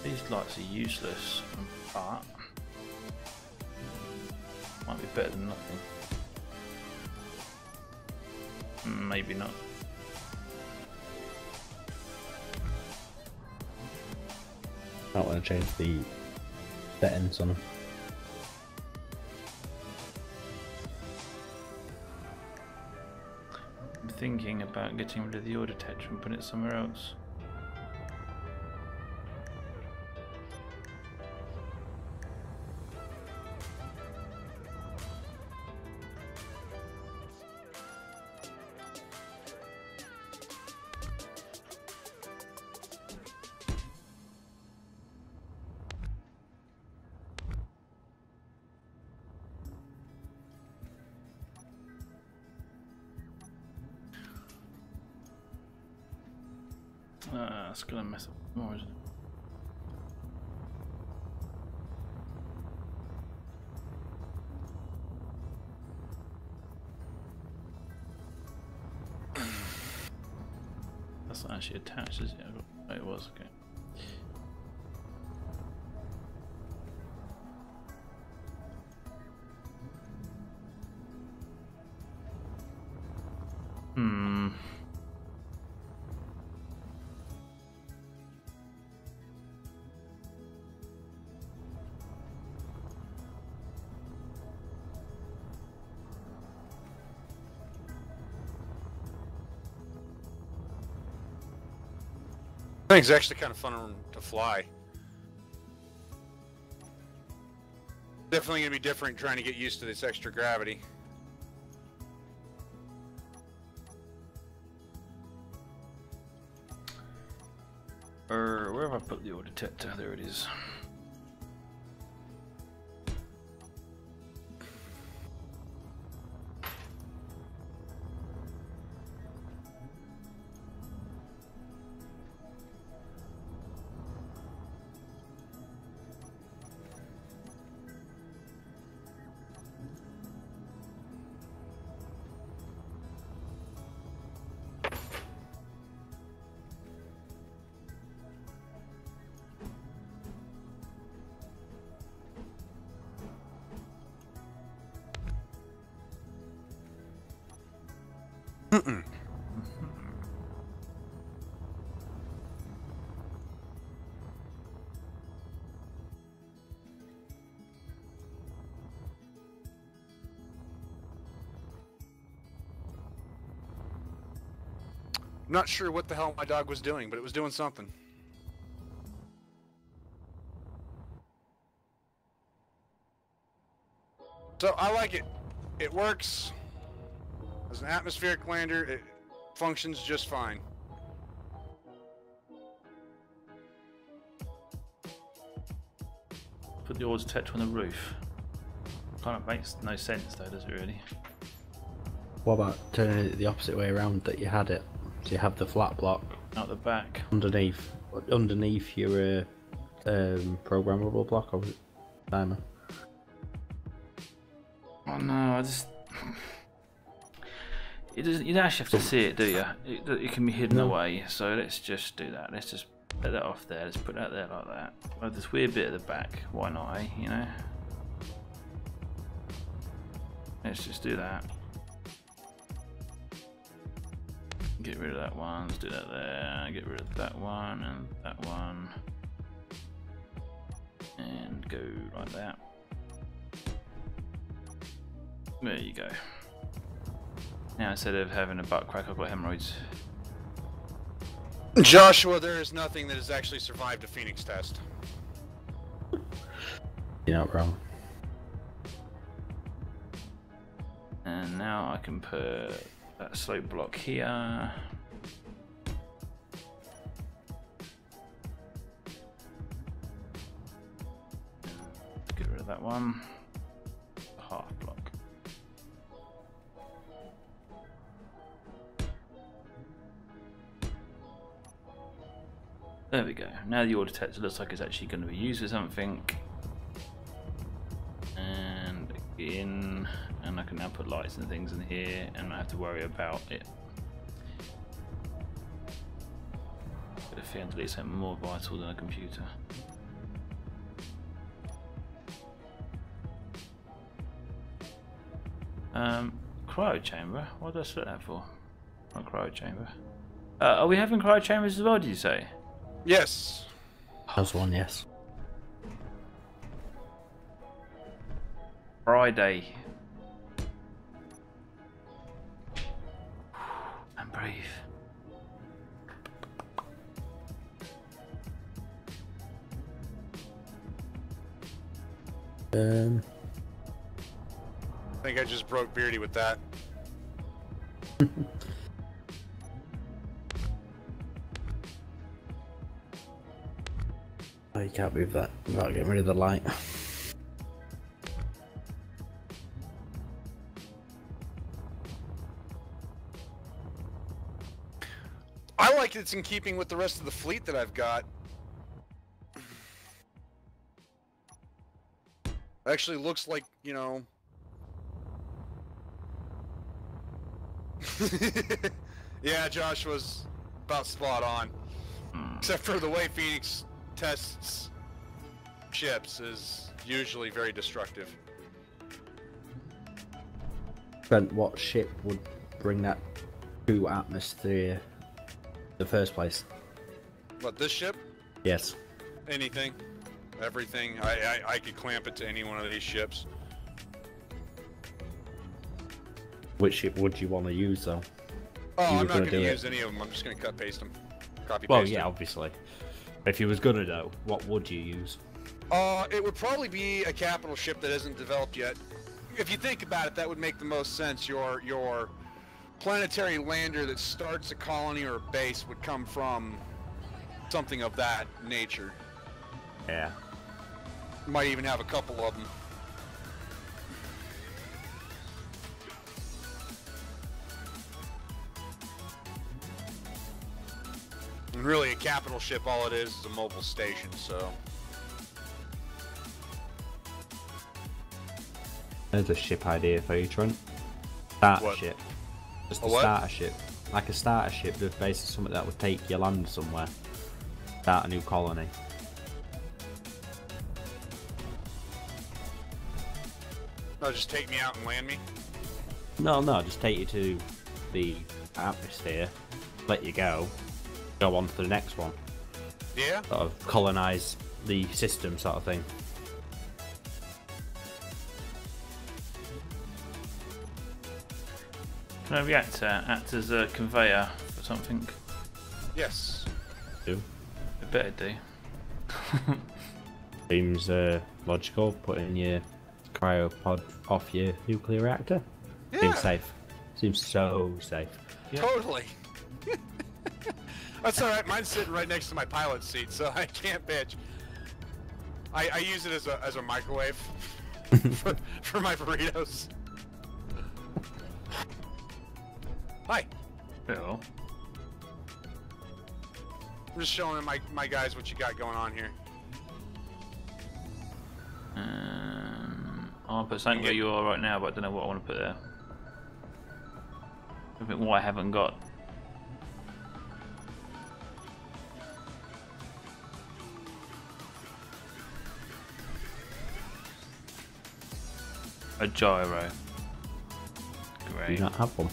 These lights are useless, but might be better than nothing. Maybe not. I don't want to change the settings on them. I'm thinking about getting rid of the ore detector and putting it somewhere else. It's gonna mess up more, isn't it? That's not actually attached, is it? Oh, it was, okay. Hmm. I think it's actually kind of fun to fly. Definitely gonna be different trying to get used to this extra gravity. Where have I put the order detector? There it is. I'm not sure what the hell my dog was doing, but it was doing something. So I like it. It works. As an atmospheric lander, it functions just fine. Put the order detector on the roof. Kind of makes no sense though, does it really? What about turning it the opposite way around that you had it? So you have the flat block Out the back. underneath your programmable block or timer. Oh no, I just... It doesn't, you don't actually have to see it, do you? It can be hidden away, so let's just do that. Let's just put that off there, let's put that there like that. Well, this weird bit at the back, why not, eh? You know? Let's just do that. Get rid of that one, let's do that there, get rid of that one and that one. And go like that. There you go. Now instead of having a butt crack, I've got hemorrhoids. Joshua, there is nothing that has actually survived a Phoenix test. You're not wrong. And now I can put that slope block here. Get rid of that one. Half block. There we go. Now the order detector looks like it's actually going to be used for something. And again, and I can now put lights and things in here and not have to worry about it. But if I delete something more vital than a computer. Cryo chamber? What did I set that for? Not cryo chamber. Are we having cryo chambers as well, did you say? Yes. That's one, yes. Friday. And breathe. I think I just broke Beardie with that. Oh, you can't move that without getting rid of the light. I like it's in keeping with the rest of the fleet that I've got. Actually looks like, you know... Yeah, Josh was about spot on. Except for the way Phoenix tests ships is usually very destructive. Brent, what ship would bring that to atmosphere the first place? What, this ship? Yes. Anything. Everything. I could clamp it to any one of these ships. Which ship would you want to use though? Oh, You I'm were not gonna going to do use any of them. I'm just going to cut paste them. Copy Well, paste yeah, them. obviously. If you was gonna though, what would you use? It would probably be a capital ship that isn't developed yet. If you think about it, that would make the most sense. Your planetary lander that starts a colony or a base would come from something of that nature. Yeah. Might even have a couple of them. And really, a capital ship, all it is a mobile station, so... There's a ship idea for you, Trent. Starter What? ship. Just A a what? starter ship. Like a starter ship, just basically something that would take your land somewhere. Start a new colony. Oh, just take me out and land me? No, just take you to the atmosphere, let you go on to the next one. Yeah? Sort of colonize the system sort of thing. Can a reactor act as a conveyor for something? Yes. Do. It better do. Seems logical, putting your cryopod off your nuclear reactor. Yeah. Seems safe. Seems so safe. Yeah. Totally. That's alright, mine's sitting right next to my pilot seat, so I can't bitch. I use it as a microwave for my burritos. Hi. Hello. I'm just showing my guys what you got going on here. I want to put something where you are right now, but I don't know what I want to put there. I think what I haven't got. A gyro. Do Great. you not have one?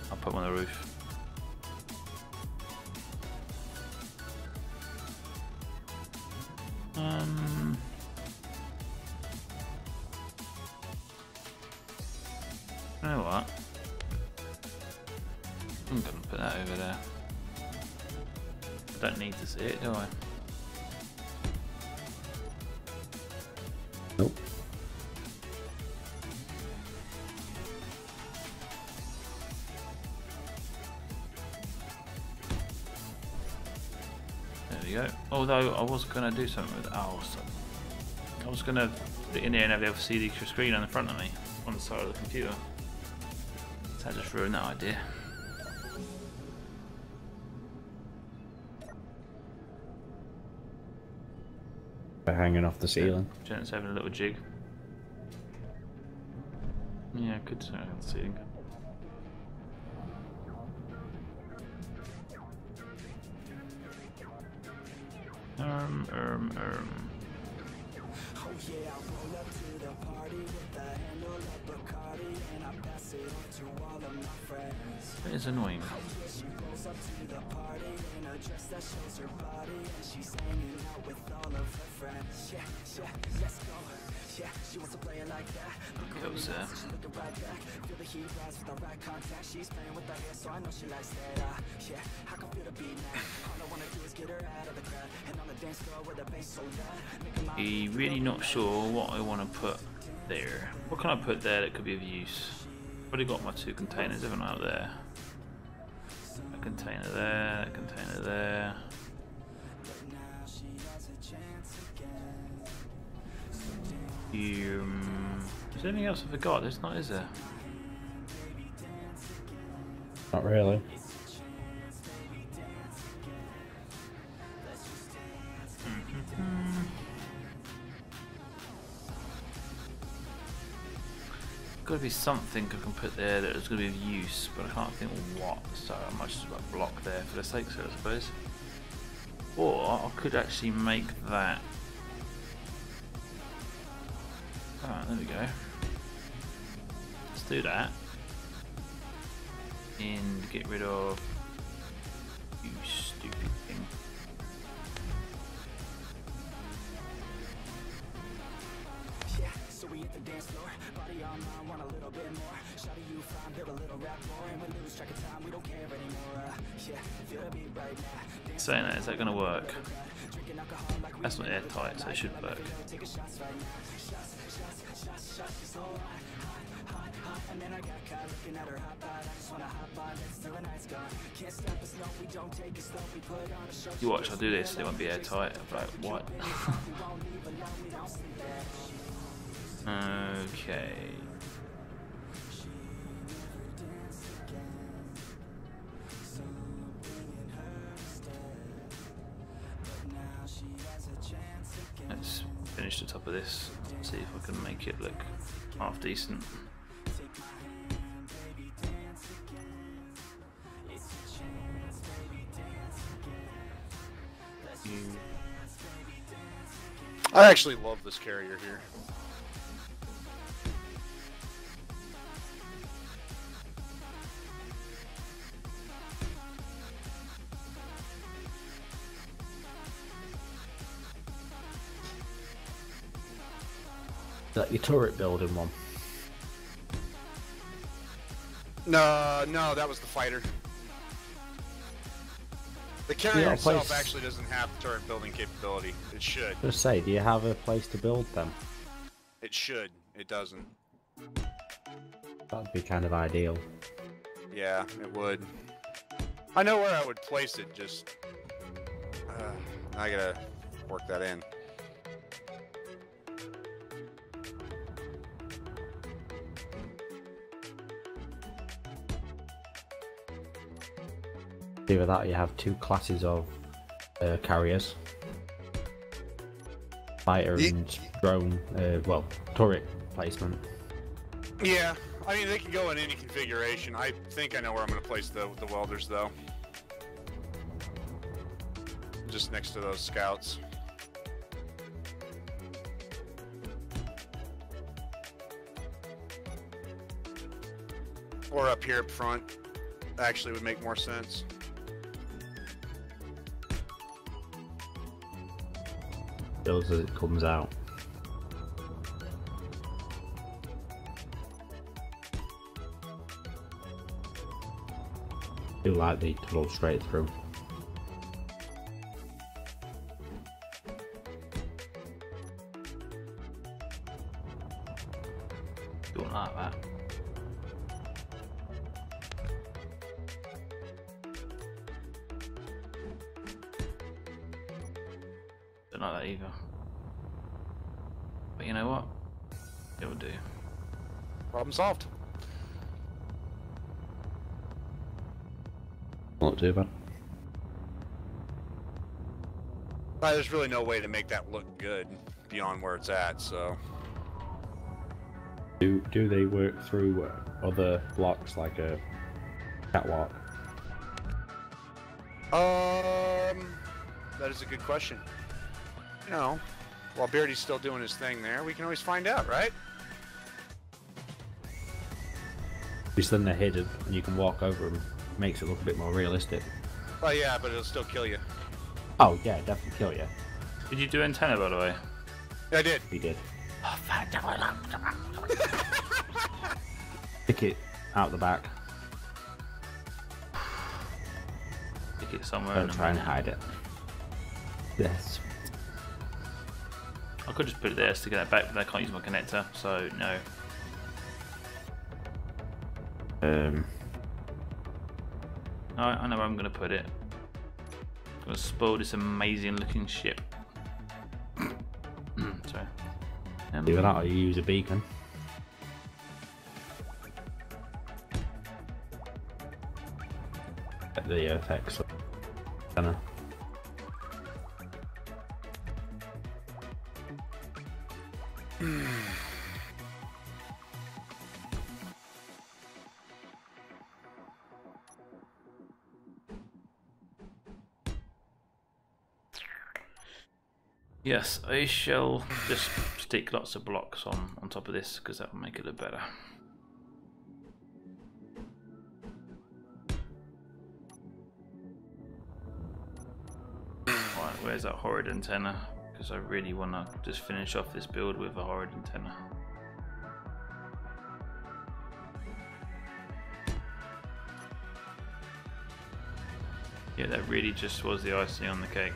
I'll put one on the roof. You know what? I'm gonna put that over there. I don't need to see it, do I? Nope. There we go. Although I was gonna do something with I was gonna put it in there and have the LCD screen on the front of me, on the side of the computer. So I just ruined that idea. They're hanging off the ceiling. Jen's having a little jig. Yeah, I could turn on the ceiling. It is annoying. Goes there. Really not sure what I want to put there. What can I put there that could be of use? Already got my two containers, haven't I, out there? A container there, a container there. Is there anything else I forgot? There's not, is there? Not really. Got to be something I can put there that is going to be of use, but I can't think what. So I might just like block there for the sake of it, I suppose. Or I could actually make that. Alright, there we go. Let's do that. And get rid of you stupid thing. Yeah, so we hit the dance floor, body on mine, want a little bit more. Shawty, you fine, build a little rap more, and we lose track of time, we don't care anymore. Yeah, feel the beat right now. Saying that, is that going to work? That's not airtight, so it should work. You watch, I'll do this, it won't be airtight. I'm like, what? Okay. Let's finish the top of this, see if I can make it look half decent. I actually love this carrier here. Is that your turret building one? No, that was the fighter. The carrier Yeah, itself place- actually doesn't have the turret building capability. It should. Just say, do you have a place to build them? It should. It doesn't. That'd be kind of ideal. Yeah, it would. I know where I would place it, just... I gotta work that in. Either that or you have two classes of carriers. Fighter and drone, well, turret placement. Yeah, I mean, they can go in any configuration. I think I know where I'm going to place the welders, though. Just next to those scouts. Or up here up front. Actually would make more sense. Builds as it comes out. Do like the tunnel straight through. Don't like that. Don't like that either. But you know what? It'll do. Problem solved. Not too bad. There's really no way to make that look good beyond where it's at, so... Do they work through other blocks like a catwalk? That is a good question. You know, while BeardieD's still doing his thing there, we can always find out, right? Because then they're hidden and you can walk over them. Makes it look a bit more realistic. Oh yeah, but it'll still kill you. Oh yeah, definitely kill you. Did you do antenna, by the way? I did. He did. Stick it out the back. Stick it somewhere. Don't try and hide it. Yes. I could just put it there, stick it back, but I can't use my connector, so no. I know where I'm going to put it. I'm going to spoil this amazing looking ship. Sorry. Either that or you use a beacon. Get the effects. Center. Yes, I shall just stick lots of blocks on top of this because that will make it look better. Where's that horrid antenna? Because I really want to just finish off this build with a horrid antenna. Yeah, that really just was the icing on the cake.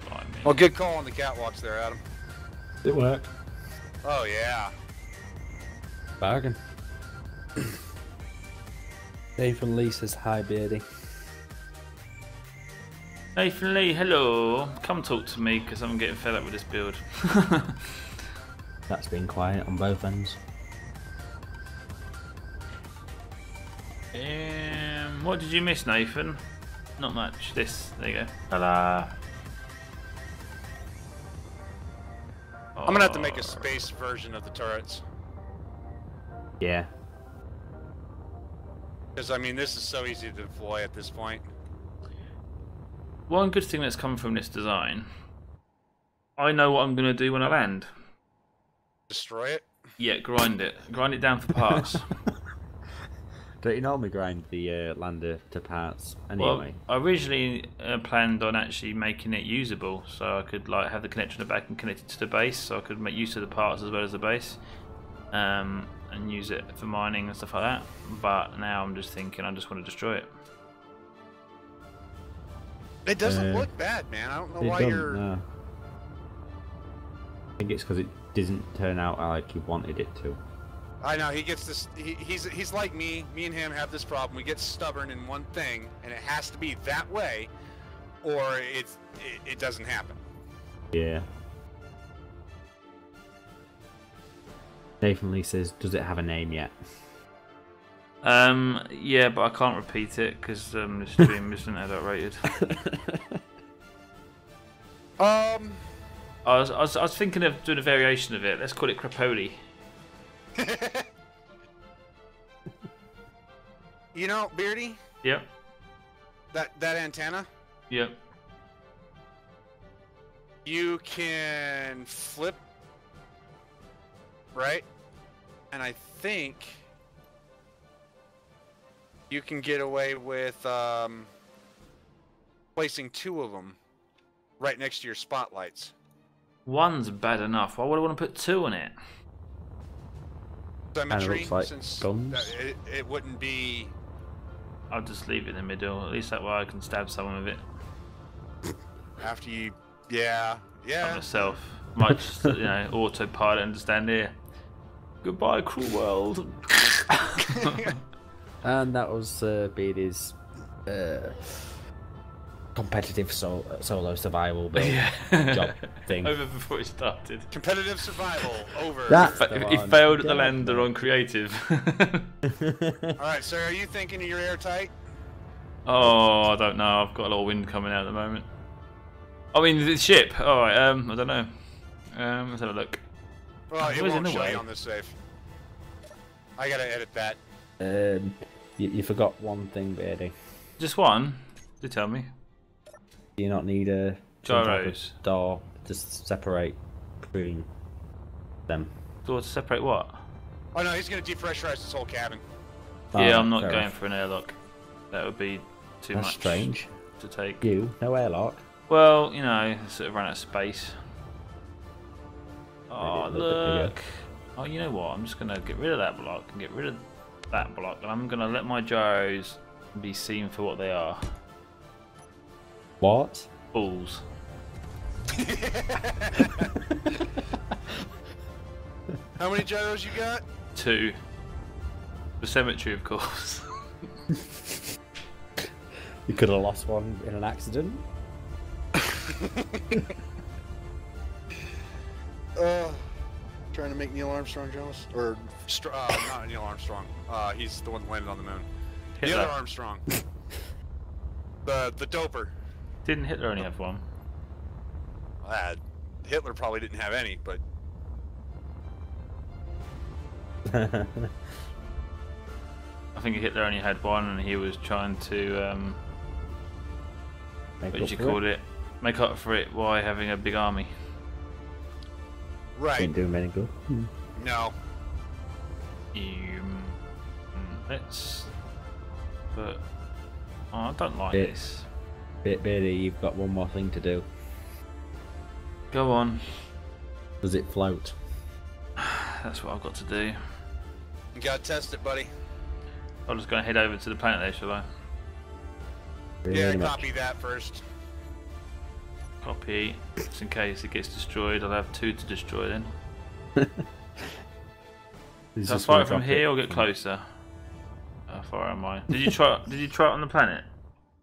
Blimey. Well, good call on the catwalks there, Adam. It worked. Oh yeah. Bargain. Nathan Lee says hi, Beardie. Nathan Lee, hello. Come talk to me because I'm getting fed up with this build. That's been quiet on both ends. What did you miss, Nathan? Not much. This. There you go. Ta-da! I'm gonna have to make a space version of the turrets. Yeah. Because, I mean, this is so easy to deploy at this point. One good thing that's come from this design, I know what I'm going to do when I land. Destroy it? Yeah, grind it. Grind it down for parts. Don't you normally grind the lander to parts anyway? Well, I originally planned on actually making it usable, so I could like have the connection at the back and connect it to the base, so I could make use of the parts as well as the base, and use it for mining and stuff like that. But now I'm just thinking I just want to destroy it. It doesn't look bad, man. I don't know why you're... No. I think it's because it doesn't turn out like you wanted it to. I know, he gets this... He's like me. Me and him have this problem. We get stubborn in one thing, and it has to be that way, or it doesn't happen. Yeah. Nathan Lee says, does it have a name yet? Yeah, but I can't repeat it because the stream isn't adult rated. I was thinking of doing a variation of it. Let's call it Crapoli. You know, Beardie? Yep. That antenna? Yep. You can flip, right? And I think you can get away with placing two of them right next to your spotlights. One's bad enough. Why would I want to put two on it? Symmetry, looks like since guns. it wouldn't be... I'll just leave it in the middle. At least that way I can stab someone with it. After you... Yeah. By myself. Might just, autopilot and just stand here. Goodbye, cruel world. And that was BeardieD's competitive solo survival build job thing. Over before it started. Competitive survival, over. He failed at the lander on creative. Alright, so are you thinking you're airtight? Oh, I don't know. I've got a lot of wind coming out at the moment. I mean, the ship. Alright, I don't know. Let's have a look. Well, it Where's won't in the show way? you on this save. I gotta edit that. You forgot one thing, Beardie. Just one? Do tell me. Do you not need a Gyros. door to separate between them? Door to separate what? Oh no, he's gonna depressurize this whole cabin. Yeah, I'm not fair going enough. for an airlock. That would be too That's much strange. to take. No airlock. Well, sort of run out of space. Oh, Maybe a little bit look. Oh, you know what? I'm just going to get rid of that block and get rid of that block. And I'm going to let my gyros be seen for what they are. What? Balls. How many gyros you got? 2. The cemetery, of course. You could have lost one in an accident. Trying to make Neil Armstrong jealous? Or, not Neil Armstrong. He's the one that landed on the moon. Hitler. The other Armstrong. the doper. Didn't Hitler only have one? Hitler probably didn't have any, but... I think Hitler only had one and he was trying to, what did you call it? Make up for it by having a big army. Right. Ain't doing any good. No. Let's put Oh, I don't like It- this. Beardie, you've got one more thing to do. Go on. Does it float? That's what I've got to do. You gotta test it, buddy. I'm just going to head over to the planet there, shall I? Pretty Yeah, much. copy that first. Copy. Just in case it gets destroyed, I'll have 2 to destroy then. He's So I just fire gonna it from drop here it. or get closer? How far am I? Did you try? Did you try it on the planet?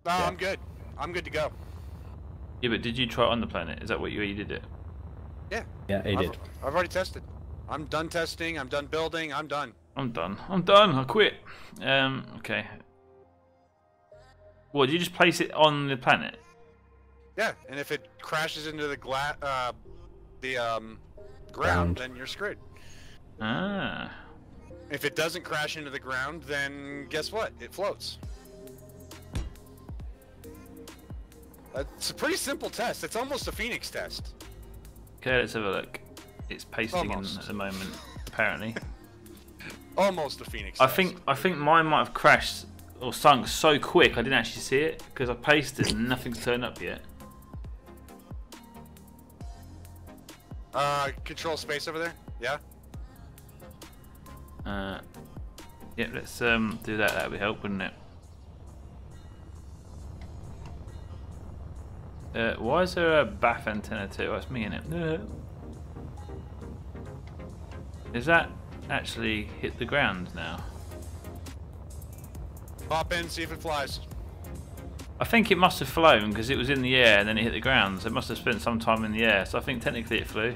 No, I'm good. I'm good to go. Yeah, but did you try it on the planet? Is that what you did it? Yeah. Yeah, he did. I've already tested. I'm done testing. I'm done building. I'm done. I'm done. I'm done. I quit. Okay. What? Did you just place it on the planet? Yeah, and if it crashes into the ground, Ground. then you're screwed. Ah. If it doesn't crash into the ground, then guess what? It floats. It's a pretty simple test. It's almost a Phoenix test. Okay, let's have a look. It's pasting in Almost. at the moment, apparently. Almost a Phoenix I test. think mine might have crashed or sunk so quick I didn't actually see it because I pasted and nothing's turned up yet. Control space over there? Yeah? Yeah, let's do that. That would help, wouldn't it? Why is there a bath antenna too? That's me in it. Is that actually hit the ground now? Hop in, see if it flies. I think it must have flown because it was in the air and then it hit the ground, so it must have spent some time in the air. So I think technically it flew.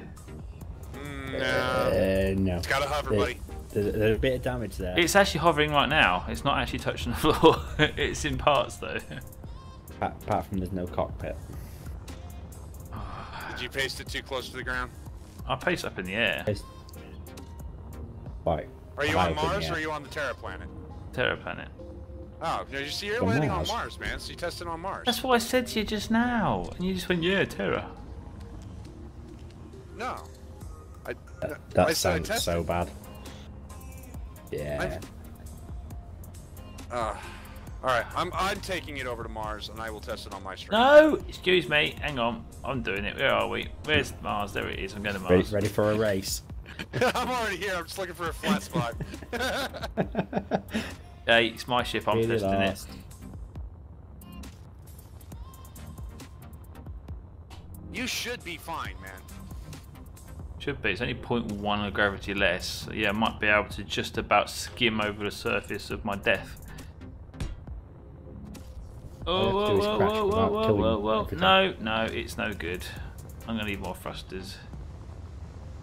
No. No. It's gotta hover, buddy. There's a bit of damage there. It's actually hovering right now. It's not actually touching the floor. It's in parts though. Apart from there's no cockpit. Did you paste it too close to the ground? I paste up in the air. It's like Are you high on up in Mars the or are air. you on the Terra planet? Terra planet. Oh, no, you see, you're On landing Mars. on Mars, man. So you tested on Mars. That's what I said to you just now, and you just went, "Yeah, Terra." No. I That said I sounds tested. so bad. Yeah. All right, I'm taking it over to Mars, and I will test it on my stream. No, excuse me. Hang on, I'm doing it. Where are we? Where's Mars? There it is. I'm going to Ready, Mars. ready for a race. I'm already here. I'm just looking for a flat spot. Hey, it's my ship. I'm Really testing it. lost. You should be fine, man. Should be. It's only 0.1 of gravity less. So yeah, I might be able to just about skim over the surface of my death. All I have to do is Oh, crash whoa, whoa, without whoa, killing whoa, whoa. everything. No, it's no good. I'm going to need more thrusters.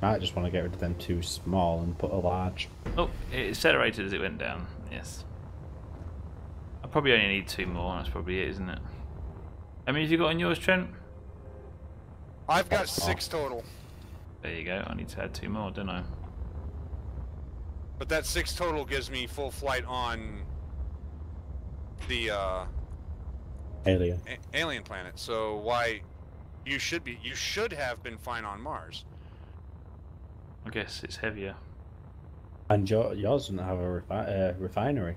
I just want to get rid of them too small and put a large. Oh, it accelerated as it went down. Yes. I probably only need 2 more. That's probably it, isn't it? How many have you got on yours, Trent? I've got 6 total, There you go. I need to add 2 more, don't I? but that 6 total gives me full flight on the Alien. alien planet. So why you should have been fine on Mars. I guess it's heavier. And yours doesn't have a refinery.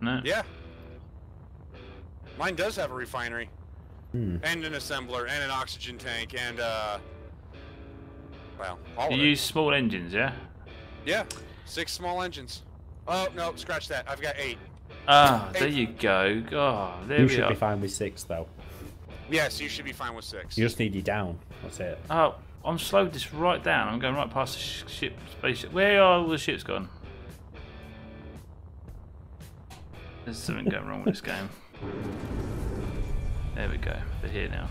No. Yeah. Mine does have a refinery Hmm. and an assembler and an oxygen tank and well, all You of it. use small engines, yeah? Yeah, 6 small engines. Oh no, scratch that. I've got 8. Ah, there you go. Oh, there You we should are. be fine with 6 though. Yes, you should be fine with 6. You just need you down. That's it. Oh, I'm slowed this right down. I'm going right past the ship, spaceship. Where are all the ships gone? There's something going wrong with this game. There we go. They're here now.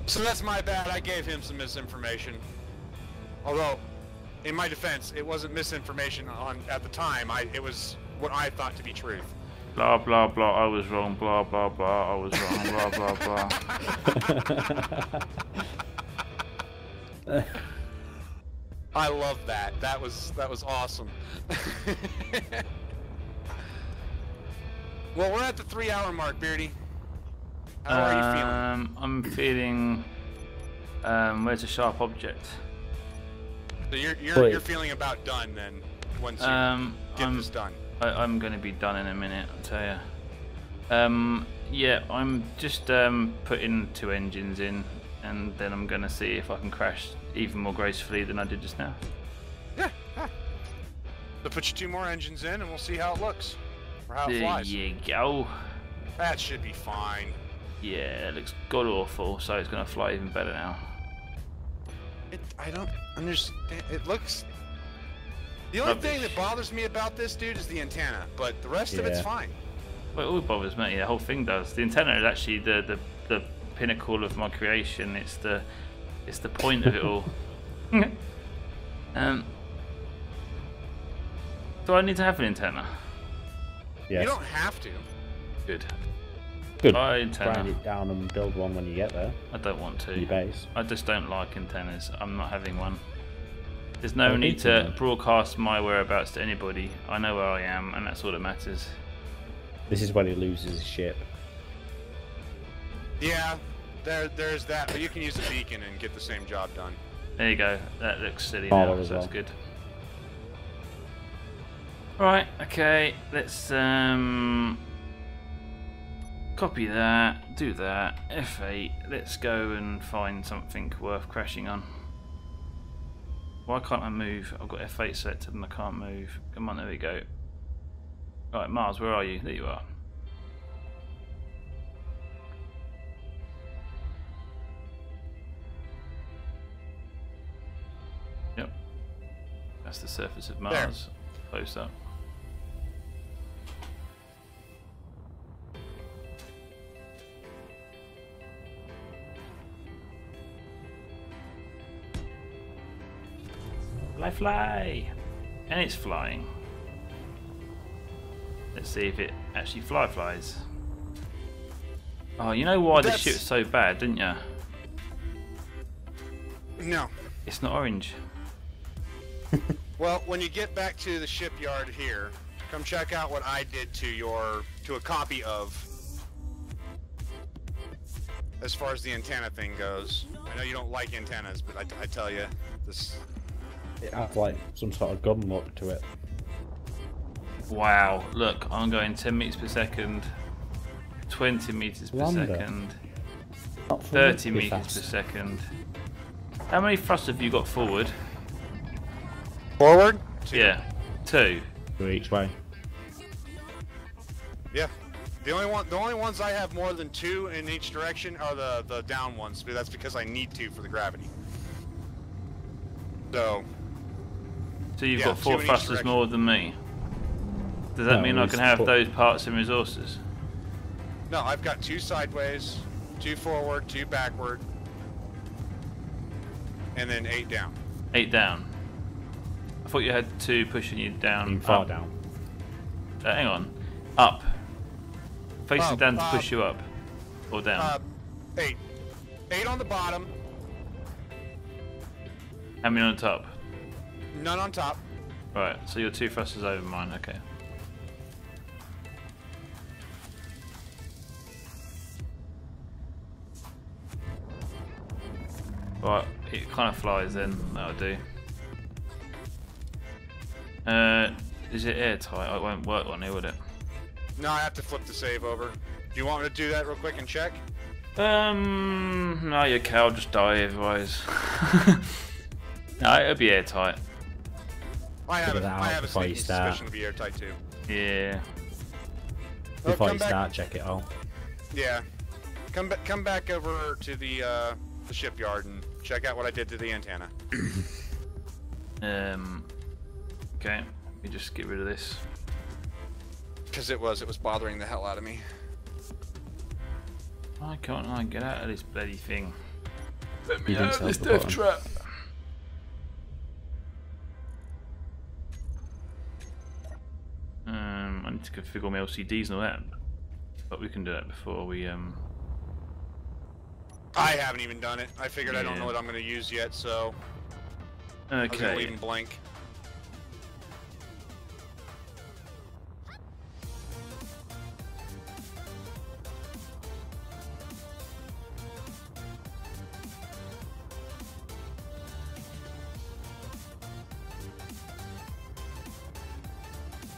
So that's my bad. I gave him some misinformation. Although, in my defense, it wasn't misinformation at the time. It was what I thought to be truth. Blah, blah, blah. I was wrong. Blah, blah, blah. I was wrong. Blah, blah, blah. I love that. That was awesome. Well, we're at the 3-hour mark, Beardie. How are you feeling? I'm feeling. Where's a sharp object? So you're Wait. feeling about done then. Once you get this done. I'm going to be done in a minute. I'll tell you. Yeah, I'm just putting 2 engines in, and then I'm going to see if I can crash even more gracefully than I did just now. Yeah. So put your 2 more engines in, and we'll see how it looks, or how it There flies. you go. That should be fine. Yeah, it looks god awful, so it's going to fly even better now. I don't understand. It looks. The only thing that bothers me about this, dude, is the antenna, but the rest of it's fine. Well, it all bothers me. The whole thing does. The antenna is actually the pinnacle of my creation. It's the point of it all. Do I need to have an antenna? Yes. You don't have to. Good. Good. Buy antenna. Grind it down and build one when you get there. I don't want to. Your base. I just don't like antennas. I'm not having one. There's no Well, need me to too. broadcast my whereabouts to anybody. I know where I am, and that's all that matters. This is when he loses his ship. Yeah, there's that, but you can use a beacon and get the same job done. There you go. That looks silly Follow now, as so that's well. good. Right, okay, let's copy that, do that, F8, let's go and find something worth crashing on. Why can't I move? I've got F8 selected and I can't move. Come on, there we go. Right, Mars, where are you? There you are. Yep. That's the surface of Mars. Close up. Fly! And it's flying. Let's see if it actually flies. Oh, you know why this ship's so bad, didn't you? No. It's not orange. Well, when you get back to the shipyard here, come check out what I did to a copy of, as far as the antenna thing goes. I know you don't like antennas, but I tell you, this. It has like some sort of gun look to it. Wow, look, I'm going 10 meters per second, 20 meters per Wonder. second, Not for 30 me to be meters per fast. second. How many thrusts have you got forward? Forward? 2. Yeah, 2. Go each way. Yeah. The only ones I have more than 2 in each direction are the down ones, but that's because I need to for the gravity. So you've yeah, got 4 2 in each thrusters direction. more than me. Does that No, mean I it's can have put- those parts and resources? no, I've got 2 sideways, 2 forward, 2 backward, and then 8 down. 8 down. I thought you had 2 pushing you down. Far up. down. Hang on. Up. Facing Up, down to up. push you up. Or down. 8. 8 on the bottom, How many on top? none on top. Right, so your 2 thrusters over mine, okay. Right, it kind of flies then, that'll do. Is it airtight? Oh, it won't work on here, would it? No, I have to flip the save over. Do you want me to do that real quick and check? No, your cow will just die otherwise. No, it'll be airtight. I have Figure that out I have a before you sneaky start. suspicion to be airtight too. Yeah. Before come you back- start, check it all. Yeah. Come back over to the shipyard and check out what I did to the antenna. Okay, let me just get rid of this. Because it was bothering the hell out of me. Why can't I get out of this bloody thing? You didn't sell the button. trap. I need to configure my LCDs and all that, but we can do that before we I haven't even done it. I figured I don't know Yeah. what I'm going to use yet, so I was going to leave Okay. them blank.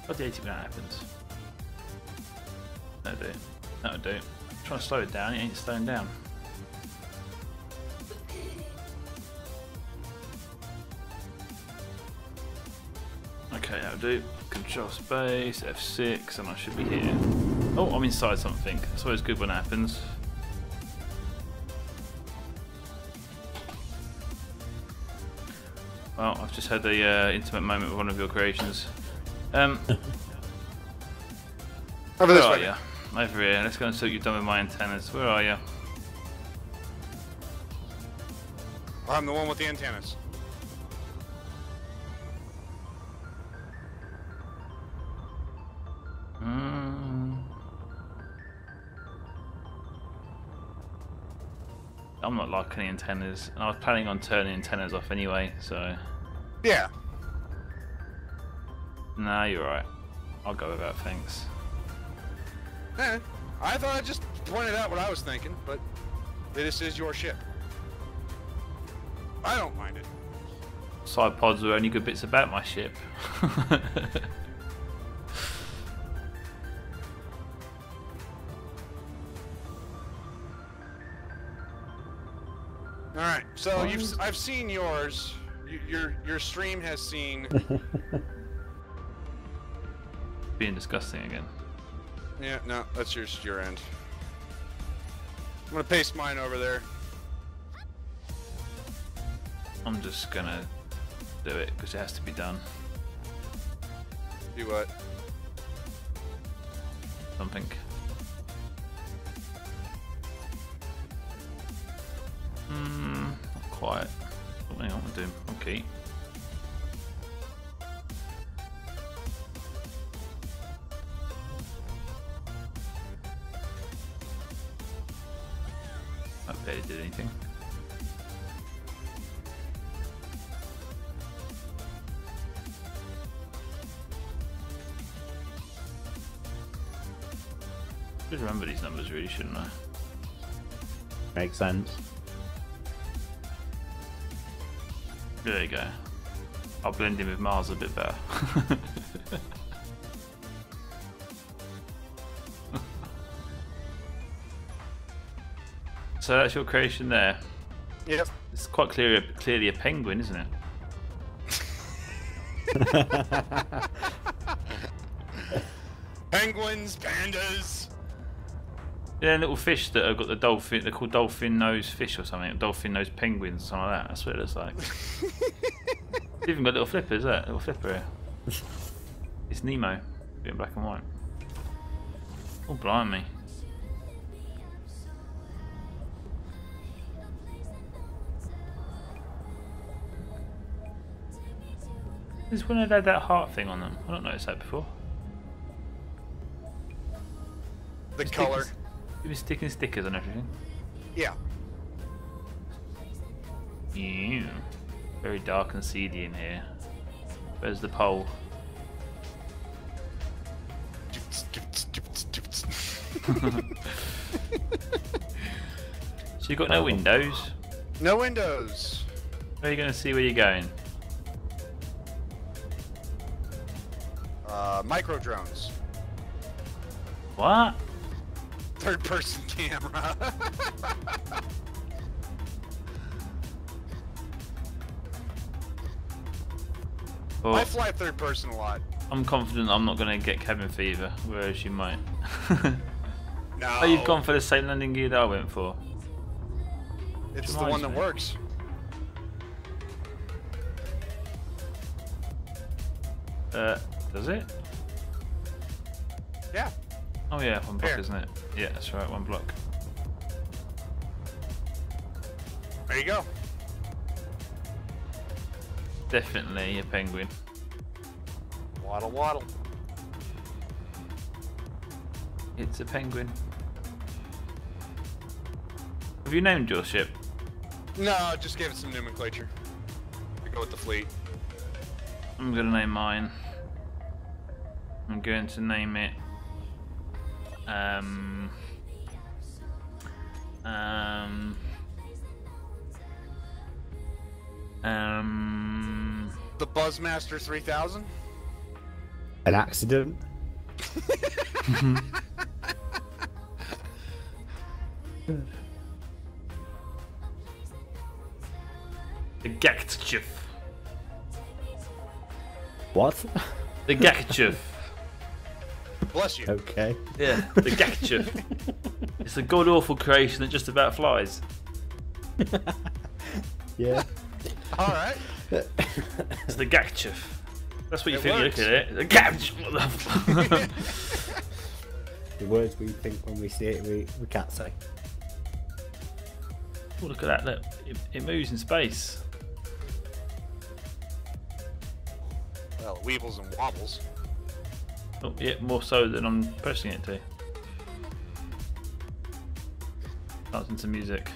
I'll delete it when that happens. No, do. That'll do. Trying to slow it down, it ain't slowing down. Okay, that'll do. Control space, F6, and I should be here. Oh, I'm inside something. That's always good when it happens. Well, I've just had a intimate moment with one of your creations. Over Where this are way. you? Over here. Let's go and see what you've done with my antennas. Where are you? I'm the one with the antennas. I'm not liking the antennas. I was planning on turning antennas off anyway, so... Yeah. Nah, you're right. I'll go with that, thanks. I thought I just pointed out what I was thinking, but this is your ship. I don't mind it. Side pods were only good bits about my ship. All right, so I've seen yours. Your stream has seen. Being disgusting again. Yeah, no, that's your end. I'm gonna paste mine over there. I'm just gonna do it because it has to be done. Do what? Something. Not quite. Something I want to do. Okay. I barely did anything. Should remember these numbers really, shouldn't I? Makes sense. There you go. I'll blend in with Mars a bit better. So that's your creation there. Yep. It's quite clearly a penguin, isn't it? Penguins, pandas. Yeah, little fish that have got the dolphin. They're called dolphin nose fish or something. Dolphin nose penguins, something like that. That's what it looks like. It's even got little flippers, that little flipper here. It's Nemo, in black and white. Oh, blimey. This one had that heart thing on them. I don't noticed that before. The color. You've been sticking stickers on everything. Yeah. Ew. Very dark and seedy in here. Where's the pole? So you've got no windows? No windows. Where are you going to see where you're going? Micro drones. What? Third person camera. Oh, I fly third person a lot. I'm confident I'm not going to get cabin fever, whereas you might. No. Oh, you've gone for the same landing gear that I went for. It's the Reminds one that me. works. Does it? Yeah. Oh yeah, one block, Here. isn't it? Yeah, that's right, one block. There you go. Definitely a penguin. Waddle waddle. It's a penguin. Have you named your ship? No, just gave it some nomenclature. To go with the fleet. I'm going to name mine. I'm going to name it The Buzzmaster 3000. An accident? The Gakchif. What? The Gakchif. Bless you. Okay. Yeah, the Gakchif. It's a god awful creation that just about flies. Yeah. All right. It's the Gakchif. That's what you It think works. you look at it. The Gakchif. What the f- The words we think when we see it, we can't say. Oh, look at that, look. It moves in space. Well, weebles and wobbles. Oh, yeah, more so than I'm pressing it to. Dancing to music.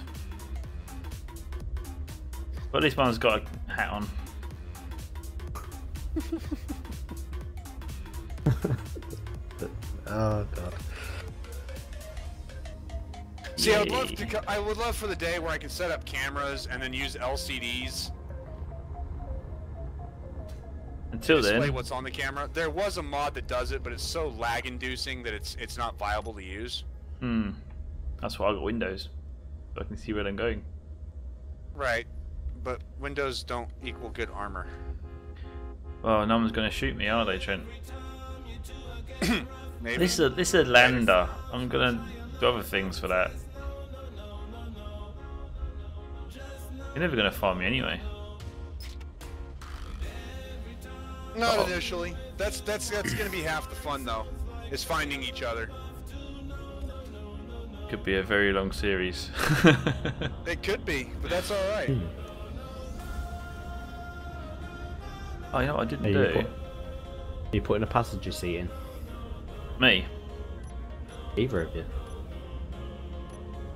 But at least one's got a hat on. Oh god. See, I would love Yay. to. I would love for the day where I can set up cameras and then use LCDs. Until Display then, what's on the camera. There was a mod that does it, but it's so lag-inducing that it's not viable to use. that's why I got Windows. So I can see where I'm going. Right, but Windows don't equal good armor. Well, no one's going to shoot me, are they, Trent? Maybe. This is a lander. I'm going to do other things for that. You're never going to find me anyway. Not initially. That's gonna be half the fun though, is finding each other. Could be a very long series. It could be, but that's all right. Oh, you know what I didn't Are do? you putting a passenger seat in? Me. Either of you.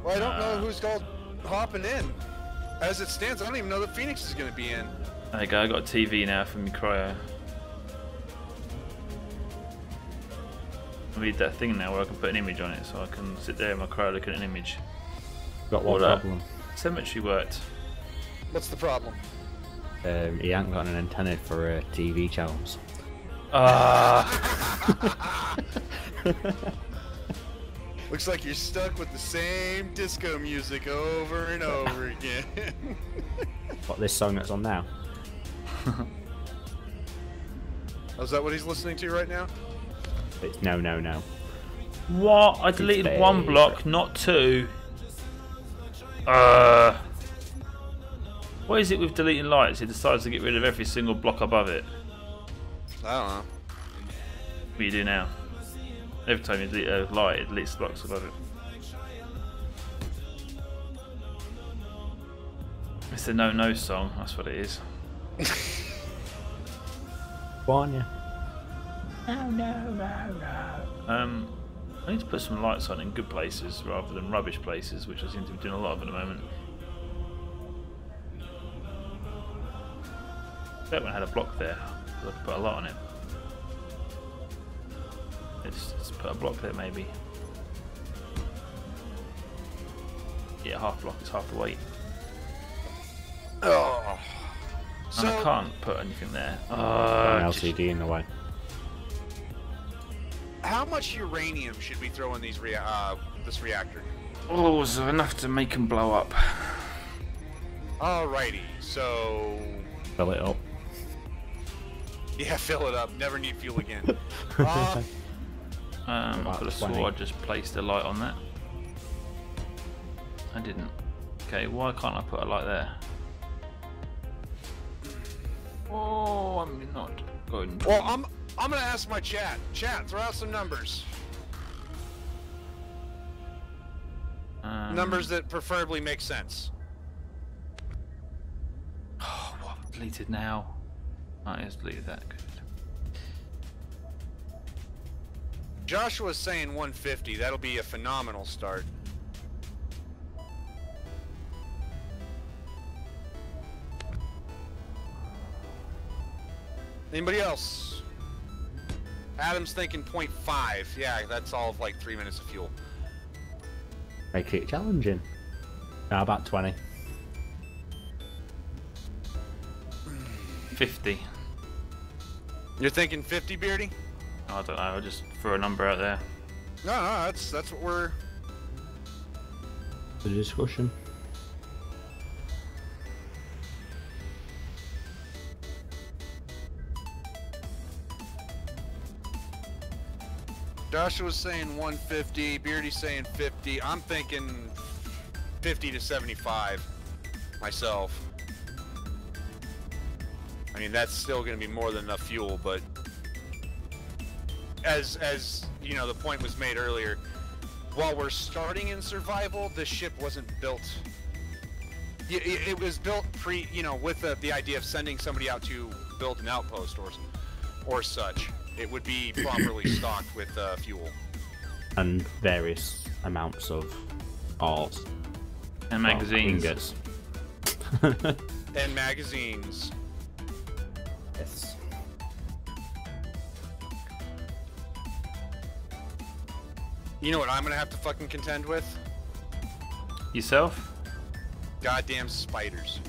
Well, I don't know who's called hopping in. As it stands, I don't even know that Phoenix is gonna be in. There you go, I got a TV now for my cryo. I need that thing now where I can put an image on it, so I can sit there in my cryo looking at an image. Got one All that. problem. Cemetery worked. What's the problem? He hasn't got an antenna for TV channels. Looks like you're stuck with the same disco music over and over again. What, this song that's on now? Oh, is that what he's listening to right now? It's no, no, no. What? I deleted one block, not two. What is it with deleting lights? It decides to get rid of every single block above it. I don't know. What do you do now? Every time you delete a light, it deletes the blocks above it. It's the no-no song, that's what it is. Go on, yeah. I need to put some lights on in good places rather than rubbish places, which I seem to be doing a lot of at the moment. That one had a block there, so I could put a lot on it. Let's put a block there maybe. Yeah, half block is half the weight. Oh. And I So, can't put anything there. An LCD in the way. how much uranium should we throw in these this reactor? Oh, so enough to make them blow up. Alrighty, so Fill it up. yeah, fill it up. Never need fuel again. I About could have 20. swore I just placed a light on that. I didn't. Okay, why can't I put a light there? Oh, I'm not going to. Well, I'm gonna ask my chat. Chat, throw out some numbers. Numbers that preferably make sense. Oh, what? Deleted now. Oh, it's deleted that. Good. Joshua's saying 150. That'll be a phenomenal start. Anybody else? Adam's thinking 0.5. Yeah, that's all of like 3 minutes of fuel. Make it challenging. No, about 20. 50. You're thinking 50, Beardie? I don't know, I'll just throw a number out there. No, that's what we're. The discussion. Joshua's saying 150, Beardie's saying 50. I'm thinking 50 to 75 myself. I mean, that's still going to be more than enough fuel, but as you know, the point was made earlier, while we're starting in survival, the ship wasn't built. It was built with the idea of sending somebody out to build an outpost or such. It would be properly stocked with fuel. And various amounts of art. And magazines. Ingots. And magazines. Yes. You know what I'm gonna have to fucking contend with? Yourself? Goddamn spiders.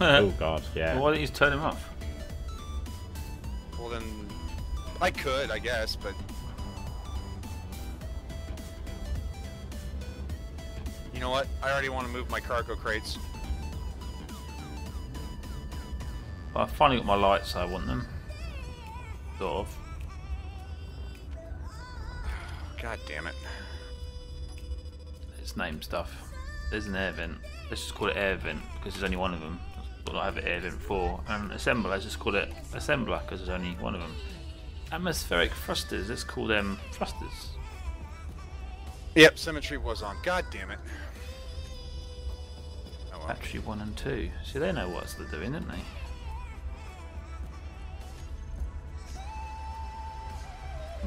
Oh god, yeah. Well, why don't you just turn them off? Well then, I could, I guess, but... You know what? I already want to move my cargo crates. I finally got my lights, so I want them. Sort of. God damn it. Let's name stuff. There's an air vent. Let's just call it air vent because there's only one of them. That's what I have an air vent for. And assembler, let's just call it assembler because there's only one of them. Atmospheric thrusters, let's call them thrusters. Yep, symmetry was on. God damn it. Oh well. Battery 1 and 2. See, they know what they're doing, don't they?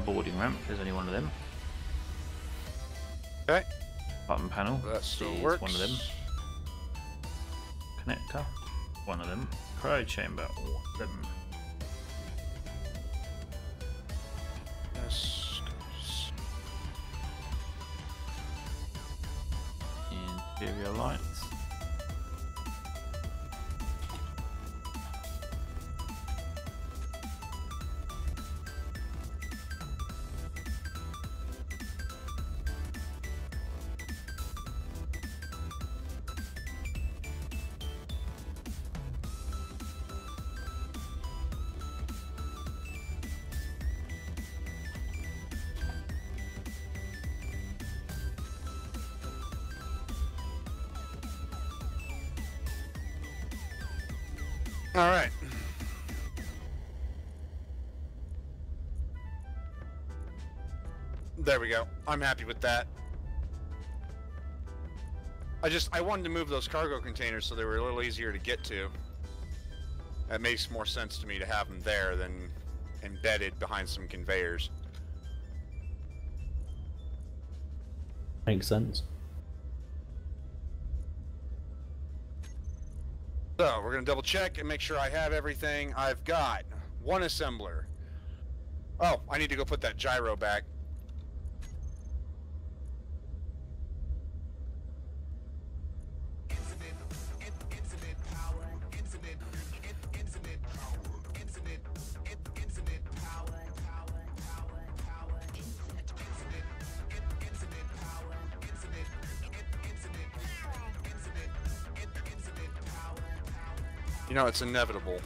Boarding ramp, there's only one of them. Okay. Button panel, That still is works. one of them. Connector, one of them. Cryo chamber, one of them. Yes. Interior lights. All right. There we go. I'm happy with that. I wanted to move those cargo containers so they were a little easier to get to. That makes more sense to me to have them there than embedded behind some conveyors. Makes sense. So we're gonna double check and make sure I have everything. I've got one assembler. Oh, I need to go put that gyro back. You know, it's inevitable.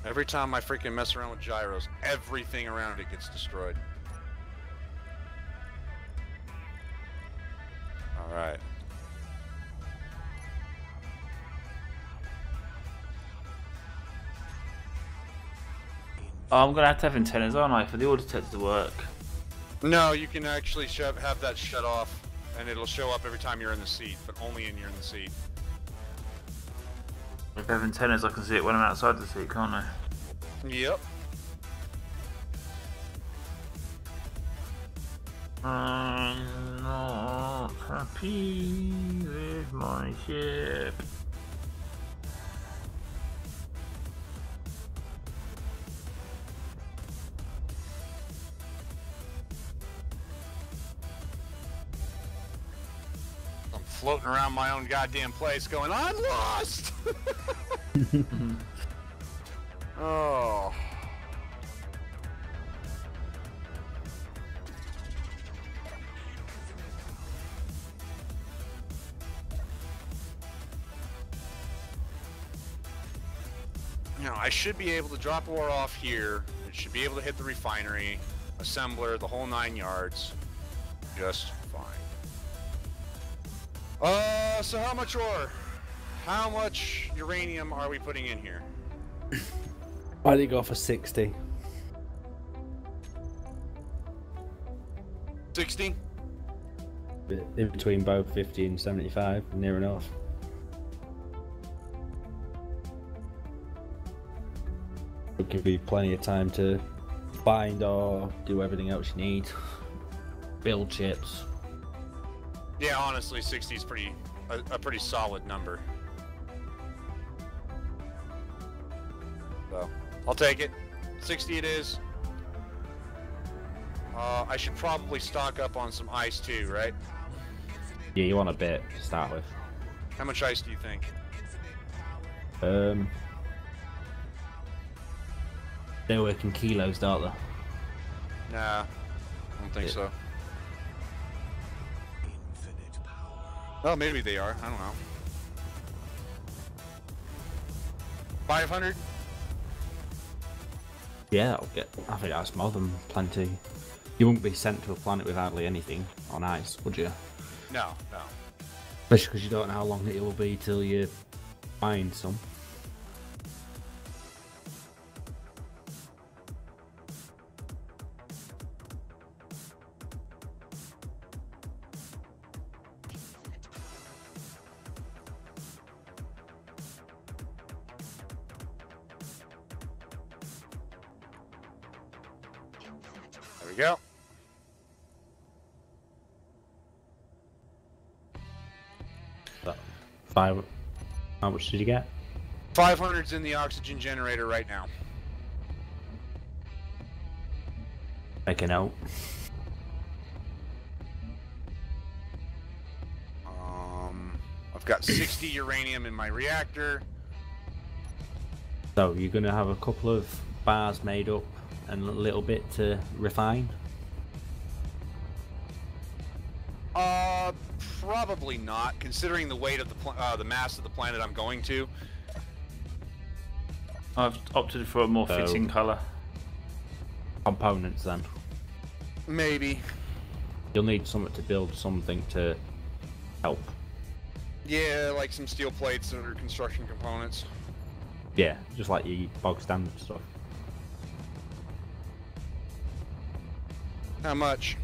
Every time I freaking mess around with gyros, everything around it gets destroyed. Alright. Oh, I'm gonna have to have antennas, aren't I, for the auto detector to work? No, you can actually have that shut off, and it'll show up every time you're in the seat, but only when you're in the seat. If I have antennas, I can see it when I'm outside the seat, can't I? Yep. I'm not happy with my ship. I'm floating around my own goddamn place going, I'm lost! Oh. Now, I should be able to drop ore off here. It should be able to hit the refinery, assembler, the whole 9 yards. Just fine. So how much ore? How much uranium are we putting in here? Why did you go for 60? 60? In between both 50 and 75, near enough. It'll give you plenty of time to find or do everything else you need. Build chips. Yeah, honestly, 60 is a pretty solid number. So, I'll take it. 60 it is. I should probably stock up on some ice too, right? Yeah, you want a bit to start with. How much ice do you think? They work in kilos, don't they? Nah, I don't think so. Oh, maybe they are. I don't know. 500? Yeah, that'll get. I think that's more than plenty. You wouldn't be sent to a planet with hardly anything on ice, would you? No, no. Especially because you don't know how long it will be till you find some. There we go. Five. How much did you get? 500's in the oxygen generator right now. Make a note. I've got 60 uranium in my reactor. So you're gonna have a couple of bars made up and a little bit to refine. Probably not, considering the weight of the mass of the planet I'm going to. I've opted for a more fitting colour. Components then. Maybe. You'll need something to build something to help. Yeah, like some steel plates or construction components. Yeah, just like your bog standard stuff. How much?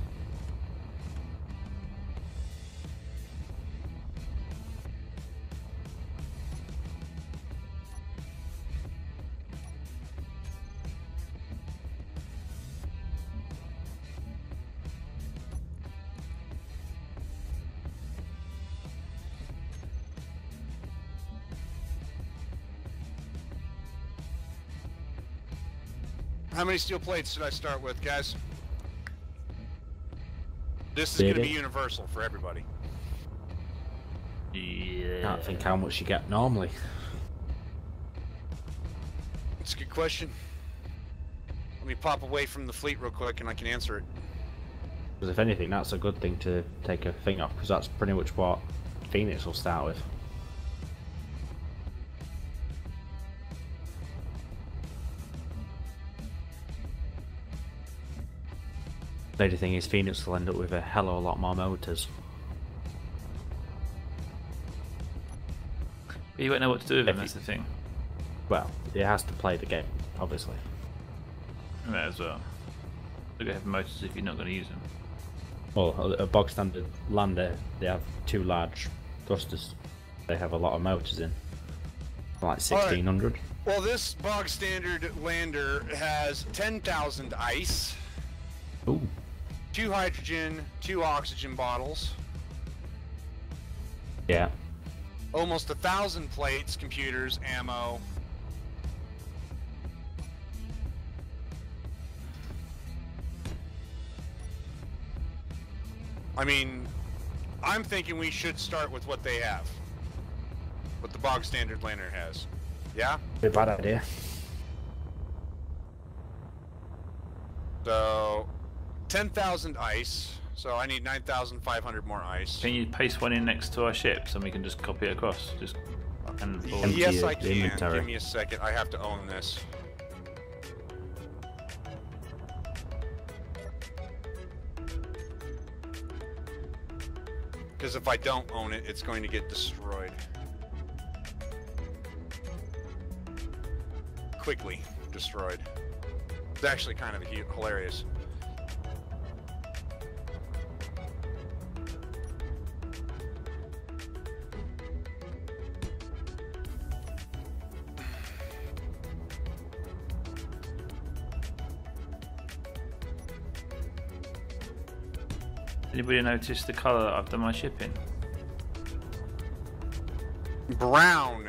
How many steel plates should I start with, guys? This is going to be universal for everybody. Yeah. Can't think how much you get normally. That's a good question. Let me pop away from the fleet real quick and I can answer it. Because if anything, that's a good thing to take a thing off, because that's pretty much what Phoenix will start with. The only thing is, Phoenix will end up with a hell of a lot more motors. But you won't know what to do with them, that's the thing. Well, it has to play the game, obviously. You may as well. Look at heavy motors if you're not going to use them. Well, a bog standard lander, they have two large thrusters. They have a lot of motors in. Like 1600. Right. Well, this bog standard lander has 10,000 ice. Ooh. 2 hydrogen, 2 oxygen bottles. Yeah. Almost 1,000 plates, computers, ammo. I mean, I'm thinking we should start with what they have. What the bog standard lander has. Yeah? A bad idea. So, 10,000 ice. So I need 9,500 more ice. Can you paste one in next to our ships and we can just copy it across? Just And Yes, I the can. inventory. Give me a second. I have to own this. Because if I don't own it, it's going to get destroyed. Quickly destroyed. It's actually kind of hilarious. Anybody notice the colour that I've done my shipping? Brown.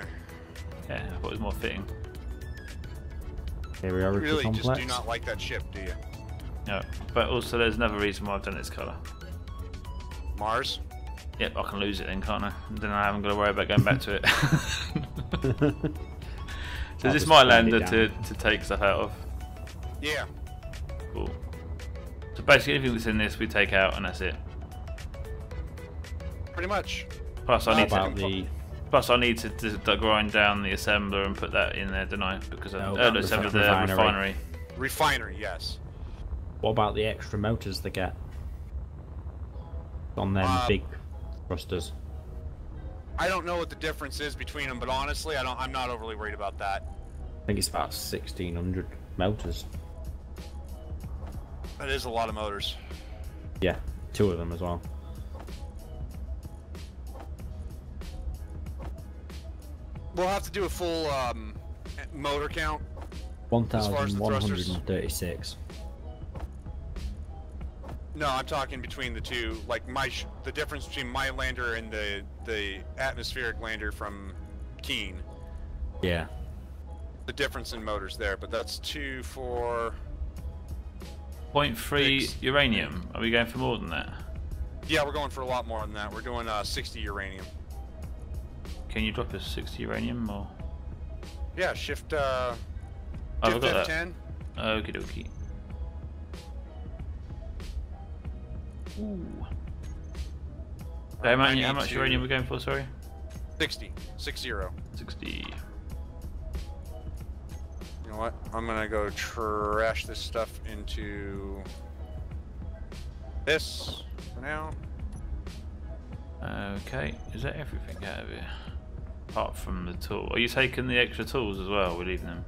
Yeah, I thought it was more fitting. Superiority Really complex. just do not like that ship, do you? No, but also there's another reason why I've done this colour. Mars? Yep, I can lose it then, can't I? Then I haven't got to worry about going back to it. So is this just my blend it lander down. to take stuff out of? Yeah. Cool. So basically anything that's in this we take out and that's it. Pretty much. Plus I need about to the grind down the assembler and put that in there, don't I? Because No, the the assembler, the refinery. refinery. Refinery, yes. What about the extra motors they get on them big thrusters? I don't know what the difference is between them, but honestly, I'm not overly worried about that. I think it's about 1,600 motors. That is a lot of motors. Yeah, 2 of them as well. We'll have to do a full motor count. As far as the thrusters. 1,136. No, I'm talking between the two. Like the difference between my lander and the atmospheric lander from Keen. Yeah. The difference in motors there, but that's 2, 4. 0.3 Six. uranium. Are we going for more than that? Yeah, we're going for a lot more than that. We're doing 60 uranium. Can you drop us 60 uranium or? Yeah, shift Oh, I've shift got that. F10. Okie dokie. Ooh. How much uranium are we going for, sorry? 60. 60. 60. You know what? I'm gonna go trash this stuff into this for now. Okay, is that everything out of here? Apart from the tool. Are you taking the extra tools as well? We're leaving them.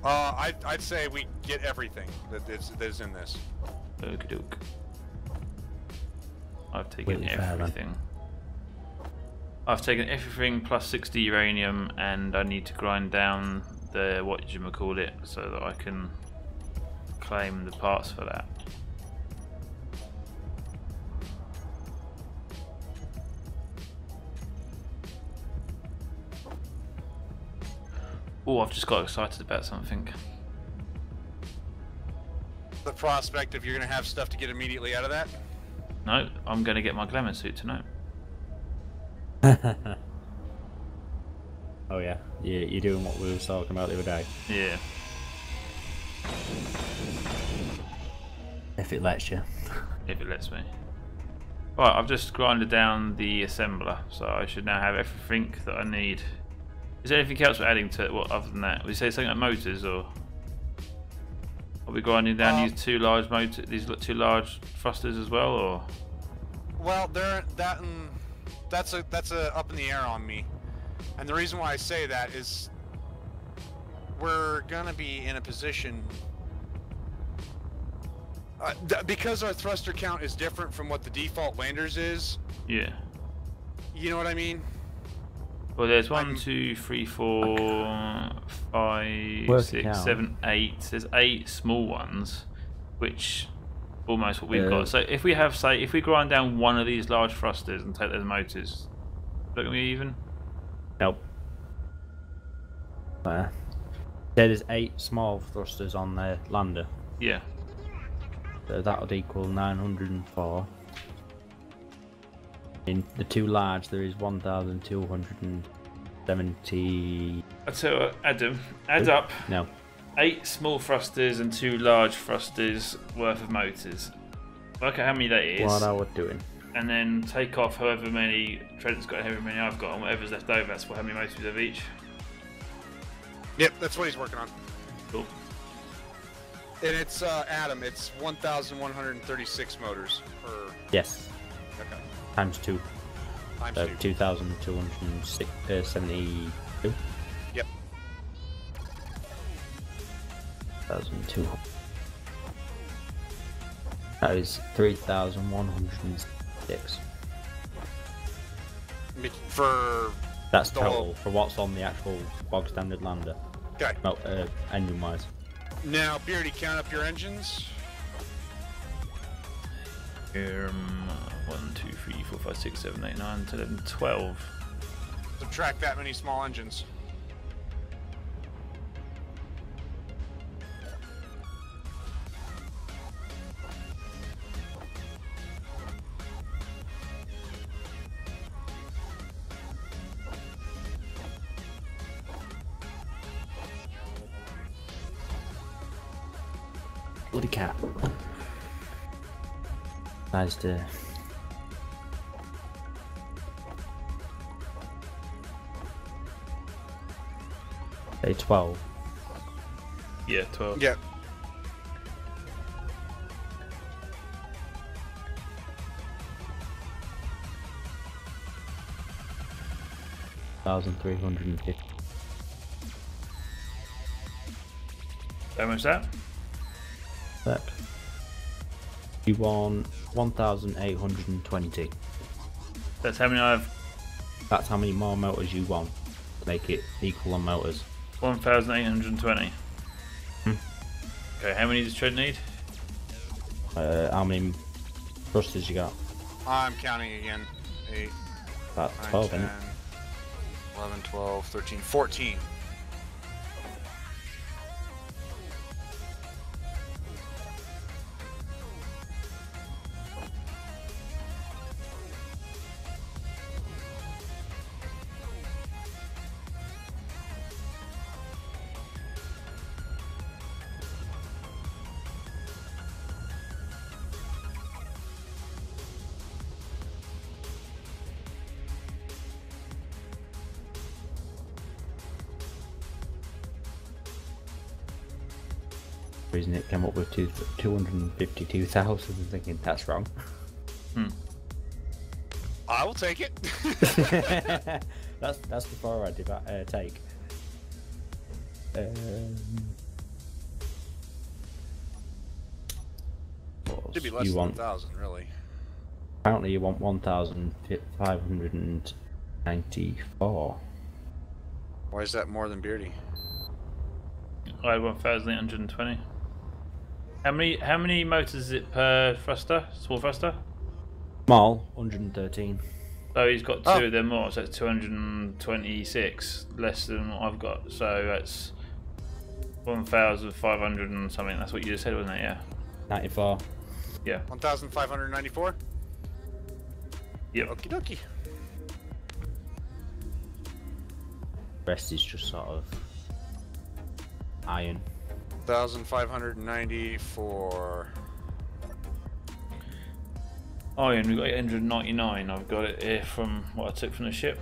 I'd say we get everything that's in this. Okie doke. I've taken Completely fair, then. everything. I've taken everything plus 60 uranium, and I need to grind down the whatchamacallit so that I can claim the parts for that. Oh, I've just got excited about something. The prospect of you're gonna have stuff to get immediately out of that. No, I'm going to get my glamour suit tonight. Oh yeah, you're doing what we were talking about the other day. Yeah. If it lets you. If it lets me. Right, I've just grinded down the assembler, so I should now have everything that I need. Is there anything else we're adding to it? What other than that? Would you say something like motors, or are we grinding down these two large these two large thrusters as well, or? Well, that's a up in the air on me, and the reason why I say that is we're gonna be in a position because our thruster count is different from what the default landers is. Yeah. You know what I mean? Well, there's 1, 2, 3, 4, 5, Work it 6, out. 7, 8. There's 8 small ones, which almost what we've Yeah. got. So if we have, say, if we grind down one of these large thrusters and take those motors, look at me even. Nope. There's 8 small thrusters on the lander, Yeah. so that would equal 904. In the 2 large, there is 1,270. I tell you what, Adam, add up No, 8 small thrusters and 2 large thrusters worth of motors. Look at how many that is. what I was doing. and then take off however many Trent's got, however many I've got, and whatever's left over, that's how many motors we have each. Yep, that's what he's working on. Cool. And it's Adam. It's 1,136 motors per. Yes. Okay. Times 2. Times So 2. 2,272. Yep. 1,200. That is 3,106. For. That's the total whole- for what's on the actual bog standard lander. Okay. No, engine wise. Now, Beardie, count up your engines. 1, 2, 3, 4, 5, 6, 7, 8, 9, 10, 11, 12. Subtract that many small engines. Bloody cat. Nice to. Say 12. Yeah, 12. Yep. $1,350. How much is that? Look. You won 1,820. That's how many I have. That's how many more motors you won to make it equal on motors. 1,820. Hmm. Okay, how many does Trent need? How many thrusters you got? I'm counting again. 8, About 9, 12, 10, innit? 11, 12, 13, 14. Reason it came up with 252,000 and thinking that's wrong. I will take it. that's before I take. Should be less you than want? 1,000, really. Apparently, you want 1,594. Why is that more than Beardie? I had 1,820. How many motors is it per thruster? Small thruster? Small, 113. So he's got two Oh. of them more, so it's 226 less than what I've got. So that's 1,500 and something. That's what you just said, wasn't it? Yeah. 94. Yeah. 1,594? Yep. Okie dokie. Rest is just sort of iron. 1,594. Oh, and we got 899. I've got it here from what I took from the ship.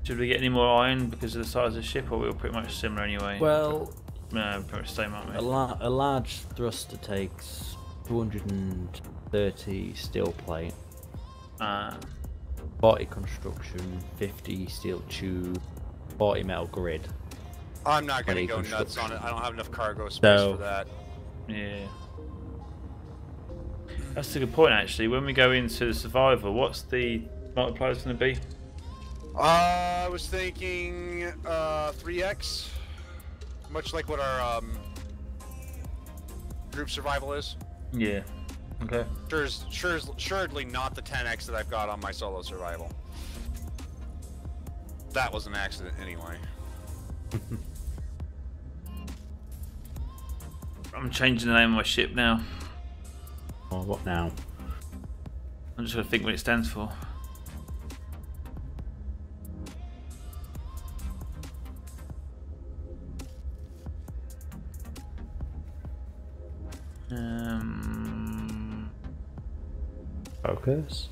Should we get any more iron because of the size of the ship, or we were pretty much similar anyway? Well, no, pretty much the same, aren't we? a large thruster takes 230 steel plate, 40 construction, 50 steel tube, 40 metal grid. I'm not going to 20 go nuts on it. construction. I don't have enough cargo space So- for that. Yeah. That's a good point, actually. When we go into the survival, what's the multipliers going to be? I was thinking 3x, much like what our group survival is. Yeah. Okay. Assuredly not the 10x that I've got on my solo survival. That was an accident anyway. I'm changing the name of my ship now. Oh, what now? I'm just gonna think what it stands for. Focus.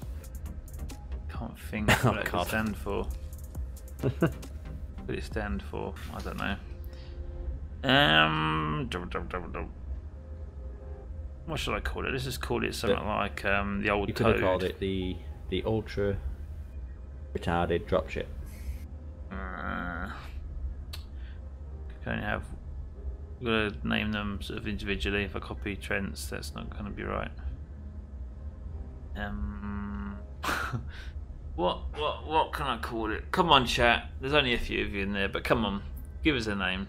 Can't think what it could stand for. What did it stand for? I don't know. What should I call it? Let's just call it something like the old You could Toad. have called it the ultra retarded dropship. Can only have. We're gonna name them sort of individually. If I copy Trent's, that's not gonna be right. What can I call it? Come on, chat. There's only a few of you in there, but come on, give us a name.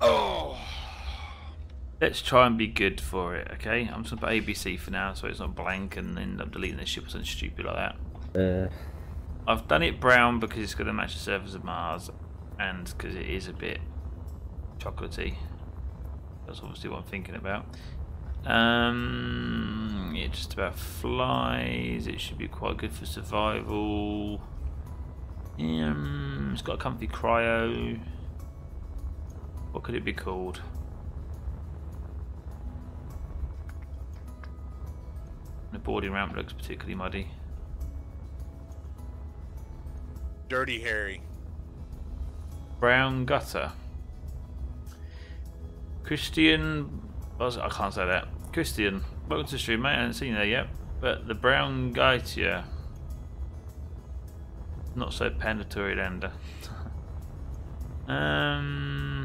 Oh. Let's try and be good for it, okay? I'm just gonna put ABC for now, so it's not blank and end up deleting the ship or something stupid like that. I've done it brown because it's gonna match the surface of Mars, and because it is a bit chocolatey. That's obviously what I'm thinking about. Yeah, just about flies. It should be quite good for survival. It's got a comfy cryo. What could it be called? The boarding ramp looks particularly muddy. Dirty Harry. Brown gutter. Christian. I can't say that. Christian, welcome to the stream, mate. I haven't seen you there yet. But the brown Gaetia. Not so pandatory lander. I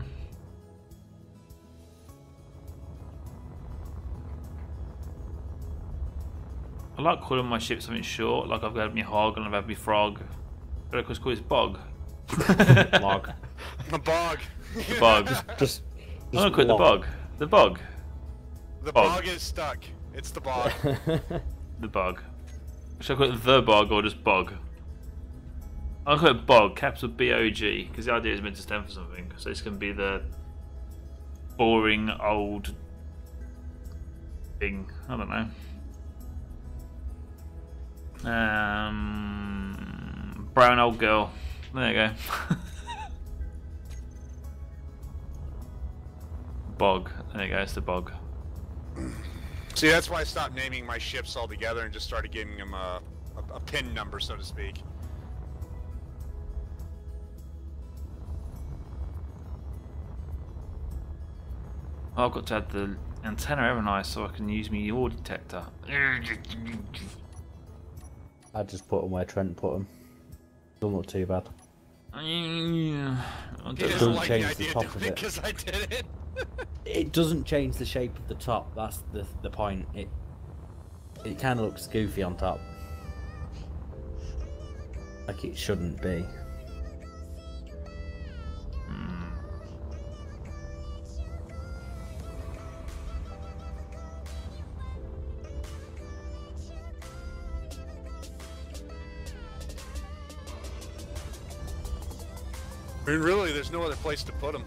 like calling my ship something short, like I've had me hog and I've had me frog. But of course, call this bog. Log. The bog. The bog. Just I'm gonna call it the bog. The bog. The Bog. bog is stuck. It's the bog. The bog. Should I call it the bog or just bog? I'll call it bog, capital B-O-G, because the idea is meant to stand for something. So this can be the boring old thing. I don't know. Brown old girl. There you go. Bog. There you go. It's the bog. See, that's why I stopped naming my ships altogether and just started giving them a pin number, so to speak. Oh, I've got to add the antenna, haven't I, so I can use my yaw detector. I just put them where Trent put them. Still not too bad. He Doesn't doesn't like the change the idea top of of it it. because I did it. It doesn't change the shape of the top. That's the point. It kind of looks goofy on top, like it shouldn't be. I mean, really, there's no other place to put them.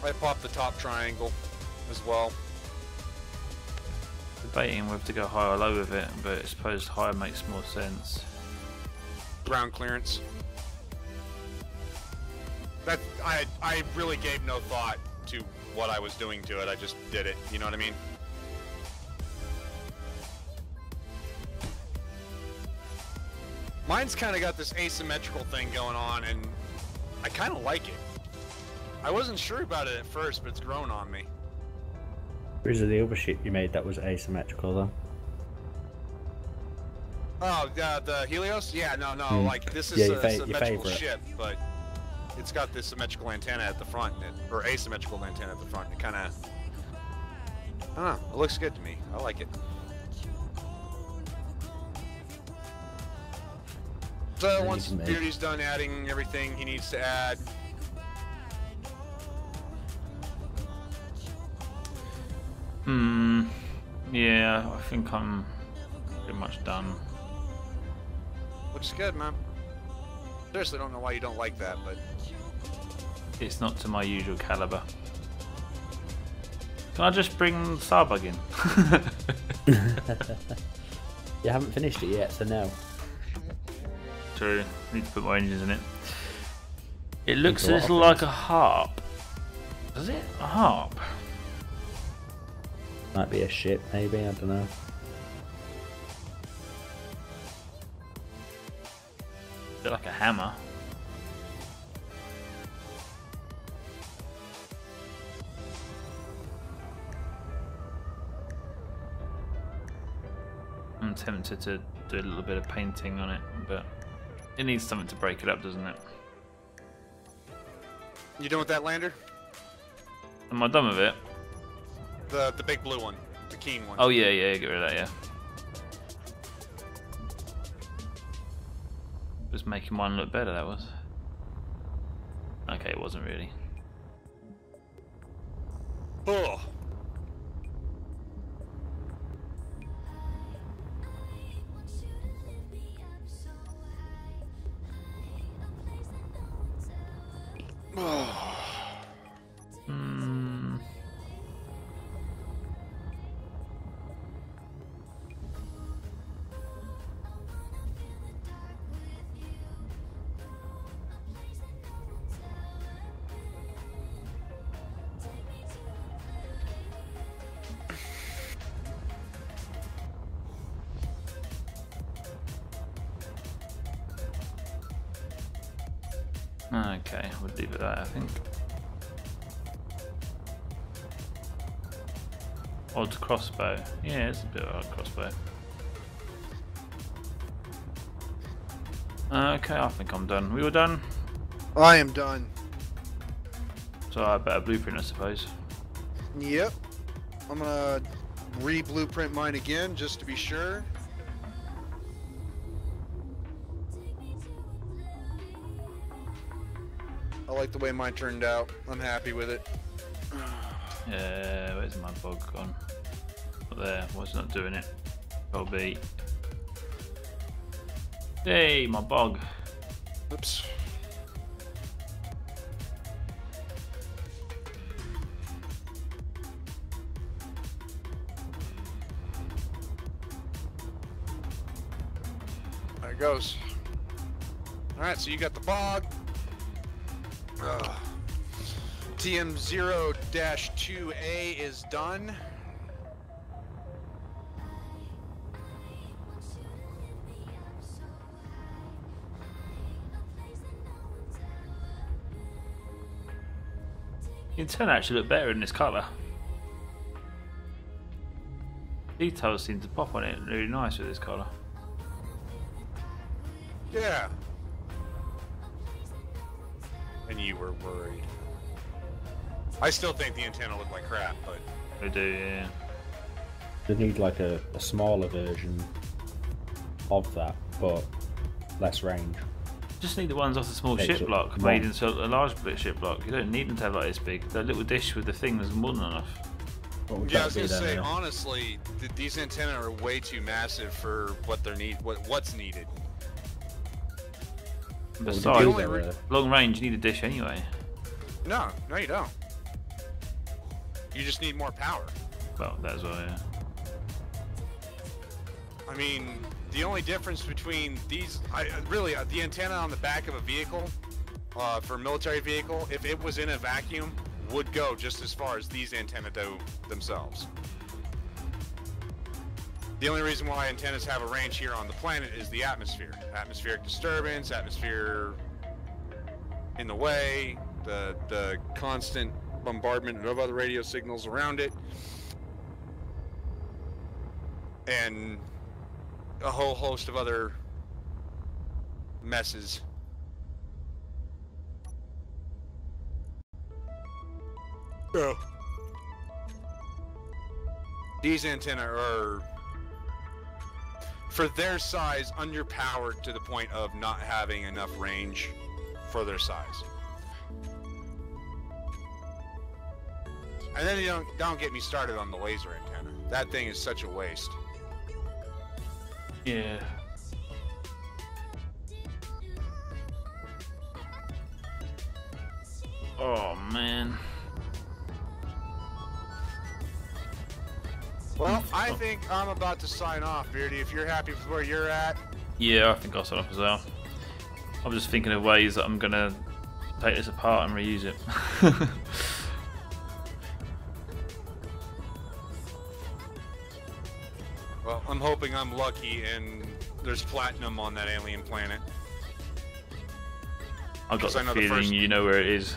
I popped the top triangle as well. Debating whether to go high or low with it, but I suppose higher makes more sense. Ground clearance. That I really gave no thought to what I was doing to it. I just did it. You know what I mean? Mine's kind of got this asymmetrical thing going on, and I kind of like it. I wasn't sure about it at first, but it's grown on me. Where's the other ship you made that was asymmetrical though? Oh, the Helios? Yeah, no, like this is Yeah, a your symmetrical favorite. ship, but it's got this symmetrical antenna at the front, or asymmetrical antenna at the front. It kind of, I don't know, it looks good to me. I like it. So once Amazing, mate. Beardie's done adding everything he needs to add, Yeah, I think I'm pretty much done. Looks good, man. Seriously, don't know why you don't like that, but It's not to my usual caliber. Can I just bring Starbug in? You haven't finished it yet, so no. True. Need to put more engines in it. It looks a There's a lot little of like a harp. Is it a harp? Might be a ship, maybe, I don't know. A bit like a hammer. I'm tempted to do a little bit of painting on it, but it needs something to break it up, doesn't it? you done with that lander? Am I done with it? The big blue one, the keen one. Oh yeah, yeah, get rid of that, yeah. Just making one look better, that was. Okay, it wasn't really. Oh. Hmm. Okay, we'll leave it at that, I think. Odd crossbow. Yeah, it's a bit of an odd crossbow. Okay, I think I'm done. We all done? I am done. So I better blueprint, I suppose. Yep. I'm gonna re-blueprint mine again just to be sure. I like the way mine turned out. I'm happy with it. Yeah, where's my bug gone? Not there. Why is it not doing it? Probably. Hey, my bug. Oops. There it goes. Alright, so you got the bog. TM0-2A is done. The antenna actually look better in this colour. Details seem to pop on it really nice with this colour. Yeah. And you were worried. I still think the antenna looked like crap, but They do, yeah. They need like a smaller version of that, but less range. Just need the ones off the small Makes ship it block more. made into a large ship block. You don't need them to have like this big. That little dish with the thing is more than enough. What would yeah, I that was be gonna then, say yeah? honestly, these antennae are way too massive for what they're what's needed. What would Besides, you do only there? long range, you need a dish anyway. No, you don't. You just need more power. Well, that as well, yeah. I mean, the only difference between these, the antenna on the back of a vehicle, for a military vehicle, if it was in a vacuum, would go just as far as these antennae do themselves. The only reason why antennas have a range here on the planet is the atmosphere. Atmospheric disturbance, atmosphere in the way, the constant bombardment of other radio signals around it, and a whole host of other messes. Oh. These antennae are, for their size, underpowered to the point of not having enough range for their size. And then you don't get me started on the laser antenna. That thing is such a waste. Yeah. Oh man. Well, I think I'm about to sign off, Beardie. If you're happy with where you're at. Yeah, I think I'll sign off as well. I'm just thinking of ways that I'm gonna take this apart and reuse it. Well, I'm hoping I'm lucky and there's platinum on that alien planet. I've got Because I the know the feeling first- you know where it is.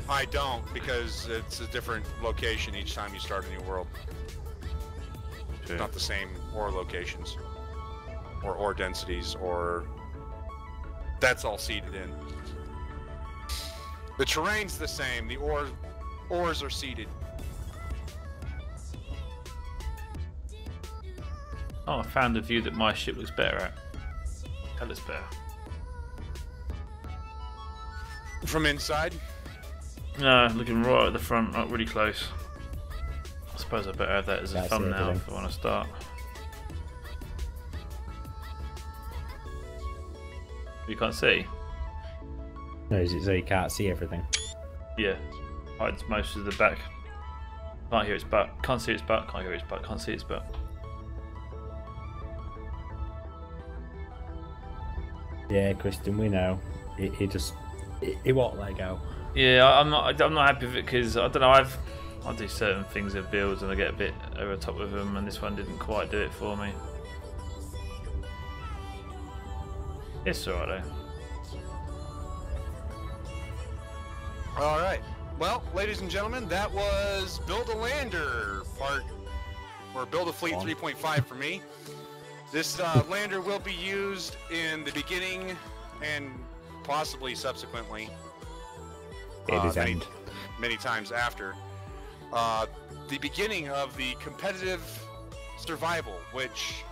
I don't, because it's a different location each time you start a new world. True. Not the same ore locations. Or ore densities, or... That's all seeded in. The terrain's the same, the ores are seeded. Oh, I found a view that my ship looks better at. That looks better. From inside? No, looking right at the front, not really close. I suppose I better have that as a That's thumbnail everything. if I want to start. You can't see? No, is it so you can't see everything? Yeah. Hides most of the back. Can't hear its butt. Can't see its butt. Can't hear its butt. Can't see its butt. Yeah, Kristen, we know. It won't let go. Yeah, I'm not happy with it because I don't know. I do certain things with builds and I get a bit over the top with them, and this one didn't quite do it for me. It's alright though. Alright. Well, ladies and gentlemen, that was Build a Lander part, or Build a Fleet 3.5 for me. This lander will be used in the beginning and possibly subsequently It is end. many times after. The beginning of the competitive survival, which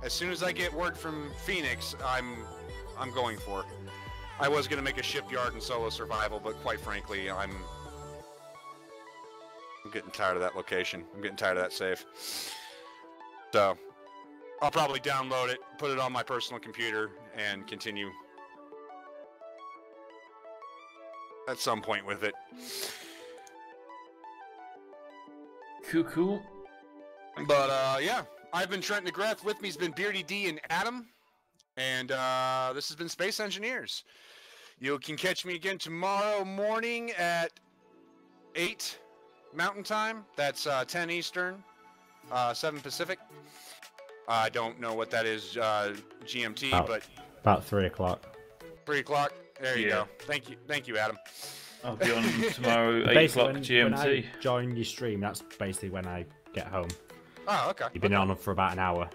as soon as I get word from Phoenix, I'm going for. I was going to make a shipyard and solo survival, but quite frankly, I'm getting tired of that location. I'm getting tired of that save. So, I'll probably download it, put it on my personal computer, and continue at some point with it. Cool. But, yeah, I've been Trent McGrath. With me has been BeardieD and Adam. And this has been Space Engineers. You can catch me again tomorrow morning at 8 Mountain Time. That's 10 Eastern, 7 Pacific. I don't know what that is GMT, but About 3 o'clock. 3 o'clock. There you Yeah. go. Thank you, Adam. I'll be on tomorrow, 8 Basically, o'clock when GMT. I join your stream, that's basically when I get home. Oh, okay. You've been on for about an hour.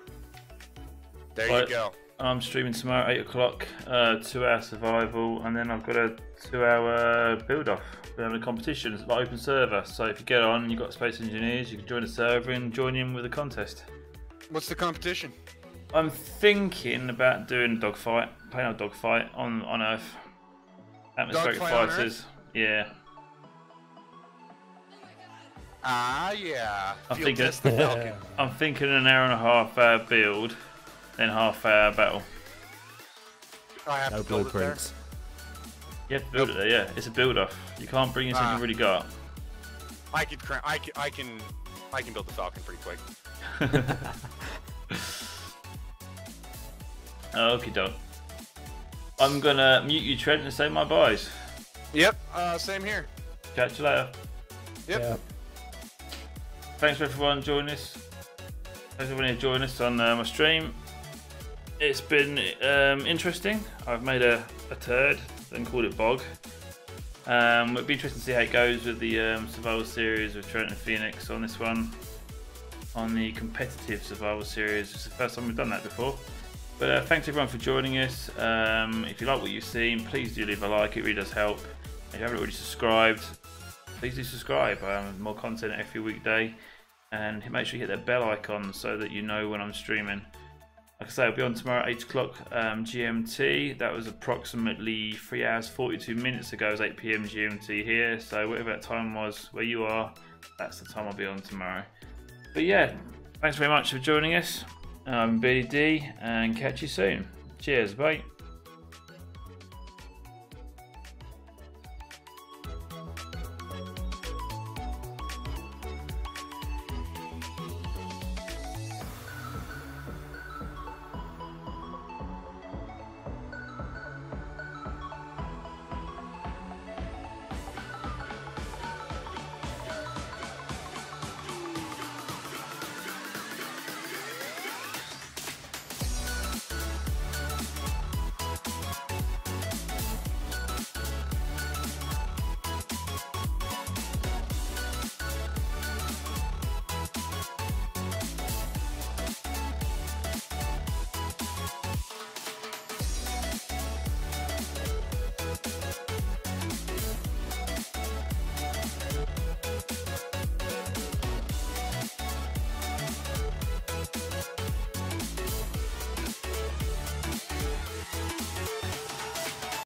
There Right. you go. I'm streaming tomorrow, 8 o'clock, 2-hour survival, and then I've got a 2-hour build off. We're having a competition, it's like open server, so if you get on and you've got Space Engineers, you can join the server and join in with a contest. What's the competition? I'm thinking about doing a dogfight, playing a dogfight on Earth. Atmospheric Dogfight on fighters, yeah. Ah, yeah. I'm Field thinking- test the Falcon. I'm thinking an hour and a half hour build, then half-hour battle. I have No to build it there. blueprints. You have to build it there, yeah. It's a build-off. You can't bring in something you've already got. I can build the Falcon pretty quick. Okie doke. I'm gonna mute you, Trent, and say my byes. Yep. Same here. Catch you later. Yep. Yeah. Thanks for everyone joining us. Thanks everyone who joined us on my stream. It's been interesting. I've made a turd and called it Bog. It'd be interesting to see how it goes with the survival series with Trent and Phoenix on this one. On the competitive survival series, it's the first time we've done that before. But thanks everyone for joining us. If you like what you've seen, please do leave a like, it really does help. If you haven't already subscribed, please do subscribe. More content every weekday. And make sure you hit that bell icon so that you know when I'm streaming. Like I say, I'll be on tomorrow at 8 o'clock GMT. That was approximately 3 hours 42 minutes ago. It was 8 PM GMT here. So whatever that time was where you are, that's the time I'll be on tomorrow. But yeah, thanks very much for joining us. I'm BeardieD, and catch you soon. Cheers, bye.